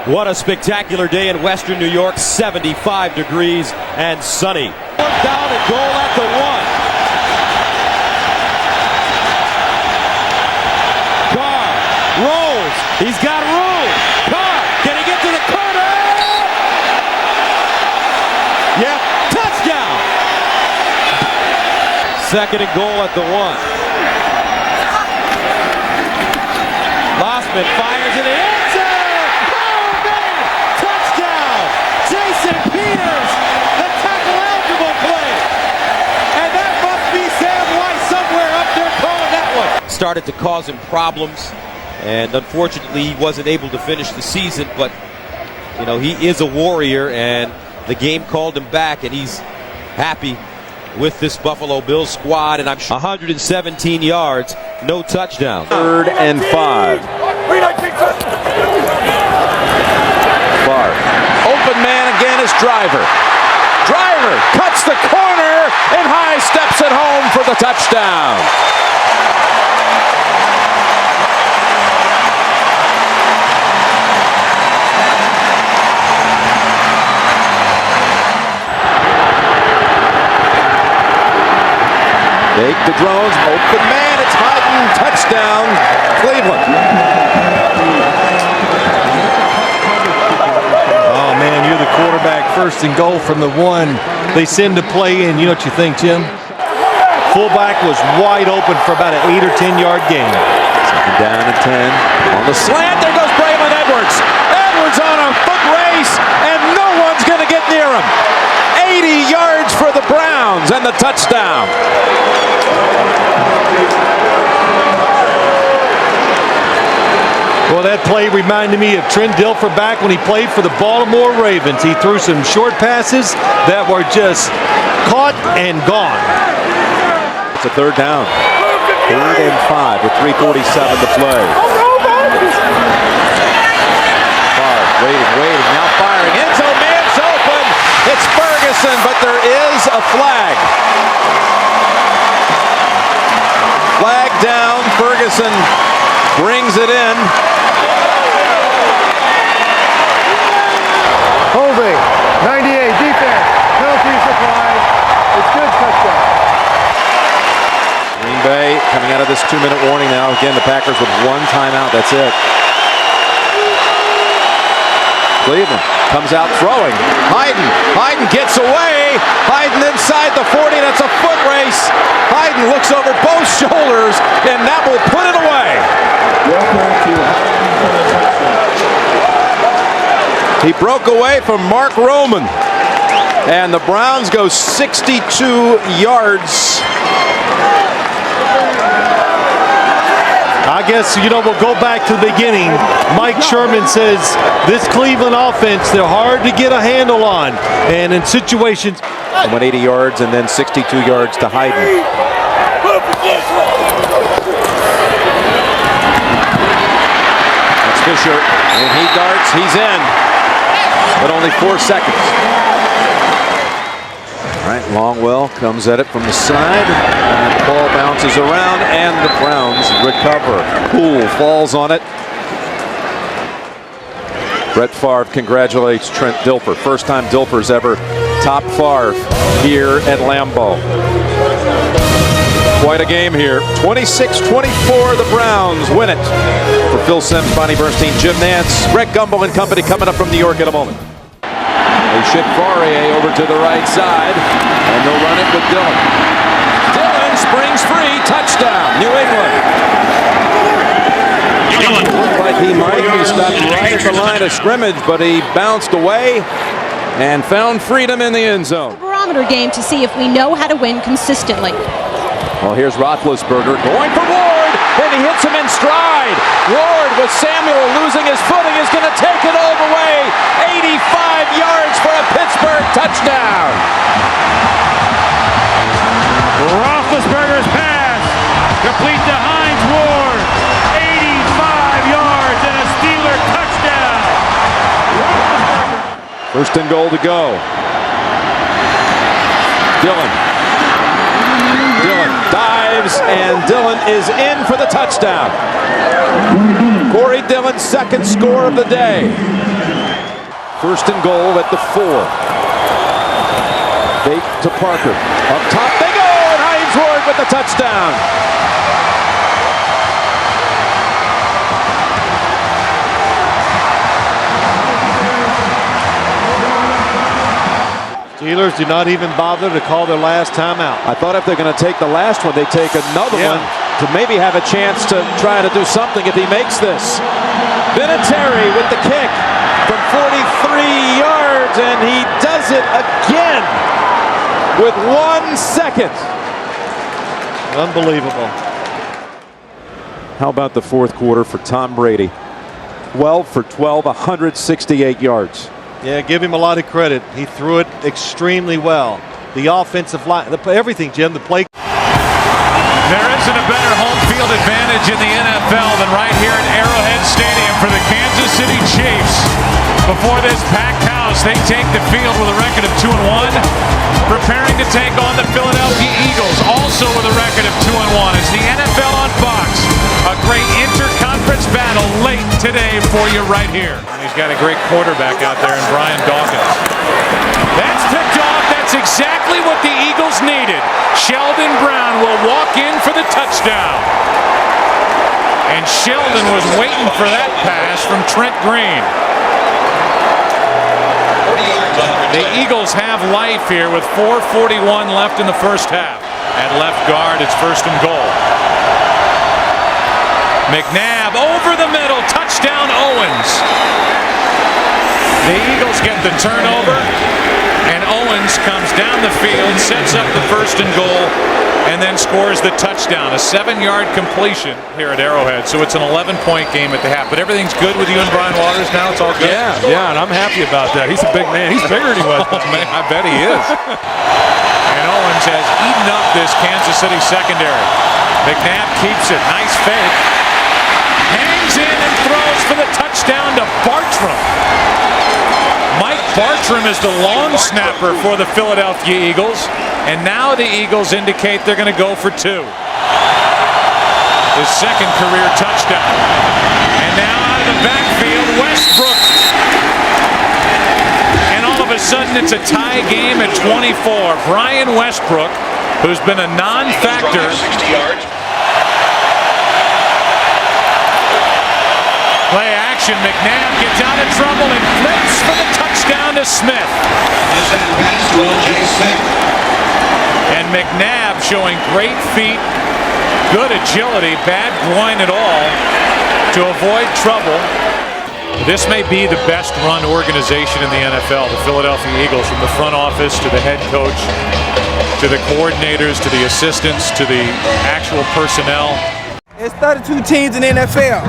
What a spectacular day in Western New York, 75 degrees and sunny. Down and goal at the 1. Carr rolls. He's got room. Carr, can he get to the corner? Yep, touchdown. Second and goal at the 1. Lossman fires in the end zone. Oh, man! Touchdown! Jason Peters, the tackle-eligible play. And that must be Sam White somewhere up there calling that one. Started to cause him problems, and unfortunately he wasn't able to finish the season, but, you know, he is a warrior, and the game called him back, and he's happy with this Buffalo Bills squad, and I'm sure 117 yards, no touchdown. 3rd and 5. Favre. Open man again is Driver. Driver cuts the corner and high steps it home for the touchdown. Take the drones, open man, it's Hyden, touchdown, Cleveland. Oh man, you're the quarterback, 1st and goal from the 1. They send the play in, you know what you think, Jim? Fullback was wide open for about an 8 or 10 yard gain. 2nd down and 10. On the slant, there goes Braylon Edwards. Edwards on a foot race, and no one's going to get near him. 80 yards for the Browns and the touchdown. Well, that play reminded me of Trent Dilfer back when he played for the Baltimore Ravens. He threw some short passes that were just caught and gone. It's a 3rd down. 3rd and 5 with 3:47 to play. Favre waiting, now firing. End zone, man's open. It's Ferguson, but there is a flag. Flag down. Ferguson brings it in. Holding, 98, defense, penalties applied. It's good, touchdown. Green Bay coming out of this 2-minute warning now. Again, the Packers with 1 timeout. That's it. Cleveland comes out throwing. Hyden gets away. Hyden inside the 40. That's a foot race. Hyden looks over both shoulders, and that will put it away. He broke away from Mark Roman, and the Browns go 62 yards. I guess, you know, we'll go back to the beginning. Mike Sherman says this Cleveland offense, they're hard to get a handle on. And in situations... And went 80 yards and then 62 yards to Hyden. That's Fisher, and he darts, he's in. But only 4 seconds. All right, Longwell comes at it from the side, and the ball bounces around, and the Browns recover. Poole falls on it. Brett Favre congratulates Trent Dilfer. First time Dilfer's ever topped Favre here at Lambeau. Quite a game here. 26-24, the Browns win it. For Phil Simms, Bonnie Bernstein, Jim Nance, Greg Gumbel and company coming up from New York in a moment. They ship Fourier over to the right side, and they'll run it with Dillon. Dillon springs free, touchdown, New England. Looked like he might be stopped right at the line of scrimmage, but he bounced away and found freedom in the end zone. Barometer game to see if we know how to win consistently. Well, here's Roethlisberger going for Ward, and he hits him in stride. Ward, with Samuel losing his footing, is going to take it all the way. 85 yards for a Pittsburgh touchdown. Roethlisberger's pass complete to Hines Ward. 85 yards and a Steeler touchdown. 1st and goal to go. Dillon dives, and Dillon is in for the touchdown. Corey Dillon's 2nd score of the day. First and goal at the 4. Fake to Parker. Up top they go, and Hines Ward with the touchdown. Steelers do not even bother to call their last timeout. I thought if they're going to take the last one, they take another one to maybe have a chance to try to do something if he makes this. Vinatieri with the kick from 43 yards, and he does it again with 1 second. Unbelievable. How about the fourth quarter for Tom Brady? 12 for 12, 168 yards. Yeah, give him a lot of credit. He threw it extremely well. The offensive line, everything, Jim, the play. There isn't a better home field advantage in the NFL than right here at Arrowhead Stadium for the Kansas City Chiefs. Before this packed house, they take the field with a record of 2-1, preparing to take on the Philadelphia Eagles, also with a record of 2-1. It's the NFL on Fox. A great interconference battle late today for you right here. He's got a great quarterback out there in Brian Dawkins. That's picked off. That's exactly what the Eagles needed. Sheldon Brown will walk in for the touchdown. And Sheldon was waiting for that pass from Trent Green. The Eagles have life here with 4:41 left in the first half. At left guard, it's first and goal. McNabb over the middle, touchdown Owens. The Eagles get the turnover, and Owens comes down the field, sets up the first and goal, and then scores the touchdown. A 7-yard completion here at Arrowhead, so it's an 11-point game at the half. But everything's good with you and Brian Waters now? It's all good? Yeah, and I'm happy about that. He's a big man. He's bigger than he was. Oh, man, I bet he is. And Owens has eaten up this Kansas City secondary. McNabb keeps it. Nice fake. Hangs in and throws for the touchdown to Bartram. Mike Bartram is the long snapper for the Philadelphia Eagles, and now the Eagles indicate they're going to go for 2. His second career touchdown. And now out of the backfield, Westbrook. And all of a sudden it's a tie game at 24. Brian Westbrook, who's been a non-factor. 60 yards. Play action, McNabb gets out of trouble and flips for the touchdown to Smith. And McNabb showing great feet, good agility, bad groin at all to avoid trouble. This may be the best run organization in the NFL, the Philadelphia Eagles, from the front office to the head coach, to the coordinators, to the assistants, to the actual personnel. It's 32 teams in the NFL.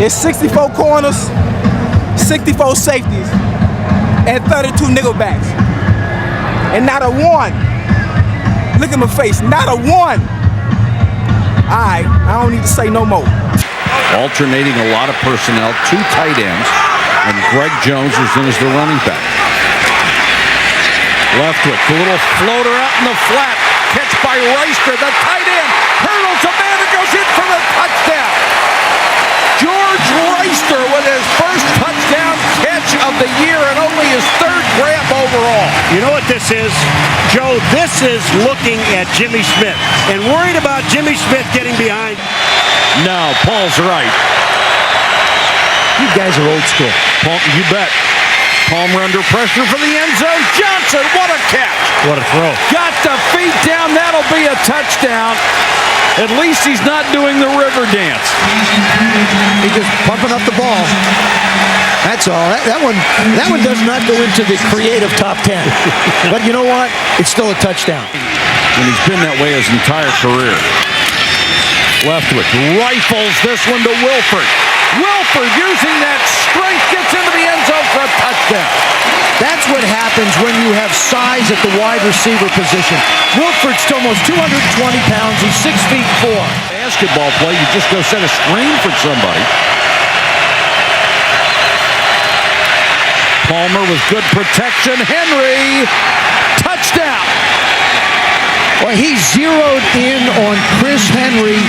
It's 64 corners, 64 safeties, and 32 nickelbacks. And not a one. Look at my face, not a one. All right, I don't need to say no more. Alternating a lot of personnel, 2 tight ends, and Greg Jones is in as the running back. Leftwich, a little floater out in the flat, catch by Reister, the tight end, hurdles a man and goes in for the touchdown. George Reister with his first touchdown catch of the year and only his 3rd grab overall. You know what this is, Joe? This is looking at Jimmy Smith and worried about Jimmy Smith getting behind. No, Paul's right. You guys are old school. Paul, you bet. Palmer under pressure for the end zone. Johnson, what a catch. What a throw. Got the feet down. That'll be a touchdown. At least he's not doing the river dance. He's just pumping up the ball. That's all. That one does not go into the creative top 10. But you know what? It's still a touchdown. And he's been that way his entire career. Leftwich rifles this one to Wilford. Wilford using that strength gets into the end zone for a touchdown. That's what happens when you have size at the wide receiver position. Wilford's almost 220 pounds. He's 6'4". Basketball play, you just go set a screen for somebody. Palmer with good protection. Henry, touchdown. Well, he zeroed in on Chris Henry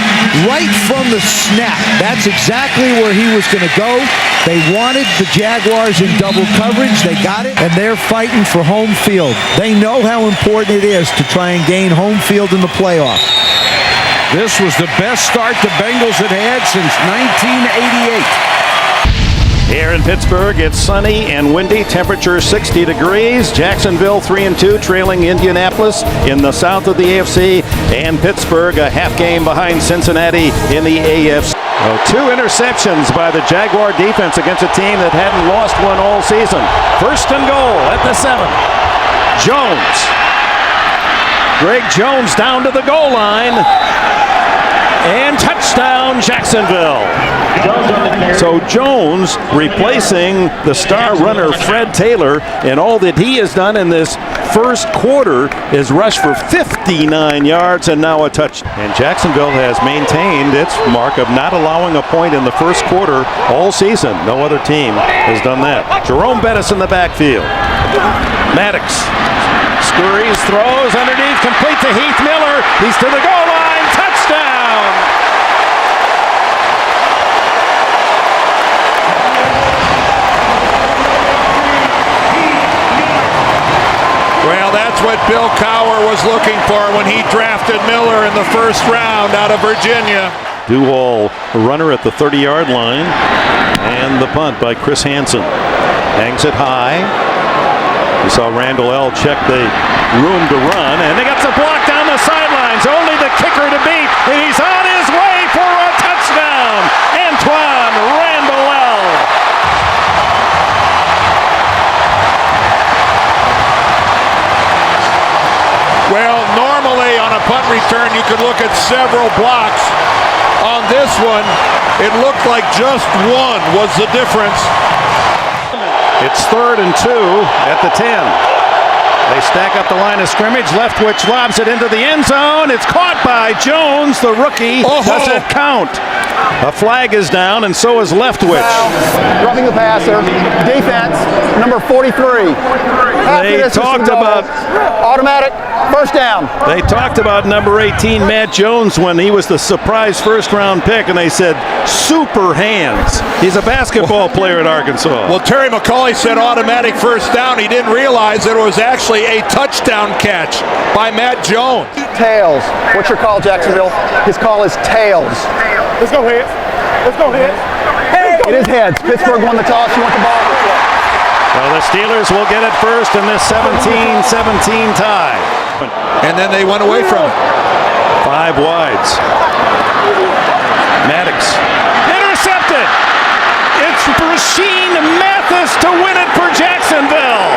right from the snap. That's exactly where he was going to go. They wanted the Jaguars in double coverage. They got it, and they're fighting for home field. They know how important it is to try and gain home field in the playoffs. This was the best start the Bengals had had since 1988. Here in Pittsburgh, it's sunny and windy. Temperature 60 degrees. Jacksonville 3-2, trailing Indianapolis in the south of the AFC. And Pittsburgh a half game behind Cincinnati in the AFC. Oh, 2 interceptions by the Jaguar defense against a team that hadn't lost one all season. First and goal at the 7. Jones. Greg Jones down to the goal line. And touchdown, Jacksonville. So Jones replacing the star runner Fred Taylor, and all that he has done in this first quarter is rush for 59 yards and now a touch. And Jacksonville has maintained its mark of not allowing a point in the first quarter all season. No other team has done that. Jerome Bettis in the backfield. Maddox scurries, throws underneath, complete to Heath Miller. He's to the goal line. Touchdown! Well, that's what Bill Cowher was looking for when he drafted Miller in the first round out of Virginia. Duhall, runner at the 30-yard line, and the punt by Chris Hansen. Hangs it high. You saw Randall L. check the room to run, and they got some block down the sidelines. Only the kicker to beat, and he's on his way for a touchdown. Antoine Randall L. Well, normally on a punt return, you could look at several blocks. On this one, it looked like just one was the difference. It's 3rd and 2 at the 10. They stack up the line of scrimmage. Leftwich lobs it into the end zone. It's caught by Jones, the rookie. Doesn't count. A flag is down, and so is Leftwich. Roughing the passer. Defense, number 43. They talked about automatic first down. They talked about number 18, Matt Jones, when he was the surprise first-round pick, and they said super hands. He's a basketball player at Arkansas. Well, Terry McCauley said automatic first down. He didn't realize that it was actually a touchdown catch by Matt Jones. Tails. What's your call, Jacksonville? His call is tails. Let's go heads. Let's go heads. It is heads. Pittsburgh won the toss. You want the ball? Well, the Steelers will get it first in this 17-17 tie. And then they went away from it. 5 wides. Maddox. Intercepted! It's Rashean Mathis to win it for Jacksonville.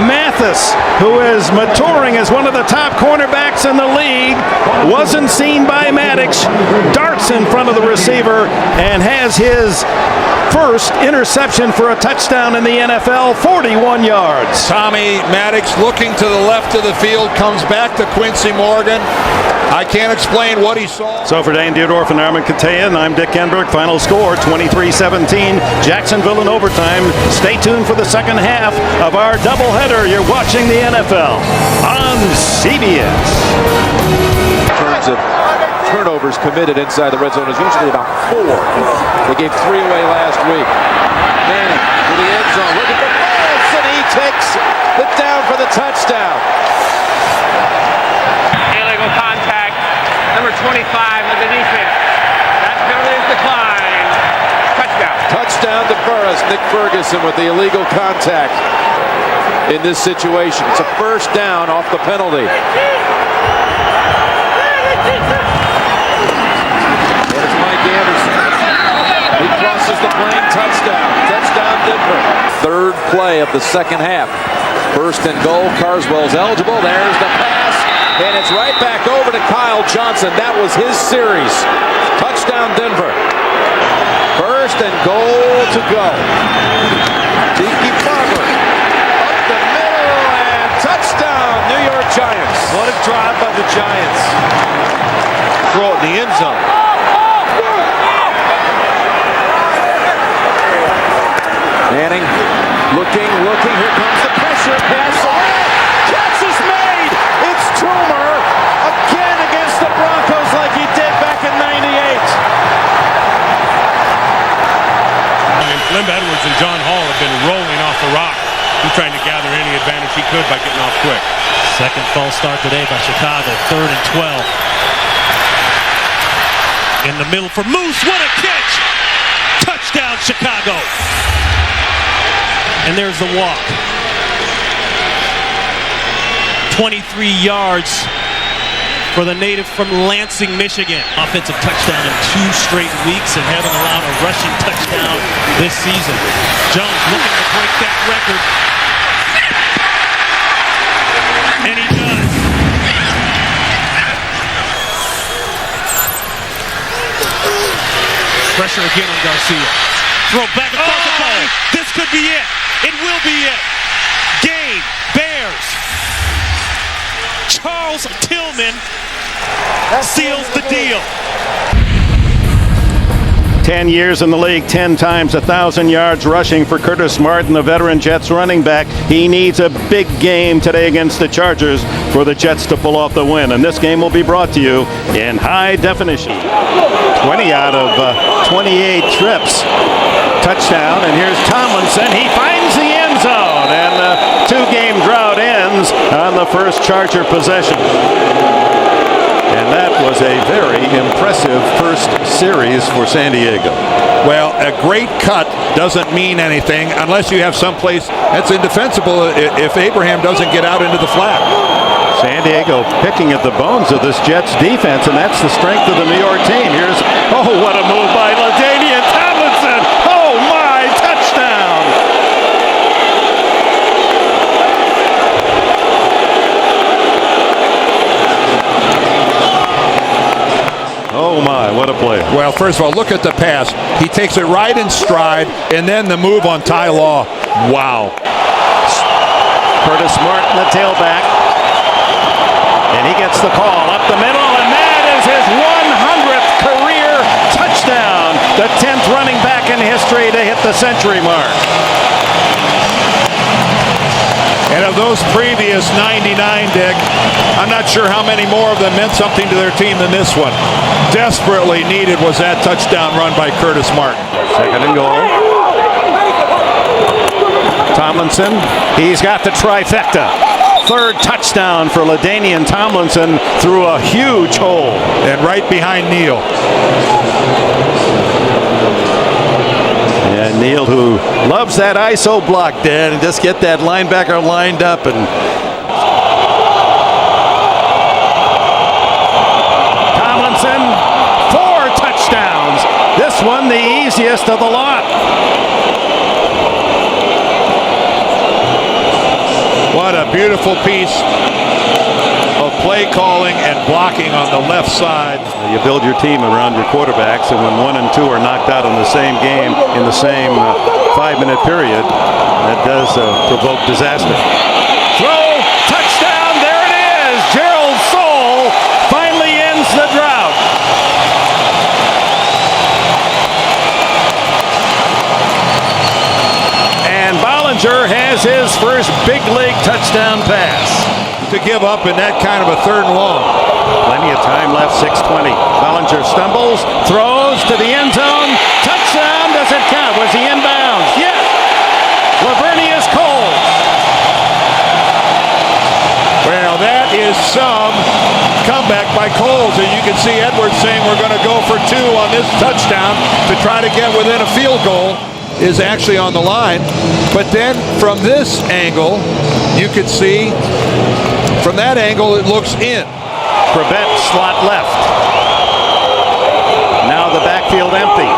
Mathis, who is maturing as one of the top cornerbacks in the league, wasn't seen by Maddox, darts in front of the receiver, and has his first interception for a touchdown in the NFL, 41 yards. Tommy Maddox looking to the left of the field, comes back to Quincy Morgan. I can't explain what he saw. So for Dane Dierdorf and Armin Kateya, I'm Dick Enberg. Final score, 23-17. Jacksonville in overtime. Stay tuned for the second half of our doubleheader. You're watching the NFL on CBS. In terms of turnovers committed inside the red zone is usually about 4. They gave 3 away last week. Manning to the end zone, looking for Fultz, and he takes it down for the touchdown. Illegal contact, number 25 of the defense. That penalty is declined. Touchdown. Touchdown to Burris. Nick Ferguson with the illegal contact in this situation. It's a first down off the penalty. He crosses the plane, touchdown. Touchdown Denver. Third play of the second half. First and goal, Carswell's eligible. There's the pass, and it's right back over to Kyle Johnson. That was his series. Touchdown Denver. First and goal to go. Tiki Barber up the middle, and touchdown New York Giants. What a drive by the Giants. Throw it in the end zone. pressure pass. Catch is made. It's Toomer again against the Broncos like he did back in '98. Lim Edwards and John Hall have been rolling off the rock. He's trying to gather any advantage he could by getting off quick. Second false start today by Chicago. 3rd and 12. In the middle for Moose. What a catch! Touchdown, Chicago. And there's the walk. 23 yards for the native from Lansing, Michigan. Offensive touchdown in 2 straight weeks and haven't allowed a rushing touchdown this season. Jones looking to break that record. And he does. Pressure again on Garcia. Throw back across the body. This could be it. It will be it. Game. Bears. Charles Tillman seals the deal. 10 years in the league, 10 times 1,000 yards rushing for Curtis Martin, the veteran Jets running back. He needs a big game today against the Chargers for the Jets to pull off the win. And this game will be brought to you in high definition. 20 out of 28 trips. Touchdown, and here's Tomlinson. He finds the end zone, and the 2-game drought ends on the first Charger possession. And that was a very impressive first series for San Diego. Well, a great cut doesn't mean anything unless you have someplace that's indefensible if Abraham doesn't get out into the flat. San Diego picking at the bones of this Jets defense, and that's the strength of the New York team. Here's, oh, what a move by LaDainian Tomlinson. Oh, my, touchdown. Oh my, what a play. Well, first of all, look at the pass. He takes it right in stride, and then the move on Ty Law. Wow. Curtis Martin, the tailback. And he gets the call up the middle, and that is his 100th career touchdown. The 10th running back in history to hit the century mark. And of those previous 99, Dick, I'm not sure how many more of them meant something to their team than this one. Desperately needed was that touchdown run by Curtis Martin. 2nd and goal. Tomlinson, he's got the trifecta. 3rd touchdown for LaDainian Tomlinson through a huge hole. And right behind Neal. And Neal, who loves that ISO block, Dan, and just get that linebacker lined up. And Tomlinson, 4 touchdowns. This one the easiest of the lot. What a beautiful piece of play calling and blocking on the left side. You build your team around your quarterbacks, and when 1 and 2 are knocked out in the same game in the same 5-minute period, that does provoke disaster. Throw, touchdown, there it is. Gerald Soule finally ends the drought. And Bollinger has his first big league touchdown pass. To give up in that kind of a 3rd and long. Plenty of time left, 6:20. Bollinger stumbles, throws to the end zone. Touchdown, does it count? Was he inbounds? Yes. Lavernius Coles. Well, that is some comeback by Coles. And you can see Edwards saying we're going to go for 2 on this touchdown to try to get within a field goal is actually on the line. But then from this angle, you could see from that angle it looks in. Prevent slot left. Now the backfield empty.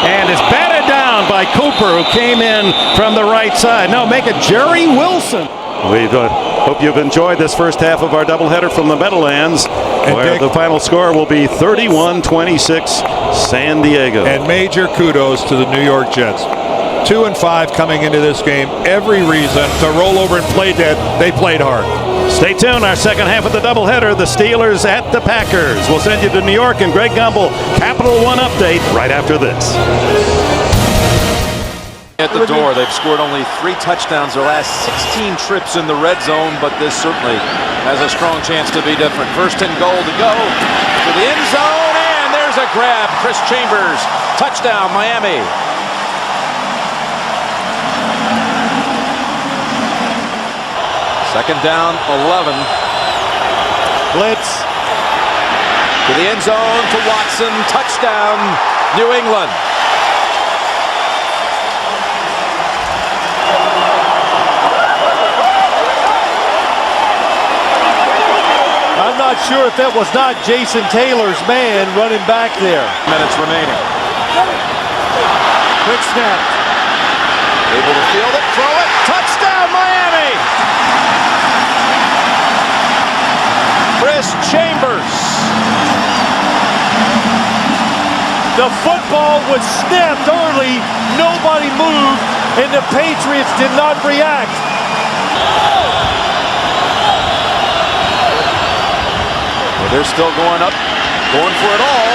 And it's batted down by Cooper, who came in from the right side. No, make it Jerry Wilson. We hope you've enjoyed this first half of our doubleheader from the Meadowlands, where the final score will be 31-26 San Diego. And major kudos to the New York Jets. 2-5 coming into this game. Every reason to roll over and play dead. They played hard. Stay tuned. Our second half of the doubleheader, the Steelers at the Packers. We'll send you to New York, and Greg Gumbel, Capital One update right after this. At the door, they've scored only 3 touchdowns their last 16 trips in the red zone, but this certainly has a strong chance to be different. First and goal to go to the end zone, and there's a grab. Chris Chambers, touchdown, Miami. Second down, 11. Blitz to the end zone to Watson, touchdown, New England. I'm not sure if that was not Jason Taylor's man running back there. Minutes remaining. Quick snap. Able to field it, throw it, touchdown Miami! Chris Chambers. The football was snapped early, nobody moved, and the Patriots did not react. They're still going up, going for it all.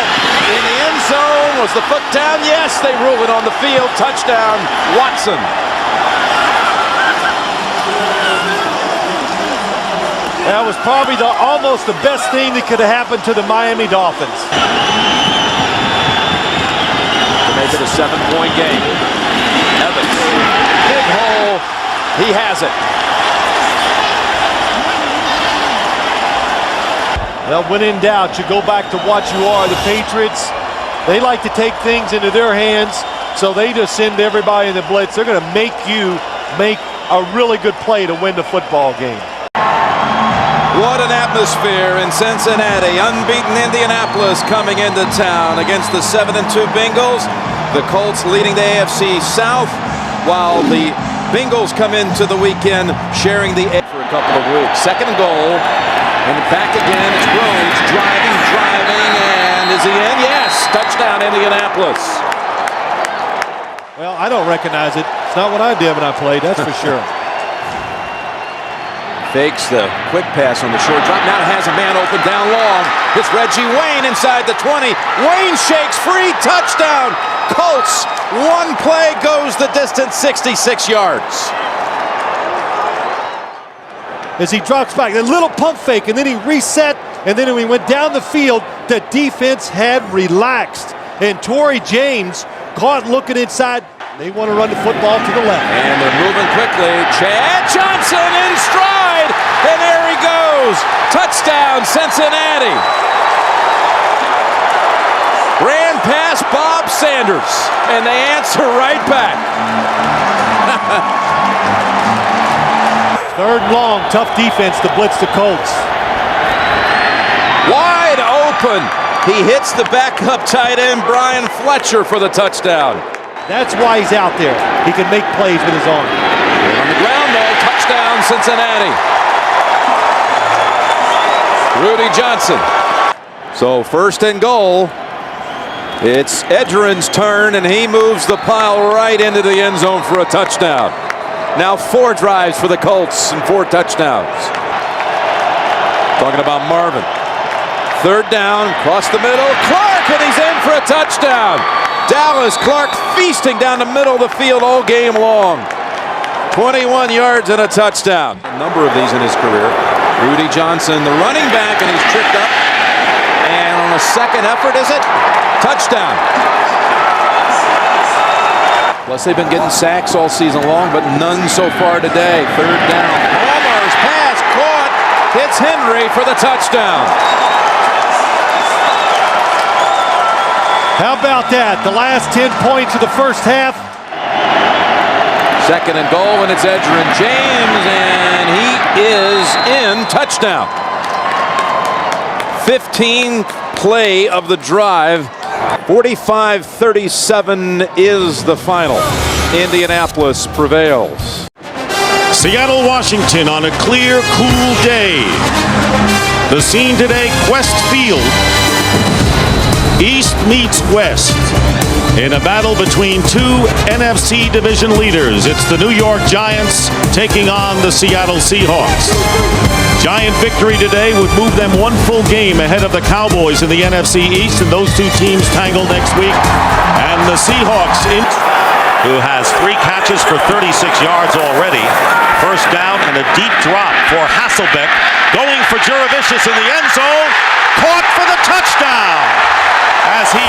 In the end zone, was the foot down? Yes, they rule it on the field. Touchdown, Watson. That was probably almost the best thing that could have happened to the Miami Dolphins. To make it a 7-point game. Evans, big hole, he has it. Well, when in doubt, you go back to what you are. The Patriots, they like to take things into their hands, so they just send everybody in the blitz. They're going to make you make a really good play to win the football game. What an atmosphere in Cincinnati. Unbeaten Indianapolis coming into town against the 7-2 Bengals. The Colts leading the AFC South, while the Bengals come into the weekend sharing the edge for a couple of weeks. Second and goal. And back again, it's Rhodes driving, and is he in? Yes, touchdown Indianapolis. Well, I don't recognize it. It's not what I did when I played, that's for sure. Fakes the quick pass on the short drop. Now has a man open down long. It's Reggie Wayne inside the 20. Wayne shakes free, touchdown. Colts, one play goes the distance, 66 yards. As he drops back, a little pump fake, and then he reset, and then when he went down the field, the defense had relaxed. And Torrey James caught looking inside. They want to run the football to the left. And they're moving quickly. Chad Johnson in stride, and there he goes. Touchdown, Cincinnati. Ran past Bob Sanders, and they answer right back. Third and long, tough defense to blitz the Colts. Wide open. He hits the backup tight end, Brian Fletcher, for the touchdown. That's why he's out there. He can make plays with his arm. On the ground, though, touchdown, Cincinnati. Rudy Johnson. So first and goal. It's Edgerrin's turn, and he moves the pile right into the end zone for a touchdown. Now 4 drives for the Colts and 4 touchdowns. Talking about Marvin. Third down, across the middle. Clark, and he's in for a touchdown. Dallas Clark feasting down the middle of the field all game long. 21 yards and a touchdown. A number of these in his career. Rudy Johnson, the running back, and he's tripped up. And on a second effort, is it? Touchdown. Plus, they've been getting sacks all season long, but none so far today. Third down. Palmer's pass caught. Hits Henry for the touchdown. How about that? The last 10 points of the first half. Second and goal, and it's Edgerrin James, and he is in. Touchdown. 15th play of the drive. 45-37 is the final. Indianapolis prevails. Seattle, Washington on a clear, cool day. The scene today, Quest Field. East meets West in a battle between 2 NFC division leaders. It's the New York Giants taking on the Seattle Seahawks. Giant victory today would move them 1 full game ahead of the Cowboys in the NFC East, and those 2 teams tangle next week. And the Seahawks in. who has 3 catches for 36 yards already. First down and a deep drop for Hasselbeck. Going for Jurevicius in the end zone. Caught for the touchdown as he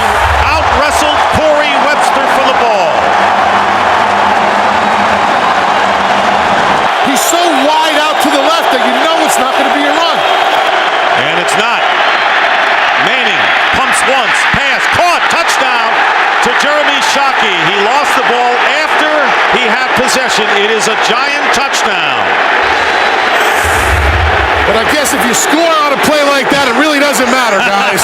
out-wrestled Corey Webster for the ball. He's so wide out to the left that you know it's not going to be a run. And it's not. Manning pumps once, pass, caught, touchdown to Jeremy Shockey. He lost the ball after he had possession. It is a Giant touchdown. But I guess if you score on a play like that, it really doesn't matter, guys.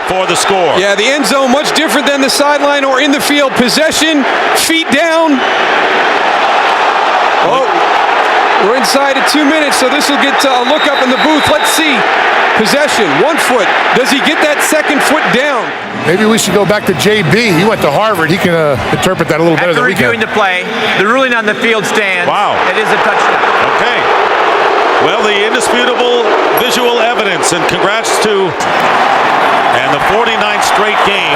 For the score. Yeah, the end zone much different than the sideline or in the field. Possession, feet down. Oh, we're inside of 2 minutes, so this will get a look up in the booth. Let's see. Possession, 1 foot. Does he get that second foot down? Maybe we should go back to JB. He went to Harvard. He can interpret that a little better than we can. After reviewing the play, the ruling on the field stands. Wow. It is a touchdown. Okay. Well, the indisputable visual evidence, and congrats to the 49th straight game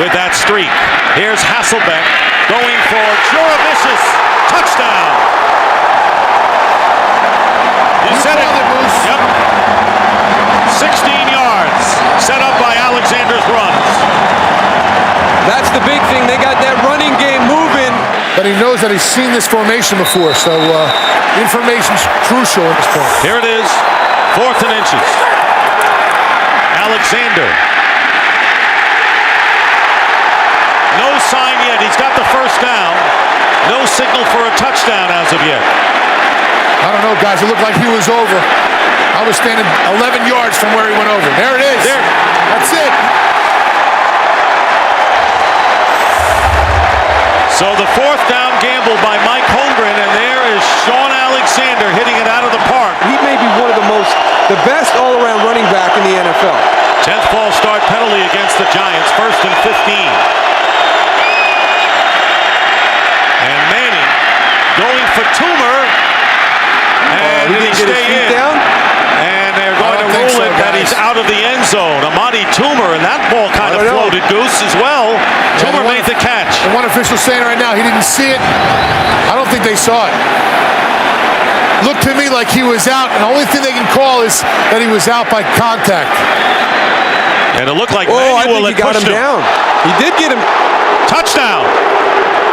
with that streak. Here's Hasselbeck going for Jurevicius. Touchdown. You said it. Yep. 16 yards set up by Alexander's runs. That's the big thing. They got that running game moving. But he knows that he's seen this formation before, so information's crucial at this point. Here it is, 4th and inches. Alexander. No sign yet. He's got the first down. No signal for a touchdown as of yet. I don't know, guys. It looked like he was over. I was standing 11 yards from where he went over. There it is. There. That's it. So the 4th down gamble by Mike Holmgren, and there is Sean Alexander hitting it out of the park. He may be one of the best all-around running back in the NFL. 10th false start penalty against the Giants. 1st and 15. And Manning going for Toomer. And he didn't get his feet down? And they're going to rule it that he's out of the end zone. Amadi Toomer, and that ball kind of floated, Goose, as well. Toomer made the catch. And one official saying right now he didn't see it. I don't think they saw it. Looked to me like he was out, and the only thing they can call is that he was out by contact. And it looked like I think Manuel he got him down. He did get him. Touchdown.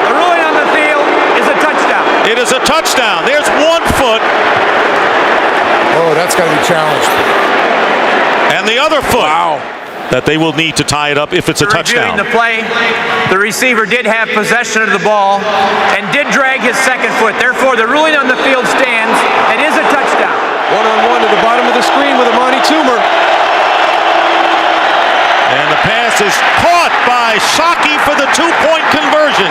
The ruling on the field is a touchdown. It is a touchdown. There's 1 foot. Oh, that's got to be challenged. And the other foot. Wow. That they will need to tie it up if it's a touchdown. Reviewing the play, the receiver did have possession of the ball and did drag his second foot. Therefore, the ruling on the field stands. It is a touchdown. 1-on-1 to the bottom of the screen with Amadi Toomer. And the pass is caught by Shockey for the 2-point conversion.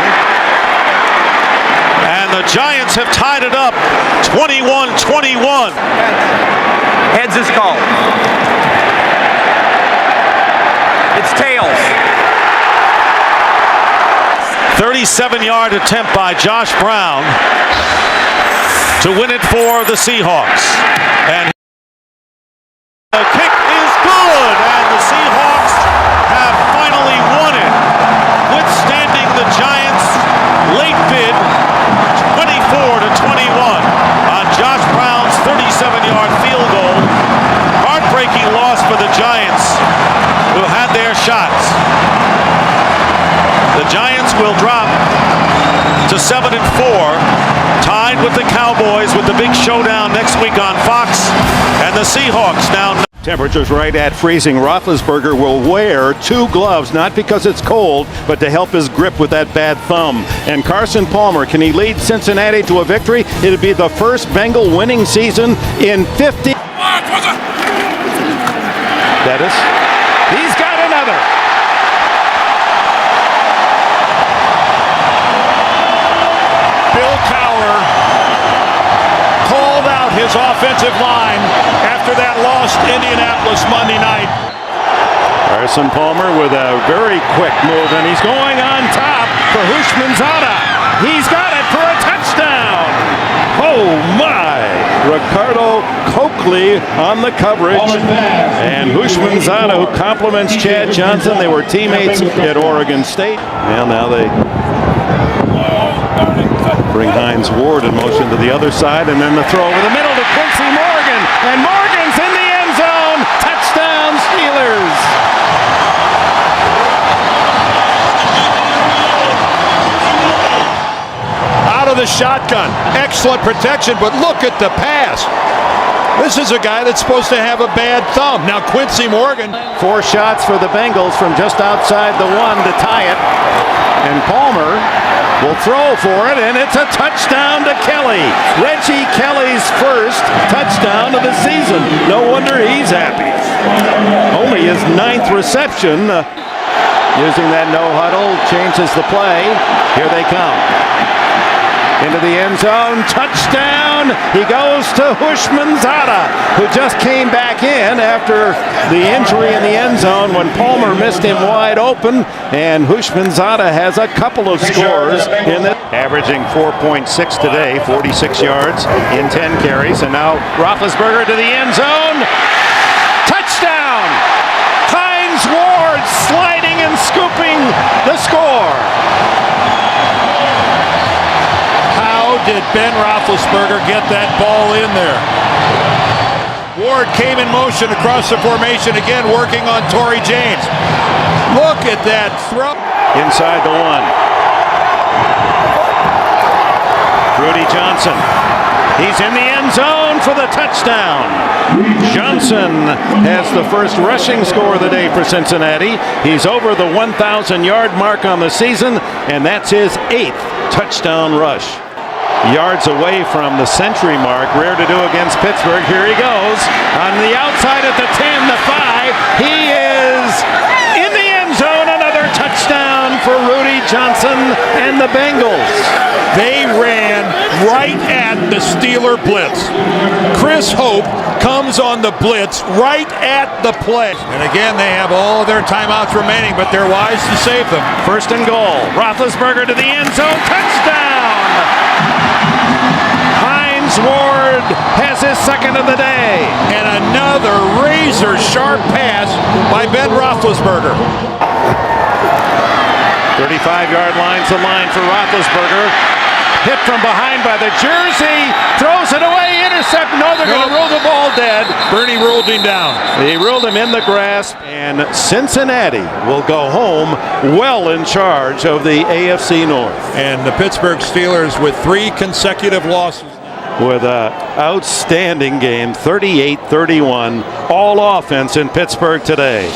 And the Giants have tied it up 21-21. Heads is called. It's tails. 37-yard attempt by Josh Brown to win it for the Seahawks. And the kick is good, and the Seahawks have finally won it, withstanding the Giants' late bid, 24-21 on Josh Brown's 37-yard field goal. Heartbreaking loss for the Giants, who had their shots. The Giants will drop to 7-4, tied with the Cowboys with the big showdown next week on Fox, and the Seahawks now. Temperatures right at freezing. Roethlisberger will wear 2 gloves, not because it's cold, but to help his grip with that bad thumb. And Carson Palmer, can he lead Cincinnati to a victory? It'll be the first Bengal winning season in 50. Bettis. He's got another. Bill Cowher called out his offensive line after that loss to Indianapolis Monday night. Carson Palmer with a very quick move, and he's going on top for Hushmanzada. He's got it for a touchdown. Oh my! Ricardo Coakley on the coverage. And Hushmanzada, who compliments Chad Johnson. They were teammates at Oregon State. And now they bring Hines Ward in motion to the other side, and then the throw over the middle to Quincy Morgan. And Morgan's in the end zone. Touchdown, Steelers. Out of the shotgun. Excellent protection, but look at the pass. This is a guy that's supposed to have a bad thumb. Now Quincy Morgan. 4 shots for the Bengals from just outside the 1 to tie it. And Palmer will throw for it, and it's a touchdown to Kelly. Reggie Kelly's first touchdown of the season. No wonder he's happy. Only his 9th reception. Using that no huddle, changes the play. Here they come. Into the end zone, touchdown! He goes to Hushmanzada, who just came back in after the injury in the end zone when Palmer missed him wide open, and Hushmanzada has a couple of scores in the averaging 4.6 today, 46 yards in 10 carries, and now Roethlisberger to the end zone, touchdown! Hines Ward sliding and scooping the score. Did Ben Roethlisberger get that ball in there? Ward came in motion across the formation again, working on Torrey James. Look at that throw. Inside the 1. Rudy Johnson. He's in the end zone for the touchdown. Johnson has the first rushing score of the day for Cincinnati. He's over the 1,000-yard mark on the season, and that's his 8th touchdown rush. Yards away from the century mark. Rare to do against Pittsburgh. Here he goes. On the outside at the 10, the 5. He is in the end zone. Another touchdown for Rudy Johnson and the Bengals. They ran right at the Steeler blitz. Chris Hope comes on the blitz right at the play. And again, they have all their timeouts remaining, but they're wise to save them. First and goal. Roethlisberger to the end zone. Touchdown! Hines Ward has his second of the day. And another razor-sharp pass by Ben Roethlisberger. 35-yard line's the line for Roethlisberger. Hit from behind by the jersey. Throws it away. Intercept. No, they're going to rule the ball dead. Bernie ruled him down. He ruled him in the grasp. And Cincinnati will go home well in charge of the AFC North. And the Pittsburgh Steelers with 3 consecutive losses. With an outstanding game, 38-31, all offense in Pittsburgh today.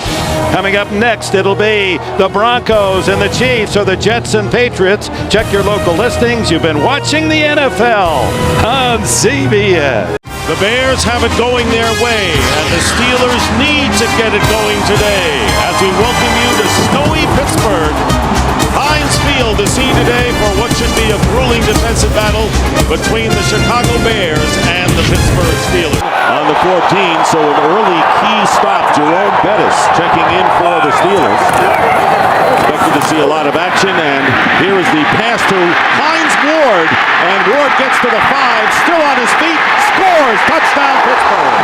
Coming up next, it'll be the Broncos and the Chiefs, or the Jets and Patriots. Check your local listings. You've been watching the NFL on CBS. The Bears have it going their way, and the Steelers need to get it going today as we welcome you to snowy Pittsburgh. Heinz Field to see today for what should be a grueling defensive battle between the Chicago Bears and the Pittsburgh Steelers. On the 14, so an early key stop. Jerome Bettis checking in for the Steelers. Expected to see a lot of action, and here is the pass to Hines Ward, and Ward gets to the 5, still on his feet, scores, touchdown Pittsburgh.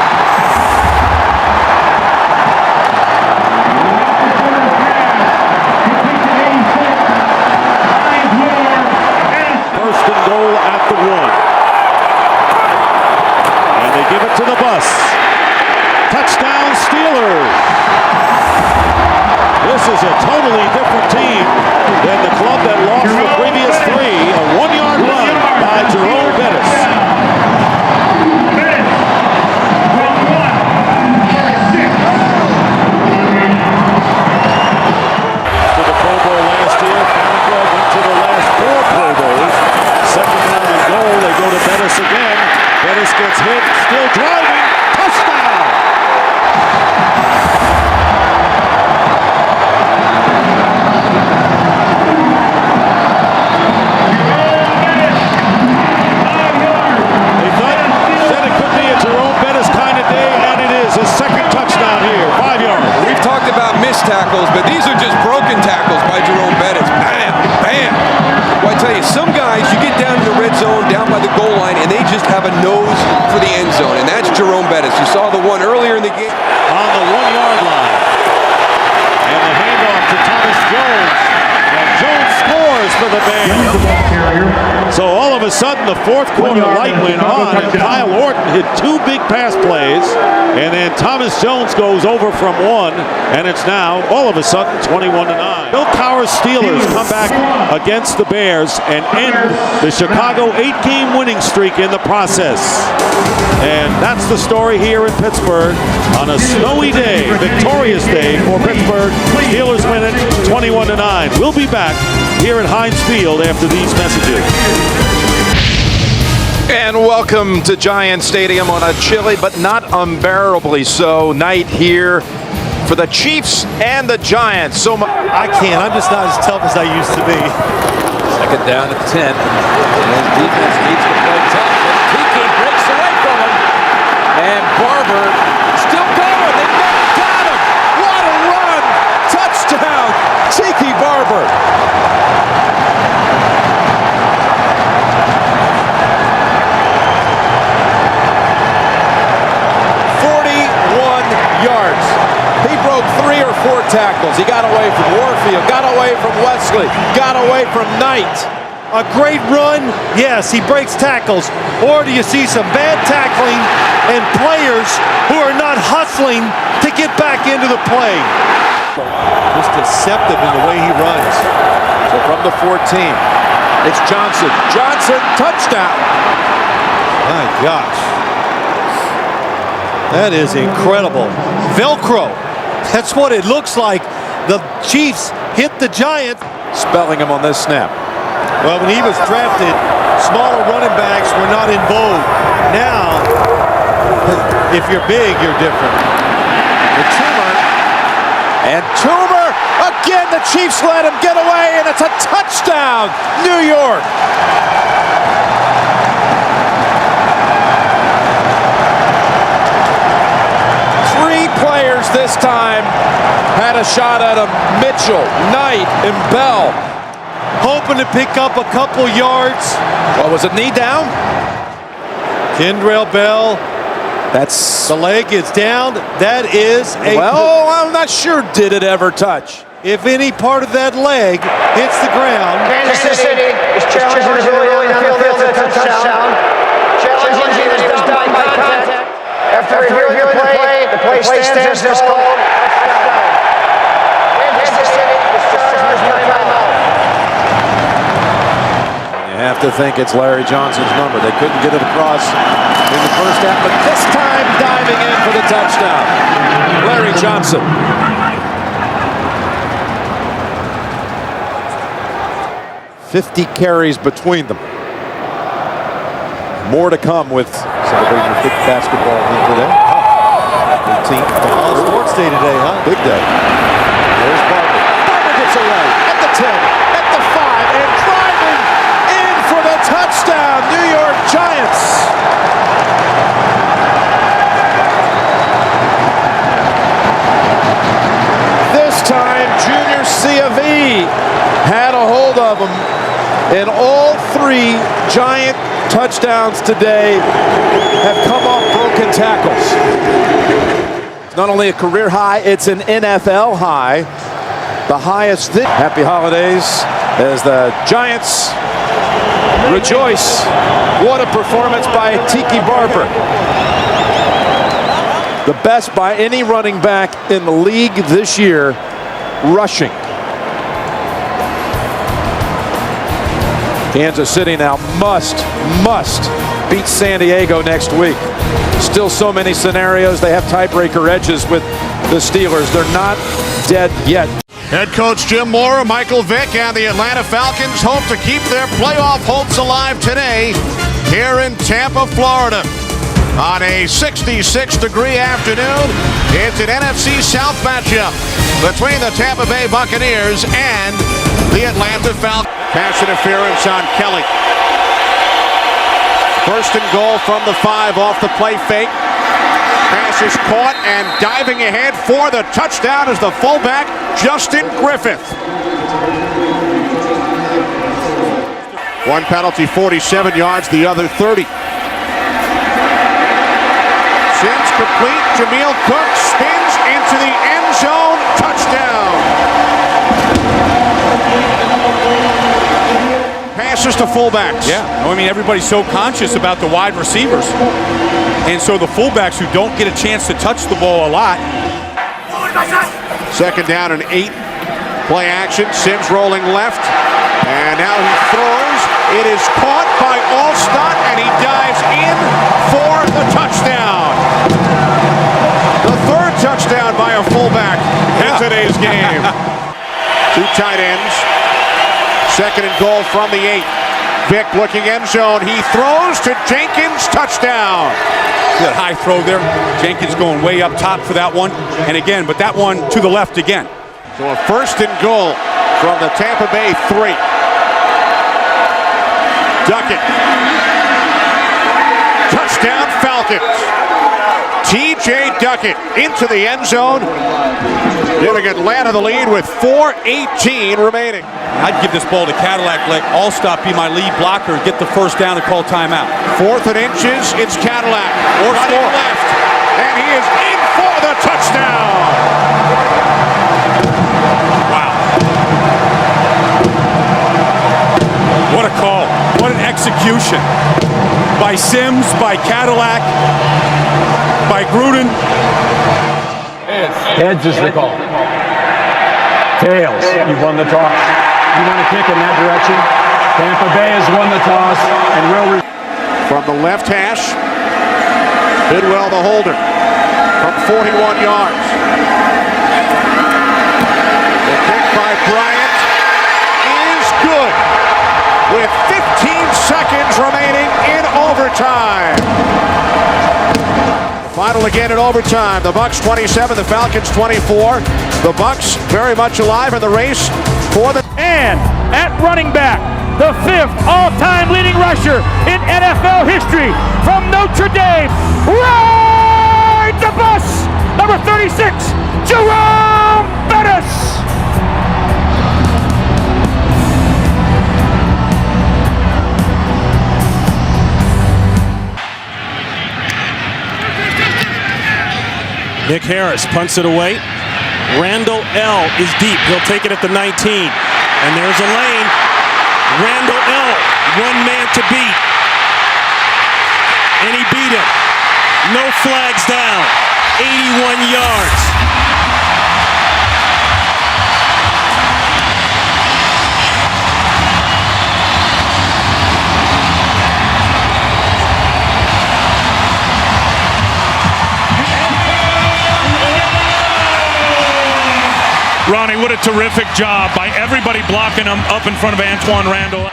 Goal at the 1. And they give it to the bus. Touchdown Steelers. This is a totally different team than the club that lost the previous 3. A 1-yard run by Jerome Bettis. To the Pro Bowl last year, Farquhar went to the last 4 Pro Bowls. Second down and goal, they go to Bettis again. Bettis gets hit, still driving, touchdown! They thought, said it could be a Jerome Bettis kind of day, and it is. His second touchdown here, 5 yards. We've talked about missed tackles, but these are just broken tackles by Jerome Bettis. Bam, bam. Well, I tell you, some guys, you get down to the red zone, down by the goal line, and they just have a nose for the end zone, and that's Jerome this. You saw the one earlier in the game. On the 1-yard line. And the handoff to Thomas Jones. And Jones scores for the Bears. So all of a sudden, the fourth quarter light went on, and Kyle Orton hit 2 big pass plays, and then Thomas Jones goes over from 1, and it's now, all of a sudden, 21-9. Bill Cowher's Steelers come back against the Bears and end the Chicago 8-game winning streak in the process. And that's the story here in Pittsburgh on a snowy day, victorious day for Pittsburgh. Steelers win it 21-9. We'll be back here at Heinz Field after these messages. And welcome to Giant Stadium on a chilly but not unbearably so night here for the Chiefs and the Giants. I can't. I'm just not as tough as I used to be. Second down at 10. And defense needs to play tough. And Tiki breaks away from him. And Barber still going. They never got him. What a run. Touchdown. Tiki Barber. Yards. He broke 3 or 4 tackles. He got away from Warfield, got away from Wesley, got away from Knight. A great run, yes, he breaks tackles. Or do you see some bad tackling and players who are not hustling to get back into the play? Just deceptive in the way he runs. So from the 14, it's Johnson. Johnson, touchdown. My gosh. That is incredible. Velcro. That's what it looks like. The Chiefs hit the Giants. Spelling him on this snap. Well, when he was drafted, smaller running backs were not in vogue. Now, if you're big, you're different. The Toomer. And Toomer, again, the Chiefs let him get away, and it's a touchdown, New York. Players this time had a shot at him. Mitchell, Knight, and Bell. Hoping to pick up a couple yards. What was it, knee down? Kendrell Bell. That's... The leg is down. That is a... Well, I'm not sure did it ever touch. If any part of that leg hits the ground... Kansas City is challenging the field for a touchdown. Challenging that he was down by contact. After reviewing the play stands as called. Kansas City is charged with timeout. You have to think it's Larry Johnson's number. They couldn't get it across in the first half, but this time diving in for the touchdown. Larry Johnson. $50 carries between them. More to come with celebrating the 5th basketball win today. 18th. All sports day today, huh? Big day. There's Barber. Barber gets away at the 10, at the 5, and driving in for the touchdown. New York Giants. This time, Junior C.A.V. had a hold of him, and all 3 Giant touchdowns today have come off broken tackles. It's not only a career high, it's an NFL high. The highest. Happy holidays as the Giants rejoice. What a performance by Tiki Barber. The best by any running back in the league this year, rushing. Kansas City now must beat San Diego next week. Still so many scenarios. They have tiebreaker edges with the Steelers. They're not dead yet. Head coach Jim Mora, Michael Vick, and the Atlanta Falcons hope to keep their playoff hopes alive today here in Tampa, Florida. On a 66-degree afternoon, it's an NFC South matchup between the Tampa Bay Buccaneers and the Atlanta Falcons. Pass interference on Kelly. First and goal from the 5 off the play fake. Pass is caught and diving ahead for the touchdown is the fullback, Justin Griffith. One penalty, 47 yards, the other 30. Sims could complete. Jameel Cook spins into the end zone. Touchdown. Passes to fullbacks. Yeah, I mean, everybody's so conscious about the wide receivers. And so the fullbacks who don't get a chance to touch the ball a lot. Second down and 8. Play action. Sims rolling left. And now he throws. It is caught by Alstott, and he dives in for the touchdown. The third touchdown by a fullback in today's game. 2 tight ends. Second and goal from the 8. Vick looking end zone. He throws to Jenkins. Touchdown. That high throw there. Jenkins going way up top for that one. And again, but that one to the left again. So a first and goal from the Tampa Bay 3. Duckett. Touchdown Falcons. T.J. Duckett into the end zone, giving Atlanta the lead with 4:18 remaining. I'd give this ball to Cadillac, let Alstott be my lead blocker, get the first down and call timeout. 4th and inches, it's Cadillac. Or running score. left, and he is in for the touchdown. Wow. What a call. What an execution. By Sims, by Cadillac, by Gruden. Heads is the call. Tails, you won the toss. You want to kick in that direction? Tampa Bay has won the toss and will. From the left hash, Bidwell the holder from 41 yards. The kick by Bryant is good with 15 seconds remaining in overtime. Final again in overtime. The Bucs 27, the Falcons 24. The Bucs very much alive in the race for the... And at running back, the 5th all-time leading rusher in NFL history from Notre Dame. Ride the bus! Number 36, Jerome Bettis! Nick Harris punts it away. Randall L. is deep. He'll take it at the 19. And there's a lane. Randall L. one man to beat. And he beat him. No flags down. 81 yards. Ronnie, what a terrific job by everybody blocking him up in front of Antoine Randall.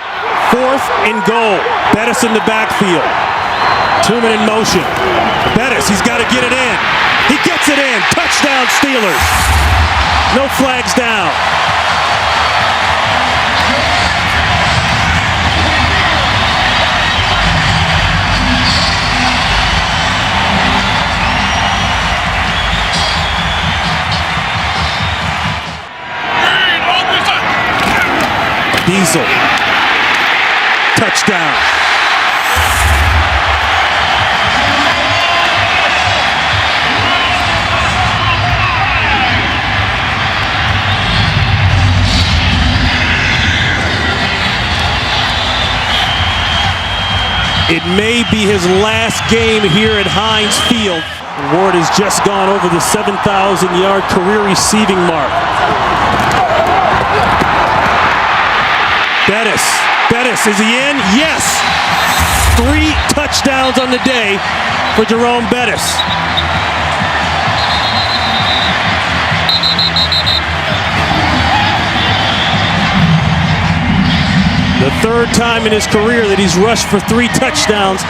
4th and goal. Bettis in the backfield. 2-man in motion. Bettis, he's got to get it in. He gets it in. Touchdown Steelers. No flags down. Diesel. Touchdown. It may be his last game here at Heinz Field. Ward has just gone over the 7,000-yard career receiving mark. Bettis, is he in? Yes! 3 touchdowns on the day for Jerome Bettis. The 3rd time in his career that he's rushed for 3 touchdowns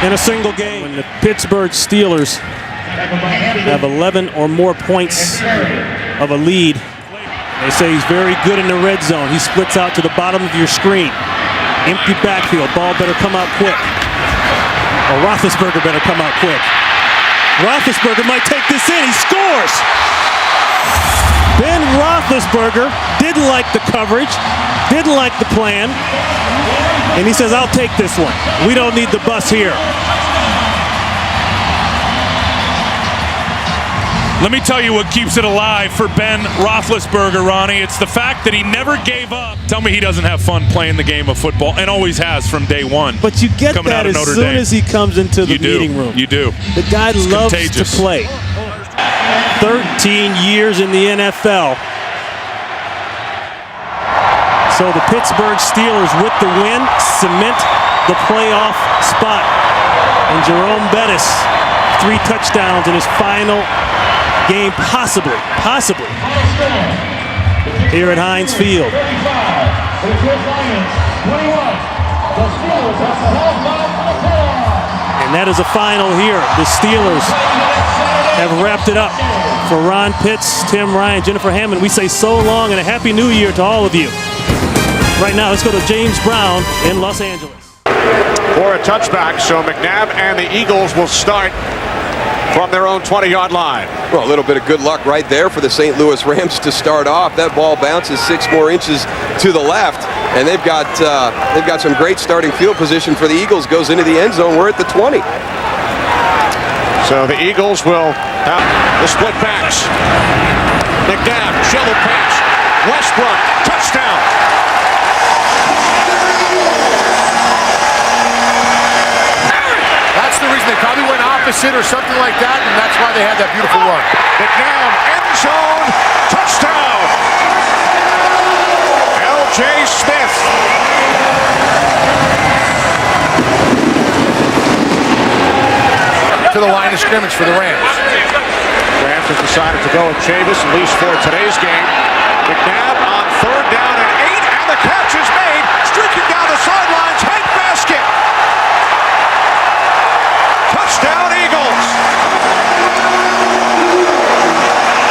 in a single game. When the Pittsburgh Steelers have 11 or more points of a lead, they say he's very good in the red zone. He splits out to the bottom of your screen. Empty backfield. Ball better come out quick. Or Roethlisberger better come out quick. Roethlisberger might take this in. He scores! Ben Roethlisberger didn't like the coverage, didn't like the plan, and he says, I'll take this one. We don't need the bus here. Let me tell you what keeps it alive for Ben Roethlisberger, Ronnie. It's the fact that he never gave up. Tell me he doesn't have fun playing the game of football, and always has from day one. But you get that as soon as he comes into the meeting room. You do. The guy loves to play. 13 years in the NFL. So the Pittsburgh Steelers with the win cement the playoff spot. And Jerome Bettis, 3 touchdowns in his final game, possibly, here at Heinz Field. And that is a final here. The Steelers have wrapped it up. For Ron Pitts, Tim Ryan, Jennifer Hammond, we say so long and a happy new year to all of you. Right now, let's go to James Brown in Los Angeles. For a touchback, so McNabb and the Eagles will start from their own 20-yard line. Well, a little bit of good luck right there for the St. Louis Rams to start off. That ball bounces 6 more inches to the left, and they've got some great starting field position for the Eagles. Goes into the end zone. We're at the 20. So the Eagles will have the split backs. McNabb, shovel pass. Westbrook, touchdown. That's the reason they probably went opposite or something like that, and that's why they had that beautiful run. McNabb, end zone, touchdown. L.J. Smith. To the line of scrimmage for the Rams. Rams have decided to go with Chavis, at least for today's game. McNabb on 3rd down and 8, and the catch is made. Streaking down the sidelines, head basket. Touchdown, Eagles.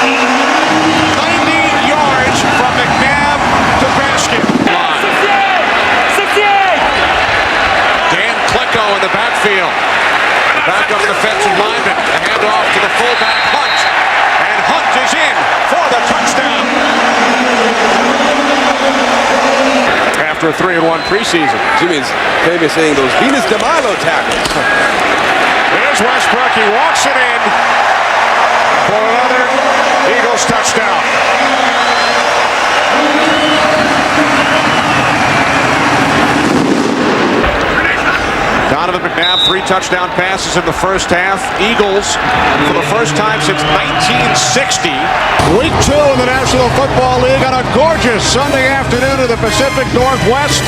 90 yards from McNabb to basket. 68! Dan Klecko in the backfield. Back up defensive lineman. The handoff to the fullback, Hunt. And Hunt is in for the touchdown. After a 3-1 preseason. Jimmy's famous saying those Venus de Milo tackles. Here's Westbrook. He walks it in for another Eagles touchdown. Donovan McNabb, 3 touchdown passes in the first half. Eagles, for the first time since 1960. Week 2 in the National Football League on a gorgeous Sunday afternoon in the Pacific Northwest.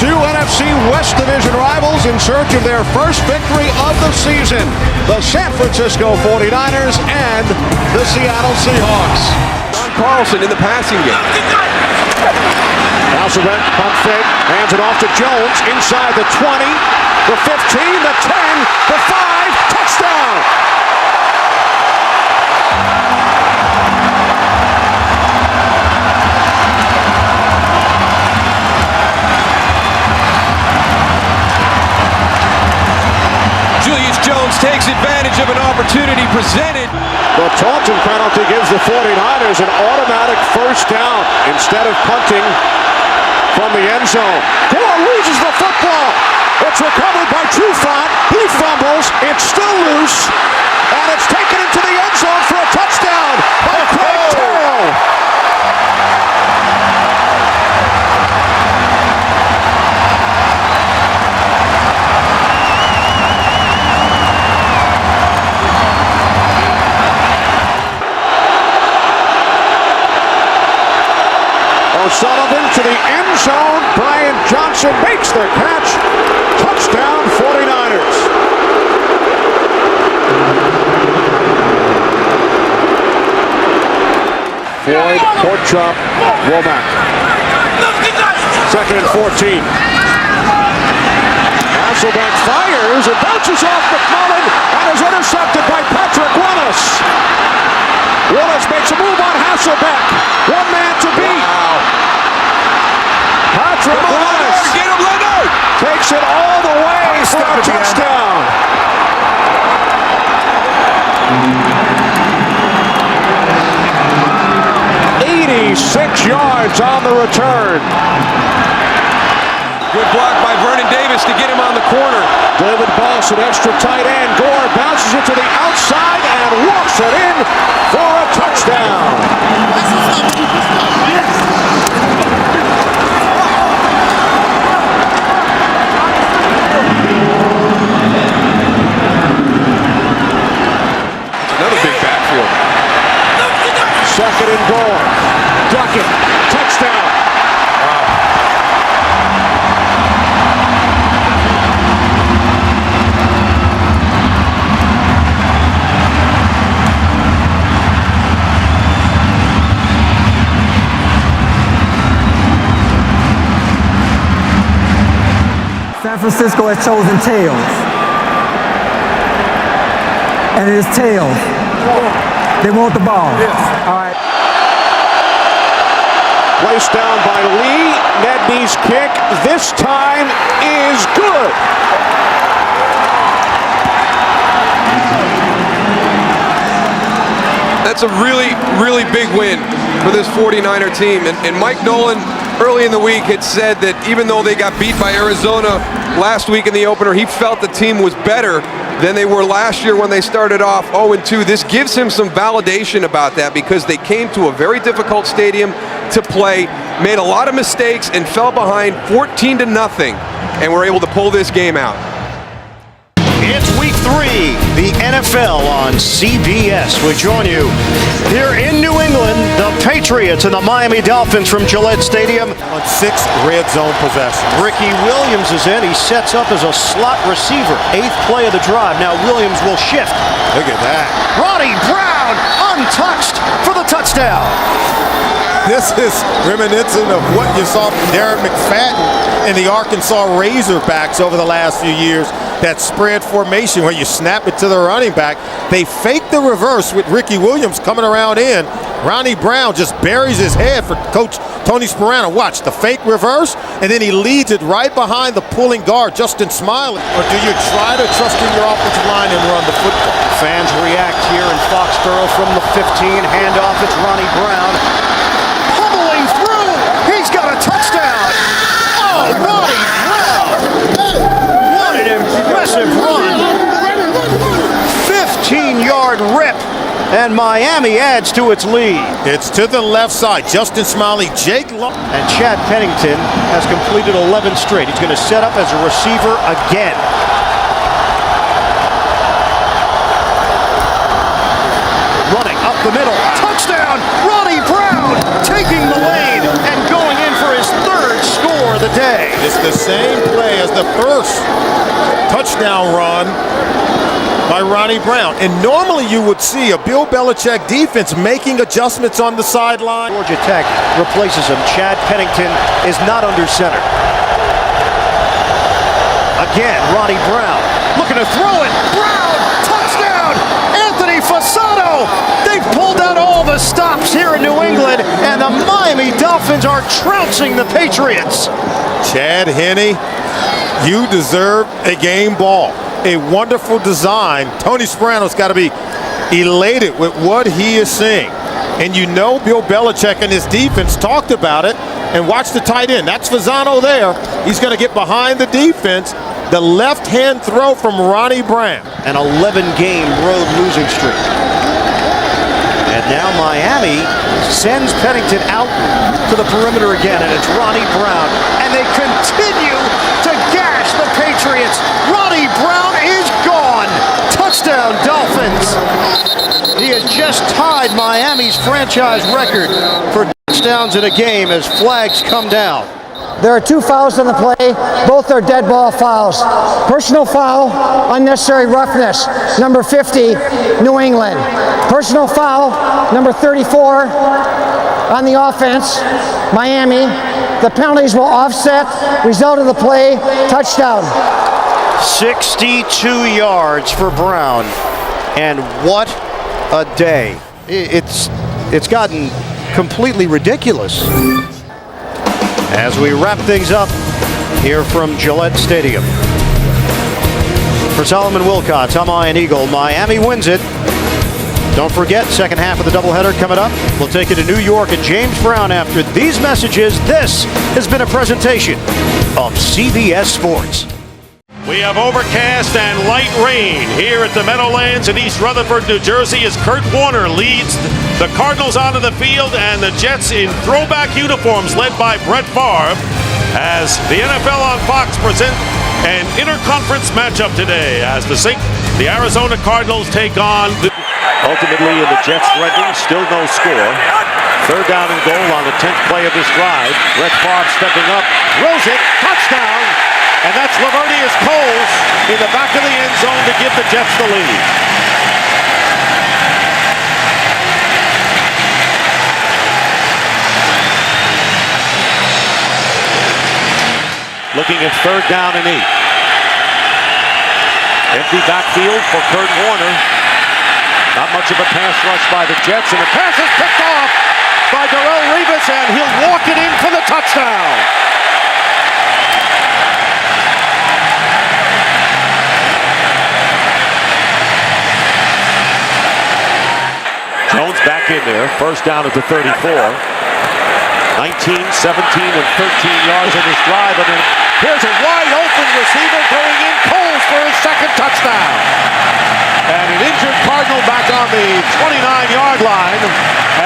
2 NFC West Division rivals in search of their first victory of the season. The San Francisco 49ers and the Seattle Seahawks. John Carlson in the passing game. Hasselbeck, pump fake, hands it off to Jones, inside the 20, the 15, the 10, the 5, touchdown! Julius Jones takes advantage of an opportunity presented. The Taunton penalty gives the 49ers an automatic first down instead of punting from the end zone. Gore loses the football. It's recovered by Trufant. He fumbles. It's still loose. And it's taken into the end zone for a touchdown by Craig Terrell. O'Sullivan to the end zone. Brian Johnson makes the catch. Touchdown 49ers. Floyd, Porkchop, Womack. 2nd and 14. Hasselbeck fires. It bounces off McMullen and is intercepted by Patrick Willis. Willis makes a move on Hasselbeck. 1 man to beat. Patrick Willis takes it all the way for a touchdown. 86 yards on the return. Good block by Vernon Davis to get him on the corner. David Boss, an extra tight end. Gore bounces it to the outside and walks it in for second and goal. Duckett, touchdown. San Francisco has chosen tails. And it is tails. They want the ball. Yes. All right. Placed down by Lee. Nedney's kick this time is good. That's a really, really big win for this 49er team. And Mike Nolan early in the week had said that even though they got beat by Arizona last week in the opener, he felt the team was better than they were last year when they started off 0-2. This gives him some validation about that because they came to a very difficult stadium to play, made a lot of mistakes, and fell behind 14-0, and were able to pull this game out. It's week 3, the NFL on CBS. We join you here in New England, the Patriots and the Miami Dolphins from Gillette Stadium. On 6 red zone possessions. Ricky Williams is in. He sets up as a slot receiver. 8th play of the drive. Now Williams will shift. Look at that. Ronnie Brown untouched for the touchdown. This is reminiscent of what you saw from Darren McFadden and the Arkansas Razorbacks over the last few years. That spread formation where you snap it to the running back. They fake the reverse with Ricky Williams coming around in. Ronnie Brown just buries his head for Coach Tony Sparano. Watch the fake reverse, and then he leads it right behind the pulling guard, Justin Smiley. Or do you try to trust in your offensive line and run the football? Fans react here in Foxborough from the 15. Handoff, it's Ronnie Brown. Pummeling through. He's got a touchdown. Oh, Ronnie Brown. What an impressive run. 15-yard rip. And Miami adds to its lead. It's to the left side. Justin Smiley, Jake Long. And Chad Pennington has completed 11 straight. He's going to set up as a receiver again. Running up the middle. Touchdown! Ronnie Brown taking the lead and going in for his 3rd score of the day. It's the same play as the first touchdown run by Ronnie Brown. And normally you would see a Bill Belichick defense making adjustments on the sideline. Georgia Tech replaces him. Chad Pennington is not under center. Again, Ronnie Brown looking to throw it. Brown, touchdown! Anthony Fasano! They've pulled out all the stops here in New England, and the Miami Dolphins are trouncing the Patriots. Chad Henne, you deserve a game ball. A wonderful design. Tony Sparano's got to be elated with what he is seeing. And you know Bill Belichick and his defense talked about it. And watch the tight end. That's Fasano there. He's going to get behind the defense. The left-hand throw from Ronnie Brown. An 11-game road losing streak. And now Miami sends Pennington out to the perimeter again. And it's Ronnie Brown. And they continue to gash the Patriots. Ronnie Brown is gone. Touchdown, Dolphins. He has just tied Miami's franchise record for touchdowns in a game as flags come down. There are 2 fouls on the play. Both are dead ball fouls. Personal foul, unnecessary roughness, number 50, New England. Personal foul, number 34, on the offense, Miami. The penalties will offset. Result of the play, touchdown. 62 yards for Brown. And what a day. It's gotten completely ridiculous. As we wrap things up here from Gillette Stadium. For Solomon Wilcox, I'm Ian Eagle. Miami wins it. Don't forget, second half of the doubleheader coming up. We'll take you to New York and James Brown after these messages. This has been a presentation of CBS Sports. We have overcast and light rain here at the Meadowlands in East Rutherford, New Jersey, as Kurt Warner leads the Cardinals onto the field and the Jets in throwback uniforms led by Brett Favre as the NFL on Fox present an interconference matchup today as the Arizona Cardinals take on the Ultimately, in the Jets threatening, still no score. Third down and goal on the 10th play of this drive. Brett Favre stepping up, throws it, touchdown! And that's Lavernius Coles in the back of the end zone to give the Jets the lead. Looking at third down and 8. Empty backfield for Kurt Warner. Not much of a pass rush by the Jets, and the pass is picked off by Darrelle Revis, and he'll walk it in for the touchdown. Jones back in there, first down at the 34. 19, 17, and 13 yards on this drive, and then here's a wide open receiver going in, Coles for his second touchdown. And an injured Cardinal back on the 29-yard line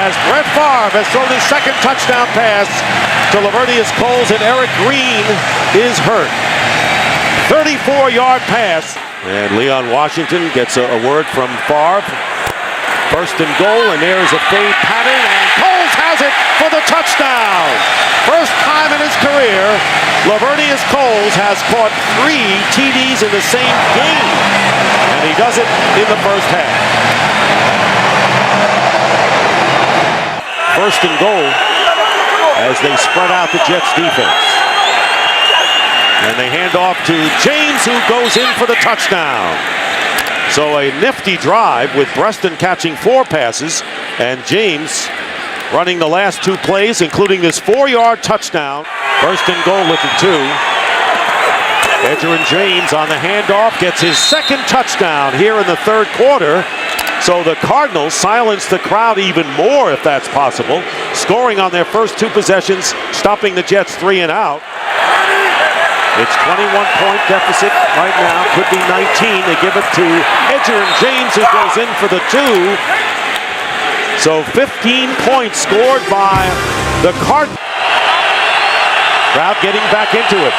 as Brett Favre has thrown his second touchdown pass to Lavernius Coles, and Eric Green is hurt. 34-yard pass. And Leon Washington gets a word from Favre. First and goal, and there's a fade pattern, and Coles has it for the touchdown. First time in his career, Lavernius Coles has caught 3 TDs in the same game, and he does it in the first half. First and goal as they spread out the Jets defense. And they hand off to James, who goes in for the touchdown. So a nifty drive with Preston catching 4 passes and James running the last 2 plays, including this 4-yard touchdown. First and goal at the 2. Edgerrin James on the handoff gets his second touchdown here in the third quarter. So the Cardinals silence the crowd even more, if that's possible, scoring on their first 2 possessions, stopping the Jets 3 and out. It's 21-point deficit right now, could be 19. They give it to Edgerrin James, who goes in for the 2. So 15 points scored by the Cardinals. Crowd getting back into it,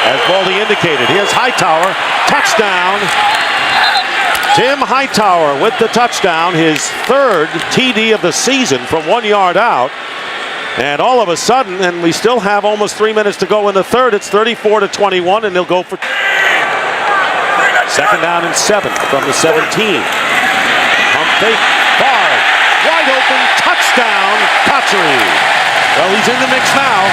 as Baldy indicated. Here's Hightower, touchdown. Tim Hightower with the touchdown, his 3rd TD of the season from 1 yard out. And all of a sudden, and we still have almost 3 minutes to go in the third, it's 34-21, and they'll go for second down and 7 from the 17. Pump fake, Favre, wide open, touchdown, Cotchery. Well, he's in the mix now.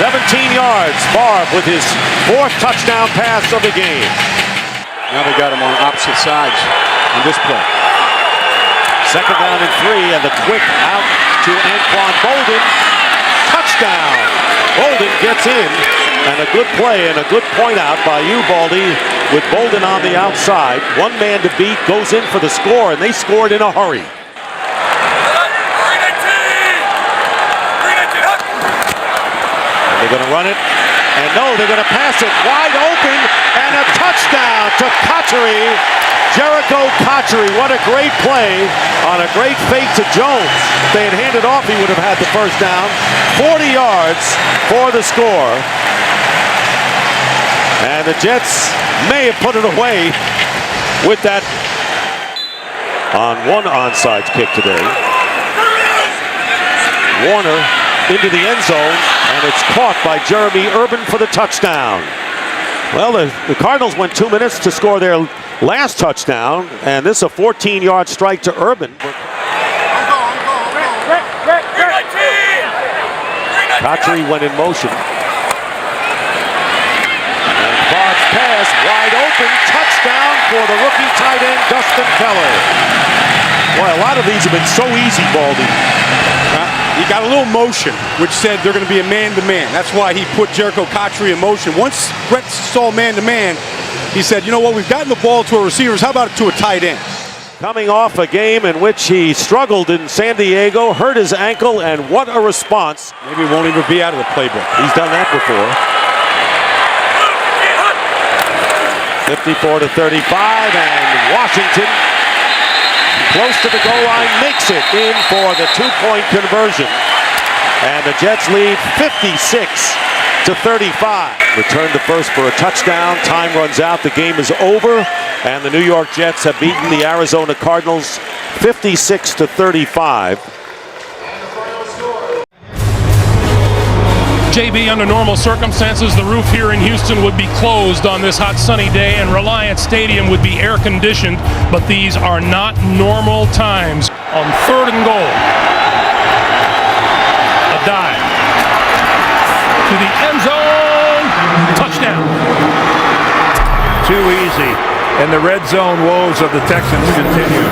17 yards, Favre with his 4th touchdown pass of the game. Now they got him on opposite sides on this play. Second down and 3, and the quick out to Anquan Bolden. Touchdown! Bolden gets in, and a good play and a good point out by you, Baldy, with Bolden on the outside. 1 man to beat, goes in for the score, and they scored in a hurry. And they're going to run it, and no, they're going to pass it wide open, and a touchdown to Cotchery. Jericho Cotchery, what a great play on a great fake to Jones. If they had handed off, he would have had the first down. 40 yards for the score. And the Jets may have put it away with that on one onside kick today. Warner into the end zone, and it's caught by Jeremy Urban for the touchdown. Well, the Cardinals went 2 minutes to score their last touchdown, and this is a 14-yard strike to Urban. Cotchery went in motion. And Favre's pass, wide open, touchdown for the rookie tight end, Dustin Keller. Boy, a lot of these have been so easy, Baldy. He got a little motion, which said they're going to be a man-to-man. That's why he put Jericho Cotchery in motion. Once Brett saw man-to-man, he said, you know what, we've gotten the ball to our receivers. How about to a tight end? Coming off a game in which he struggled in San Diego, hurt his ankle, and what a response. Maybe he won't even be out of the playbook. He's done that before. 54-35, and Washington, close to the goal line, makes it in for the 2-point conversion. And the Jets lead 56-34. to 35. Return to first for a touchdown. Time runs out. The game is over. And the New York Jets have beaten the Arizona Cardinals 56 to 35. JB, under normal circumstances, the roof here in Houston would be closed on this hot sunny day and Reliant Stadium would be air conditioned, but these are not normal times. On 3rd and goal, a dive to the end zone, touchdown. Too easy, and the red zone woes of the Texans continue.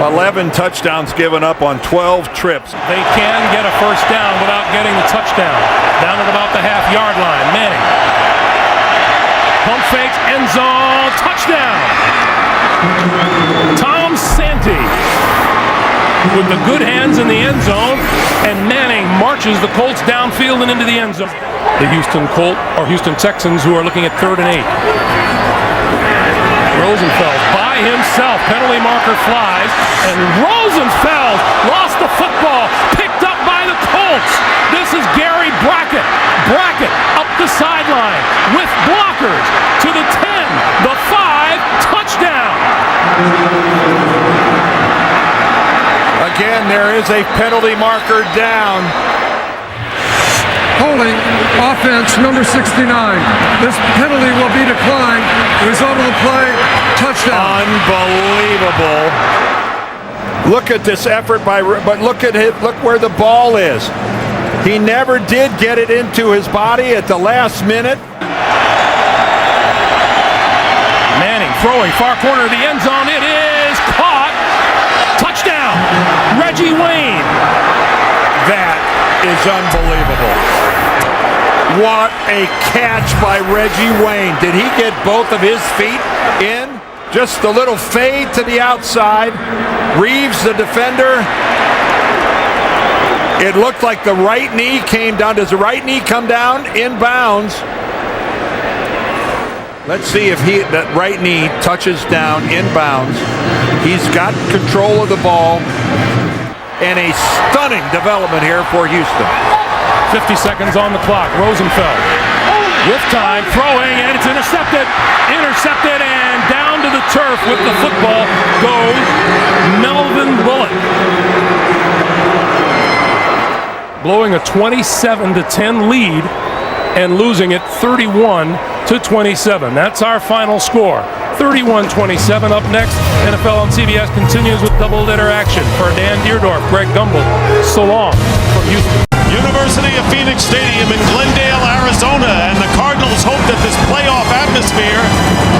11 touchdowns given up on 12 trips. They can get a first down without getting the touchdown. Down at about the half-yard line. Manning. Pump fakes, end zone, touchdown. Tom Santee with the good hands in the end zone, and Manning marches the Colts downfield and into the end zone. The Houston Texans, who are looking at 3rd and 8. Rosenfeld by himself, penalty marker flies, and Rosenfeld lost the football, picked up by the Colts. This is Gary Brackett. Brackett up the sideline with blockers to the 10, the 5, touchdown. Again, there is a penalty marker down. Holding offense number 69. This penalty will be declined. Result of the play, touchdown. Unbelievable. Look at this effort but look at it, look where the ball is. He never did get it into his body at the last minute. Manning throwing far corner of the end zone. It is caught. Touchdown. Reggie Wayne. That is unbelievable. What a catch by Reggie Wayne. Did he get both of his feet in? Just a little fade to the outside. Reeves, the defender. It looked like the right knee came down. Does the right knee come down inbounds? Let's see if that right knee touches down inbounds. He's got control of the ball. And a stunning development here for Houston. 50 seconds on the clock. Rosenfeld with time, throwing, and it's intercepted. Intercepted, and down to the turf with the football goes Melvin Bullock. Blowing a 27-10 lead and losing it 31-27. That's our final score. 31-27. Up next, NFL on CBS continues with double-header action. For Dan Deerdorf, Greg Gumbel, so long from Houston. University of Phoenix Stadium in Glendale, Arizona, and the Cardinals hope that this playoff atmosphere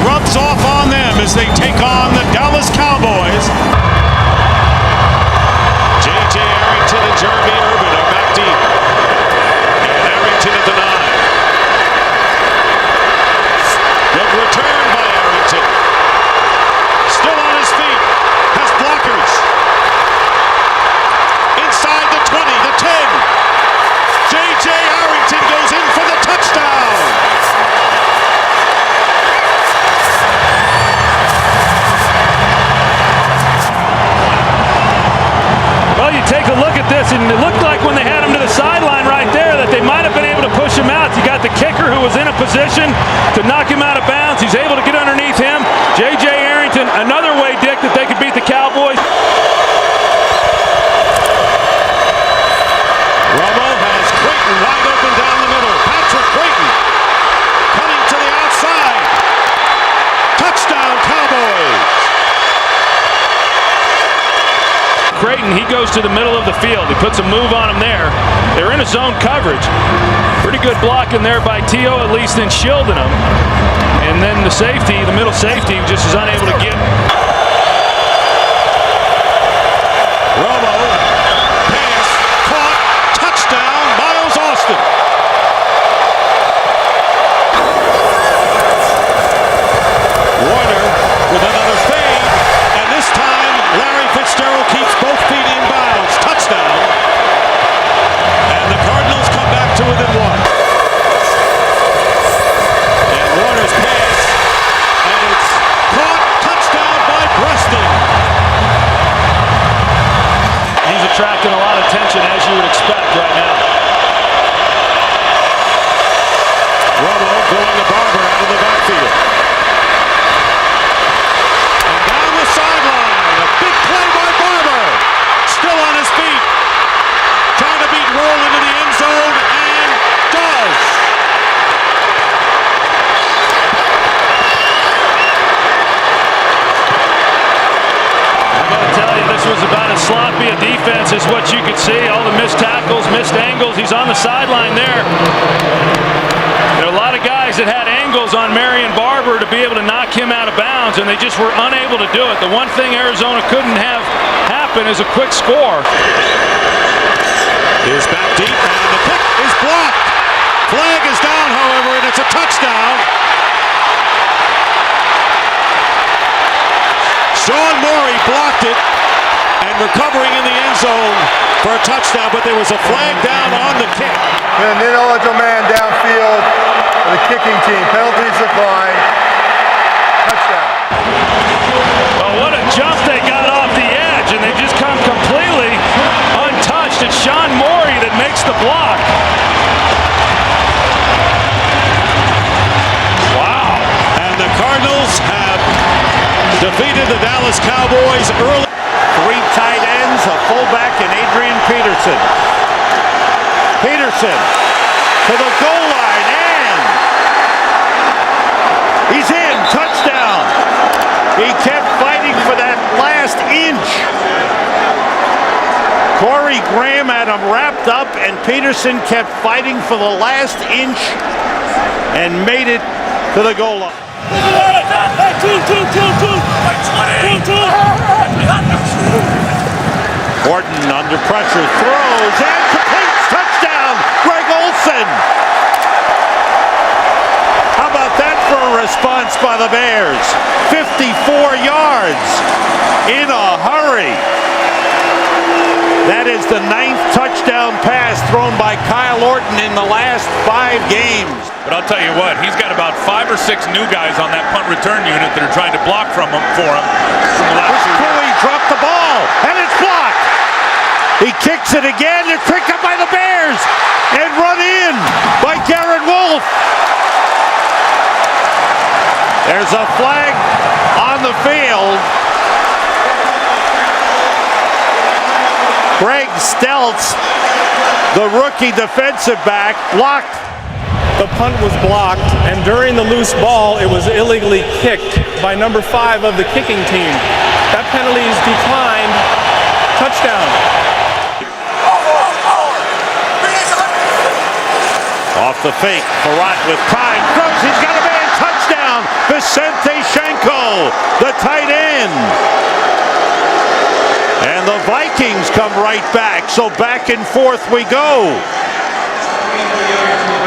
rubs off on them as they take on the Dallas Cowboys. J.J. Arrington and Jeremy Urban are back deep. And Arrington at the 9. Good return by Arrington. Still on his feet. Has blockers. Inside the 20, the 10. J.J. Arrington goes in for the touchdown. Well, you take a look at this, and it looked like when they had him to the sideline right there that they might have been able to push him out. You got the kicker who was in a position to knock him out of bounds. He's able to get underneath him. J.J. Arrington, another way, Dick, that they could beat the Cowboys. Romo has Creighton wide open down the middle. Patrick Creighton cutting to the outside. Touchdown, Cowboys. Creighton, he goes to the middle of the field. He puts a move on him there. They're in a zone coverage. Pretty good blocking there by T.O., at least, in shielding him. And then the safety, the middle safety, just is unable to get. Romo, pass, caught, touchdown, Miles Austin. Warner with another fade, and this time Larry Fitzgerald keeps both feet in bounds. Touchdown. And the Cardinals come back to within 1. And Warner's pass, and it's caught, touchdown by Preston. He's attracting a lot of attention, as you would expect right now. be a defense is what you could see. All the missed tackles, missed angles. He's on the sideline there. There are a lot of guys that had angles on Marion Barber to be able to knock him out of bounds, and they just were unable to do it. The one thing Arizona couldn't have happen is a quick score. Is back deep, and the kick is blocked. Flag is down, however, and it's a touchdown. Sean Morey blocked it and recovering in the end zone for a touchdown, but there was a flag down on the kick. And an ineligible man downfield for the kicking team. Penalties declined. Touchdown. Well, what a jump they got off the edge, and they just come completely untouched. It's Sean Morey that makes the block. Wow. And the Cardinals have defeated the Dallas Cowboys early. Three tight ends, a fullback, and Adrian Peterson. Peterson to the goal line, and he's in. Touchdown. He kept fighting for that last inch. Corey Graham had him wrapped up, and Peterson kept fighting for the last inch and made it to the goal line. Horton under pressure, throws and completes. Touchdown, Greg Olsen. How about that for a response by the Bears? 54 yards in a hurry. That is the 9th touchdown pass thrown by Kyle Orton in the last 5 games. But I'll tell you what, he's got about 5 or 6 new guys on that punt return unit that are trying to block for him. Cooley dropped the ball, and it's blocked. He kicks it again. It's picked up by the Bears and run in by Garrett Wolf. There's a flag on the field. Greg Stelz, the rookie defensive back, blocked. The punt was blocked, and during the loose ball, it was illegally kicked by number 5 of the kicking team. That penalty is declined. Touchdown. Off the fake, Farrat with time, throws, he's got a man, touchdown, Vicente Shenko, the tight end. And the Vikings come right back, so back and forth we go.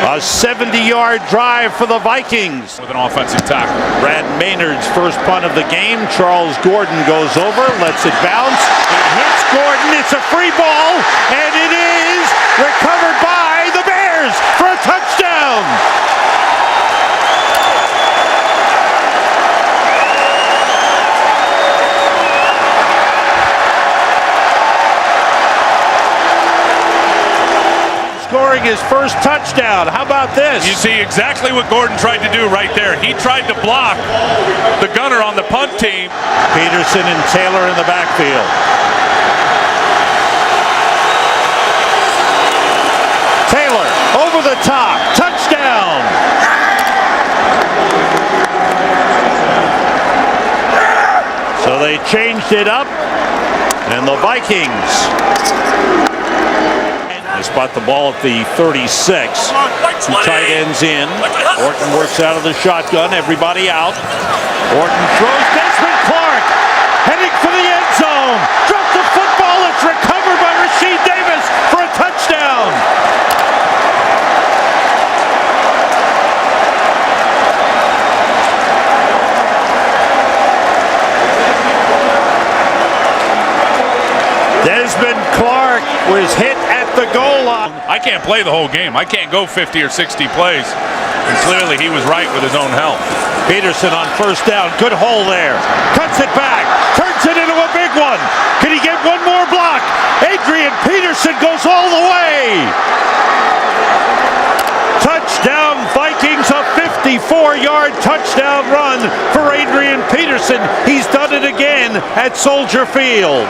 A 70-yard drive for the Vikings. With an offensive tackle. Brad Maynard's first punt of the game. Charles Gordon goes over, lets it bounce. It hits Gordon, it's a free ball, and it is recovered by the Bears for a touchdown. Scoring his first touchdown. How about this? You see exactly what Gordon tried to do right there. He tried to block the gunner on the punt team. Peterson and Taylor in the backfield. Taylor over the top. Touchdown. So they changed it up, and the Vikings spot the ball at the 36. 2 tight ends in. Orton works out of the shotgun. Everybody out. Orton throws. Desmond Clark heading for the end zone. Dropped the football. It's recovered by Rasheed Davis for a touchdown. Desmond Clark was hit at the goal line. I can't play the whole game. I can't go 50 or 60 plays. And clearly he was right with his own health. Peterson on first down. Good hole there. Cuts it back. Turns it into a big one. Can he get one more block? Adrian Peterson goes all the way. Touchdown Vikings, a 54-yard touchdown run for Adrian Peterson. He's done it again at Soldier Field.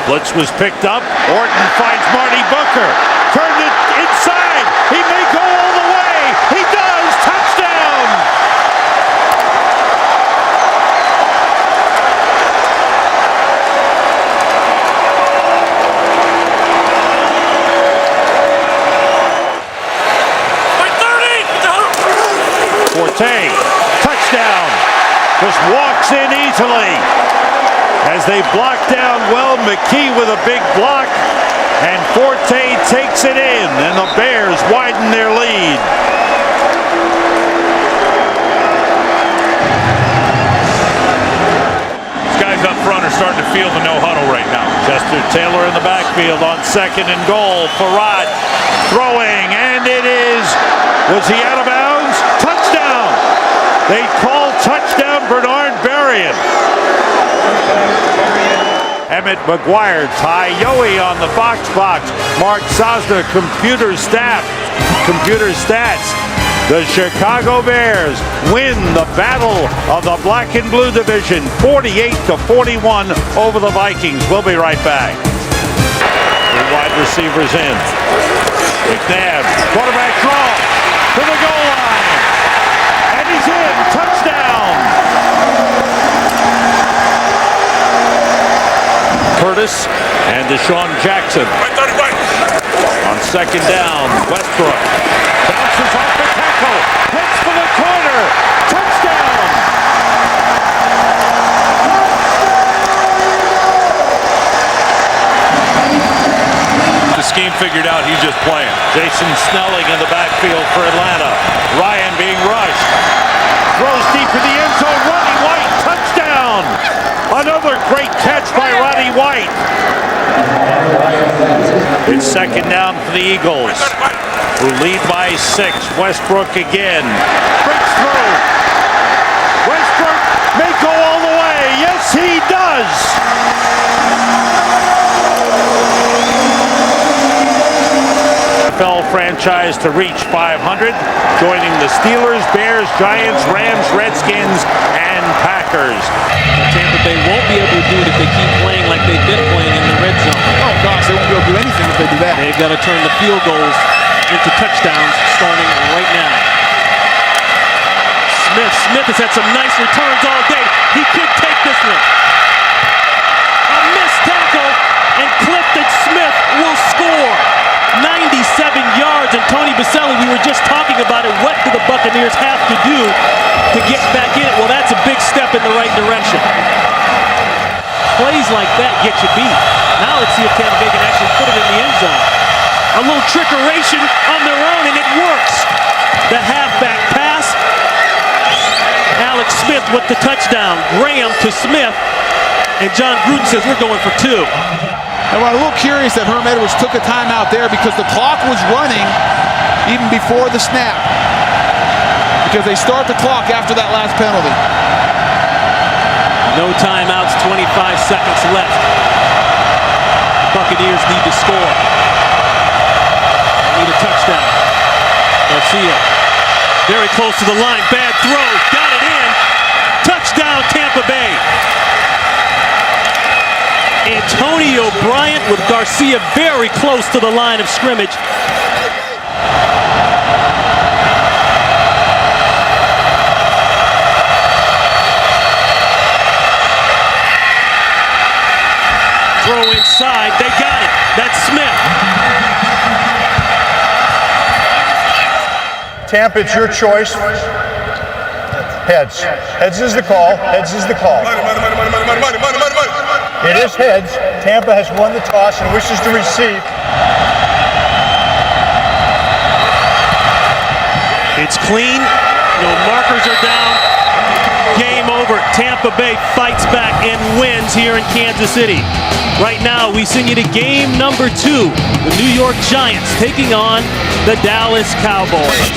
Blitz was picked up. Orton finds Marty Booker. Turned it outside. He may go all the way. He does. Touchdown. Forte, touchdown. Just walks in easily. As they block down well, McKee with a big block. And Forte takes it in, and the Bears widen their lead. These guys up front are starting to feel the no huddle right now. Chester Taylor in the backfield on 2nd and goal. Farad throwing, and it is. Was he out of bounds? Touchdown! They call touchdown Bernard Berrien. Emmett McGuire, Ty Yohe on the box. Mark Sosna, computer stats. The Chicago Bears win the battle of the black and blue division, 48-41 over the Vikings. We'll be right back. The wide receivers in. McNabb, quarterback draw to the goal line. And he's in. Touchdown. Curtis and Deshaun Jackson. On 2nd down, Westbrook bounces off the tackle, hits for the corner, touchdown! The scheme figured out, he's just playing. Jason Snelling in the backfield for Atlanta. Ryan being rushed. Throws deep in the end zone. Roddy White, touchdown! Another great catch by Roddy White. It's 2nd down for the Eagles, who lead by 6. Westbrook again. Breaks through. Westbrook may go all the way. Yes, he does. NFL franchise to reach 500, joining the Steelers, Bears, Giants, Rams, Redskins, and Packers. Tampa Bay won't be able to do it if they keep playing like they've been playing in the red zone. Oh gosh, they won't be able to do anything if they do that. They've got to turn the field goals into touchdowns starting right now. Smith has had some nice returns all day. He could take this one. A missed tackle, and Clifton Smith will score. 97 yards, and Tony Baselli, we were just talking about it. What do the Buccaneers have to do to get back in it? Well, that's a big step in the right direction. Plays like that get you beat. Now let's see if Tampa Bay can actually put it in the end zone. A little trickeration on their own, and it works. The halfback pass. Alex Smith with the touchdown. Graham to Smith, and John Gruden says we're going for 2. And I'm a little curious that Herm Edwards took a timeout there because the clock was running even before the snap. Because they start the clock after that last penalty. No timeouts, 25 seconds left. Buccaneers need to score. They need a touchdown. Garcia, very close to the line. Bad throw, got it in. Touchdown, Tampa Bay. Antonio Bryant with Garcia very close to the line of scrimmage. Throw inside, they got it. That's Smith. Tampa, it's your choice. Heads. Heads is the call. Heads is the call. It is heads. Tampa has won the toss and wishes to receive. It's clean. No markers are down. Game over. Tampa Bay fights back and wins here in Kansas City. Right now, we send you to game number 2. The New York Giants taking on the Dallas Cowboys.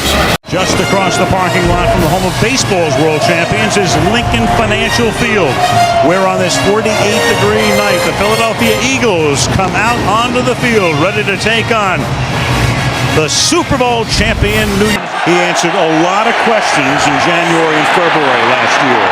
Just across the parking lot from the home of baseball's world champions is Lincoln Financial Field, where on this 48-degree night, the Philadelphia Eagles come out onto the field ready to take on the Super Bowl champion New York. He answered a lot of questions in January and February last year.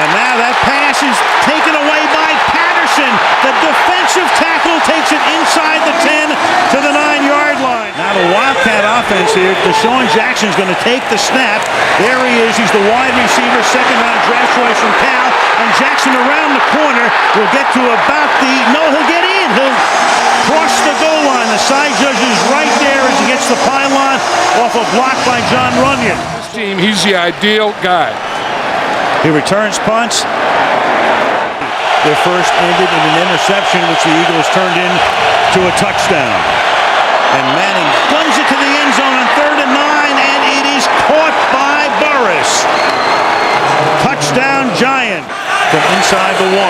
And now that pass is taken away by Patterson. The defensive tackle takes it inside the 10 to the 9-yard line. have a Wildcat offense here. Deshaun Jackson's going to take the snap. There he is. He's the wide receiver, second-round draft choice from Cal. And Jackson around the corner will get to about he'll get in. He'll cross the goal line. The side judge is right there as he gets the pylon off a block by John Runyon. This team, he's the ideal guy. He returns punts. Their first ended in an interception, which the Eagles turned into a touchdown. And Manning guns it to the end zone on 3rd and 9, and it is caught by Burris. Touchdown Giant from inside the 1.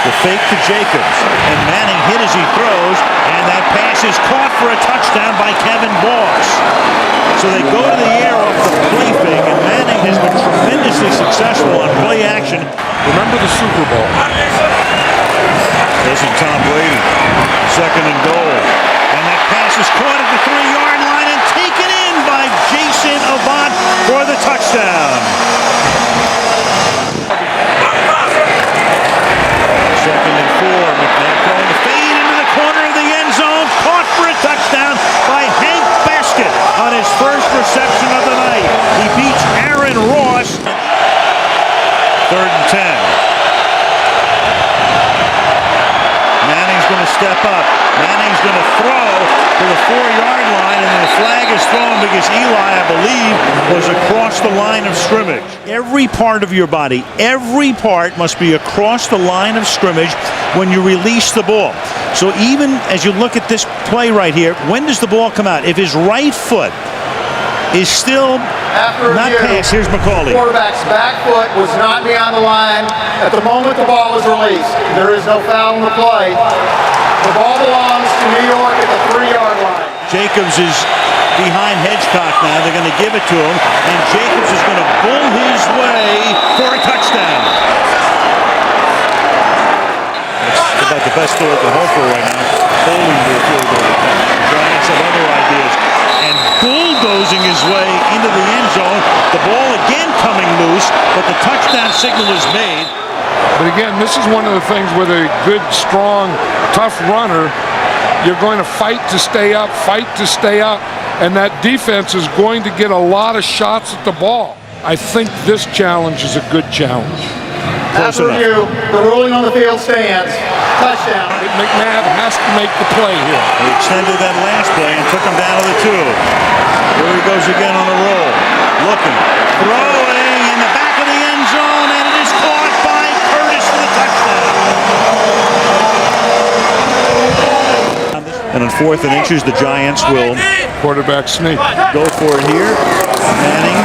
The fake to Jacobs, and Manning hit as he throws, and that pass is caught for a touchdown by Kevin Boss. So they go to the air off the play fake, and Manning has been tremendously successful on play action. Remember the Super Bowl. Listen, Tom Brady, 2nd and goal. And that pass is caught at the 3-yard line and taken in by Jason Avant for the touchdown. 2nd and 4. McNabb throwing the fade into the corner of the end zone. Caught for a touchdown by Hank Baskett on his first reception of the night. He beats Aaron Ross. 3rd and 10. Manning's going to step up. Manning's going to throw to the 4-yard line, and then the flag is thrown because Eli, I believe, was across the line of scrimmage. Every part of your body, every part must be across the line of scrimmage when you release the ball. So even as you look at this play right here, when does the ball come out? If his right foot is still not passed, here's McCauley. The quarterback's back foot was not beyond the line at the moment the ball was released. There is no foul in the play. The ball belongs to New York at the 3-yard line. Jacobs is behind Hedgecock now. They're going to give it to him, and Jacobs is going to bull his way for a touchdown. That's about the best throw at the hole for right now. Bowling to a field goal. Giants have other ideas. And bulldozing his way into the end zone. The ball again coming loose, but the touchdown signal is made. But again, this is one of the things with a good, strong, tough runner. You're going to fight to stay up, and that defense is going to get a lot of shots at the ball. I think this challenge is a good challenge. After review, the ruling on the field stands. Touchdown. McNabb has to make the play here. He extended that last play and took him down to the 2. Here he goes again on the roll. Looking, throwing in the back of the end zone, and it is caught by Curtis for the touchdown. And on 4th and inches, the Giants will quarterback sneak. Go for it here. Manning,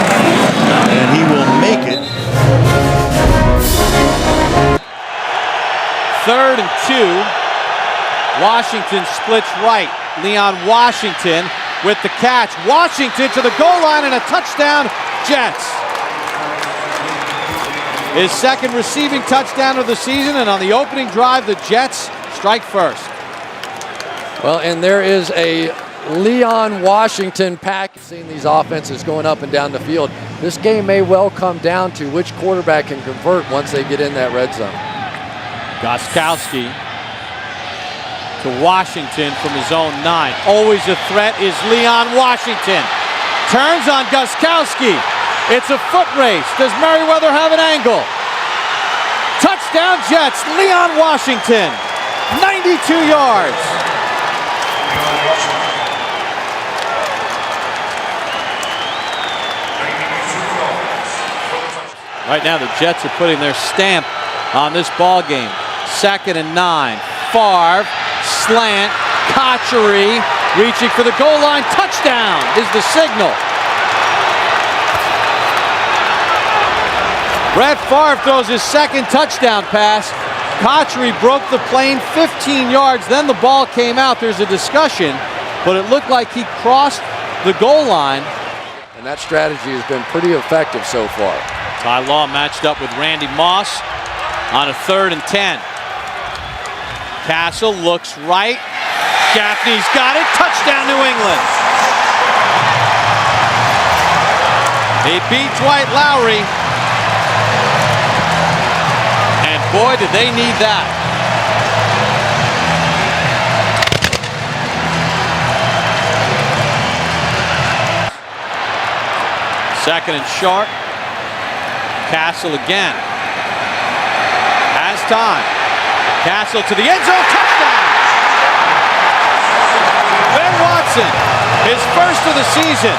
and he will make it. 3rd and 2. Washington splits right. Leon Washington with the catch. Washington to the goal line and a touchdown, Jets. His 2nd receiving touchdown of the season, and on the opening drive, the Jets strike first. Well, and there is a Leon Washington pack. Seeing these offenses going up and down the field, this game may well come down to which quarterback can convert once they get in that red zone. Gostkowski to Washington from his own 9. Always a threat is Leon Washington. Turns on Gostkowski. It's a foot race. Does Merriweather have an angle? Touchdown Jets. Leon Washington. 92 yards. Right now the Jets are putting their stamp on this ball game. 2nd and 9. Favre, slant, Cotchery, reaching for the goal line. Touchdown is the signal. Brett Favre throws his 2nd touchdown pass. Cotchery broke the plane 15 yards. Then the ball came out. There's a discussion, but it looked like he crossed the goal line. And that strategy has been pretty effective so far. Ty Law matched up with Randy Moss on a 3rd and 10. Castle looks right. Gaffney's got it. Touchdown, New England. He beat Dwight Lowry. And boy, did they need that. Second and short. Castle again. Has time. Castle to the end zone. Touchdown! Ben Watson, his first of the season.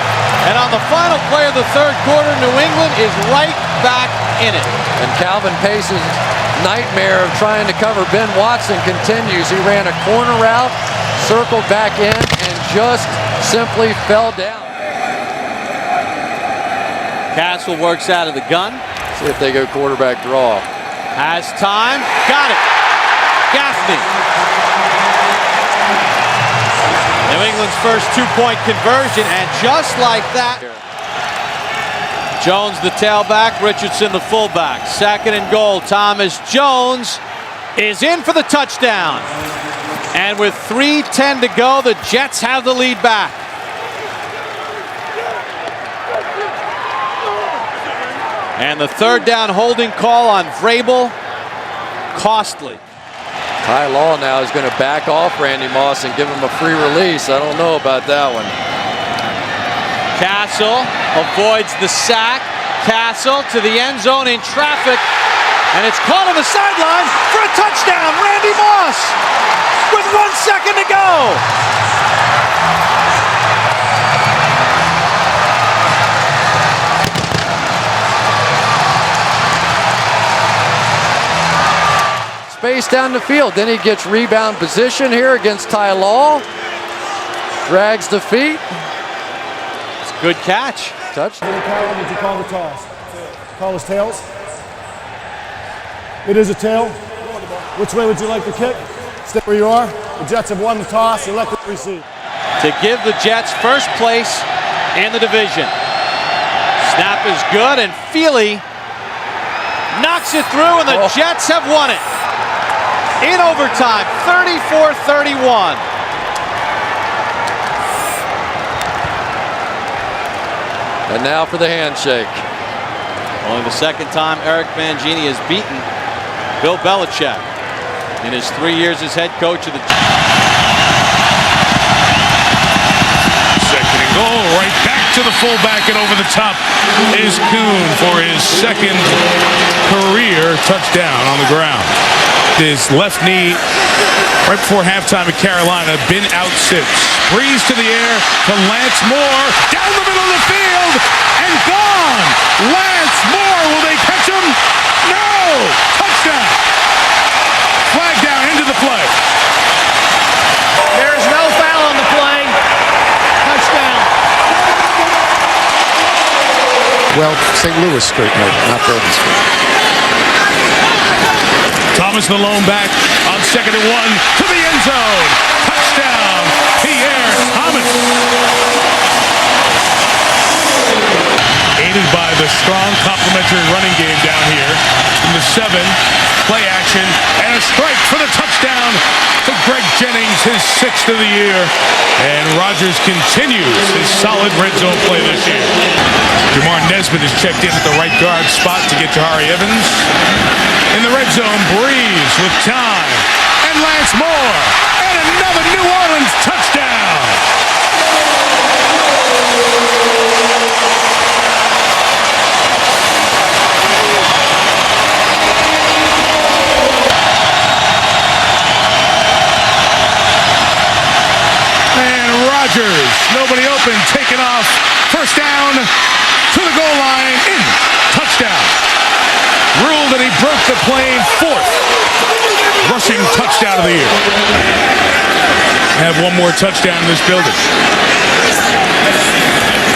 And on the final play of the third quarter, New England is right back in it. And Calvin Pace's nightmare of trying to cover Ben Watson continues. He ran a corner route, circled back in, and just simply fell down. Castle works out of the gun. See if they go quarterback draw. Has time. Got it. Gaffney. New England's first two-point conversion, and just like that. Jones the tailback, Richardson the fullback. Second and goal. Thomas Jones is in for the touchdown. And with 3:10 to go, the Jets have the lead back. And the third down holding call on Vrabel, costly. Ty Law now is going to back off Randy Moss and give him a free release. I don't know about that one. Castle avoids the sack. Castle to the end zone in traffic. And it's caught on the sideline for a touchdown. Randy Moss with 1 second to go. Space down the field. Then he gets rebound position here against Ty Law. Drags the feet. It's a good catch. Touch. Would you call the toss? Call us tails. It is a tail. Which way would you like to kick? Stay where you are. The Jets have won the toss. Elect to receive. To give the Jets first place in the division. Snap is good, and Feely knocks it through, and the Jets have won it. In overtime, 34-31. And now for the handshake. Only the second time Eric Mangini has beaten Bill Belichick in his 3 years as head coach of the Second and goal, right back to the fullback, and over the top is Kuhn for his second career touchdown on the ground. His left knee right before halftime at Carolina, been out since. Breeze to the air to Lance Moore, down the middle of the field, and gone! Lance Moore, will they catch him? No! Touchdown! Flag down into the play. There is no foul on the play. Touchdown. Well, St. Louis Street, no, not Bourbon Street. Thomas the lone back on second and 1 to the end zone. Touchdown, Pierre Thomas. Aided by the strong complementary running game down here. From the 7, play action, and a strike for the touchdown for Greg Jennings, his 6th of the year. And Rodgers continues his solid red zone play this year. Jamar Nesbitt has checked in at the right guard spot to get Jahari Evans. In the red zone, Breeze with time, and Lance Moore, and another New Orleans touchdown. And Rodgers, nobody open, taken off, first down to the goal line, in, touchdown. Ruled that he broke the plane, 4th rushing touchdown of the year. Have one more touchdown in this building.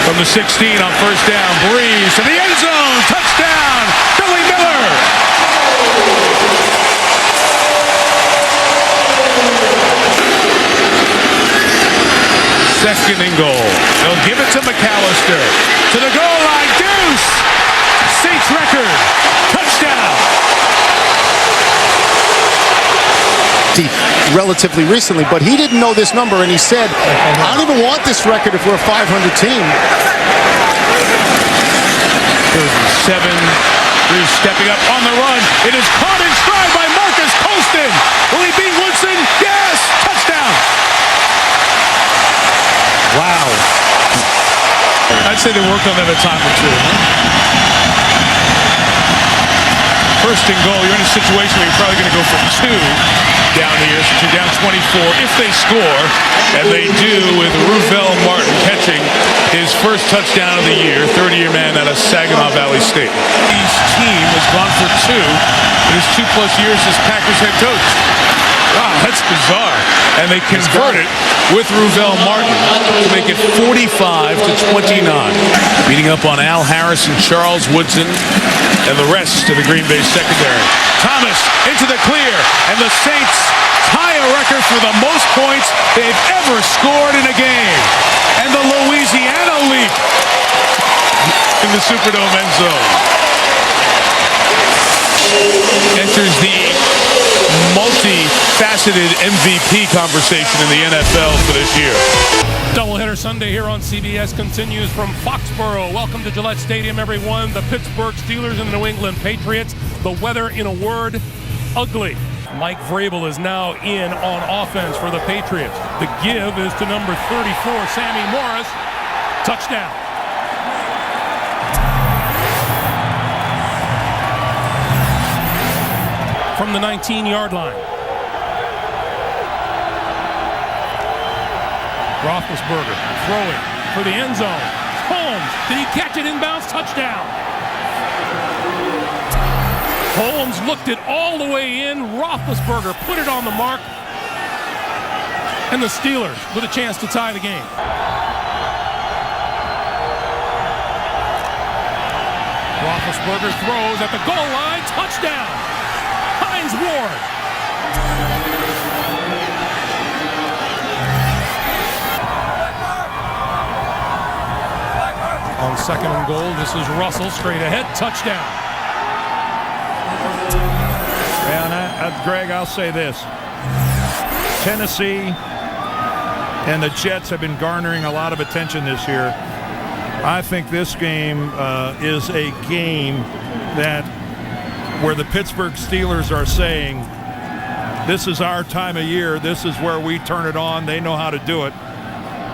From the 16 on first down, Breeze to the end zone, touchdown, Billy Miller. Second and goal. They'll give it to McAllister. To the goal line, Deuce. Saints record. Touchdown. Relatively recently, but he didn't know this number, and he said, I don't even want this record if we're a 500 team. 7. Breeze stepping up on the run. It is caught in stride by Marcus Colston. Will he beat Woodson? Yes! Touchdown. Wow. That's say they worked on that a time or two. First and goal, you're in a situation where you're probably going to go for 2 down here since you're down 24 if they score, and they do with Ruvel Martin catching his first touchdown of the year, 30-year man out of Saginaw Valley State. His team has gone for 2 in his 2+ years as Packers head coach. Wow, that's bizarre. And they convert it with Ruvel Martin to make it 45-29. Beating up on Al Harris and Charles Woodson and the rest of the Green Bay secondary. Thomas into the clear, and the Saints tie a record for the most points they've ever scored in a game. And the Louisiana leap in the Superdome end zone. Enters the multi-faceted MVP conversation in the NFL for this year. Doubleheader Sunday here on CBS continues from Foxborough. Welcome to Gillette Stadium, everyone. The Pittsburgh Steelers and the New England Patriots. The weather, in a word, ugly. Mike Vrabel is now in on offense for the Patriots. The give is to number 34, Sammy Morris. Touchdown. From the 19-yard line. Roethlisberger throwing for the end zone. Holmes, did he catch it inbounds? Touchdown. Holmes looked it all the way in. Roethlisberger put it on the mark. And the Steelers with a chance to tie the game. Roethlisberger throws at the goal line. Touchdown. Hines Ward. On second and goal, this is Russell straight ahead. Touchdown. And Greg, I'll say this. Tennessee and the Jets have been garnering a lot of attention this year. I think this game is a game that where the Pittsburgh Steelers are saying, this is our time of year, this is where we turn it on, they know how to do it.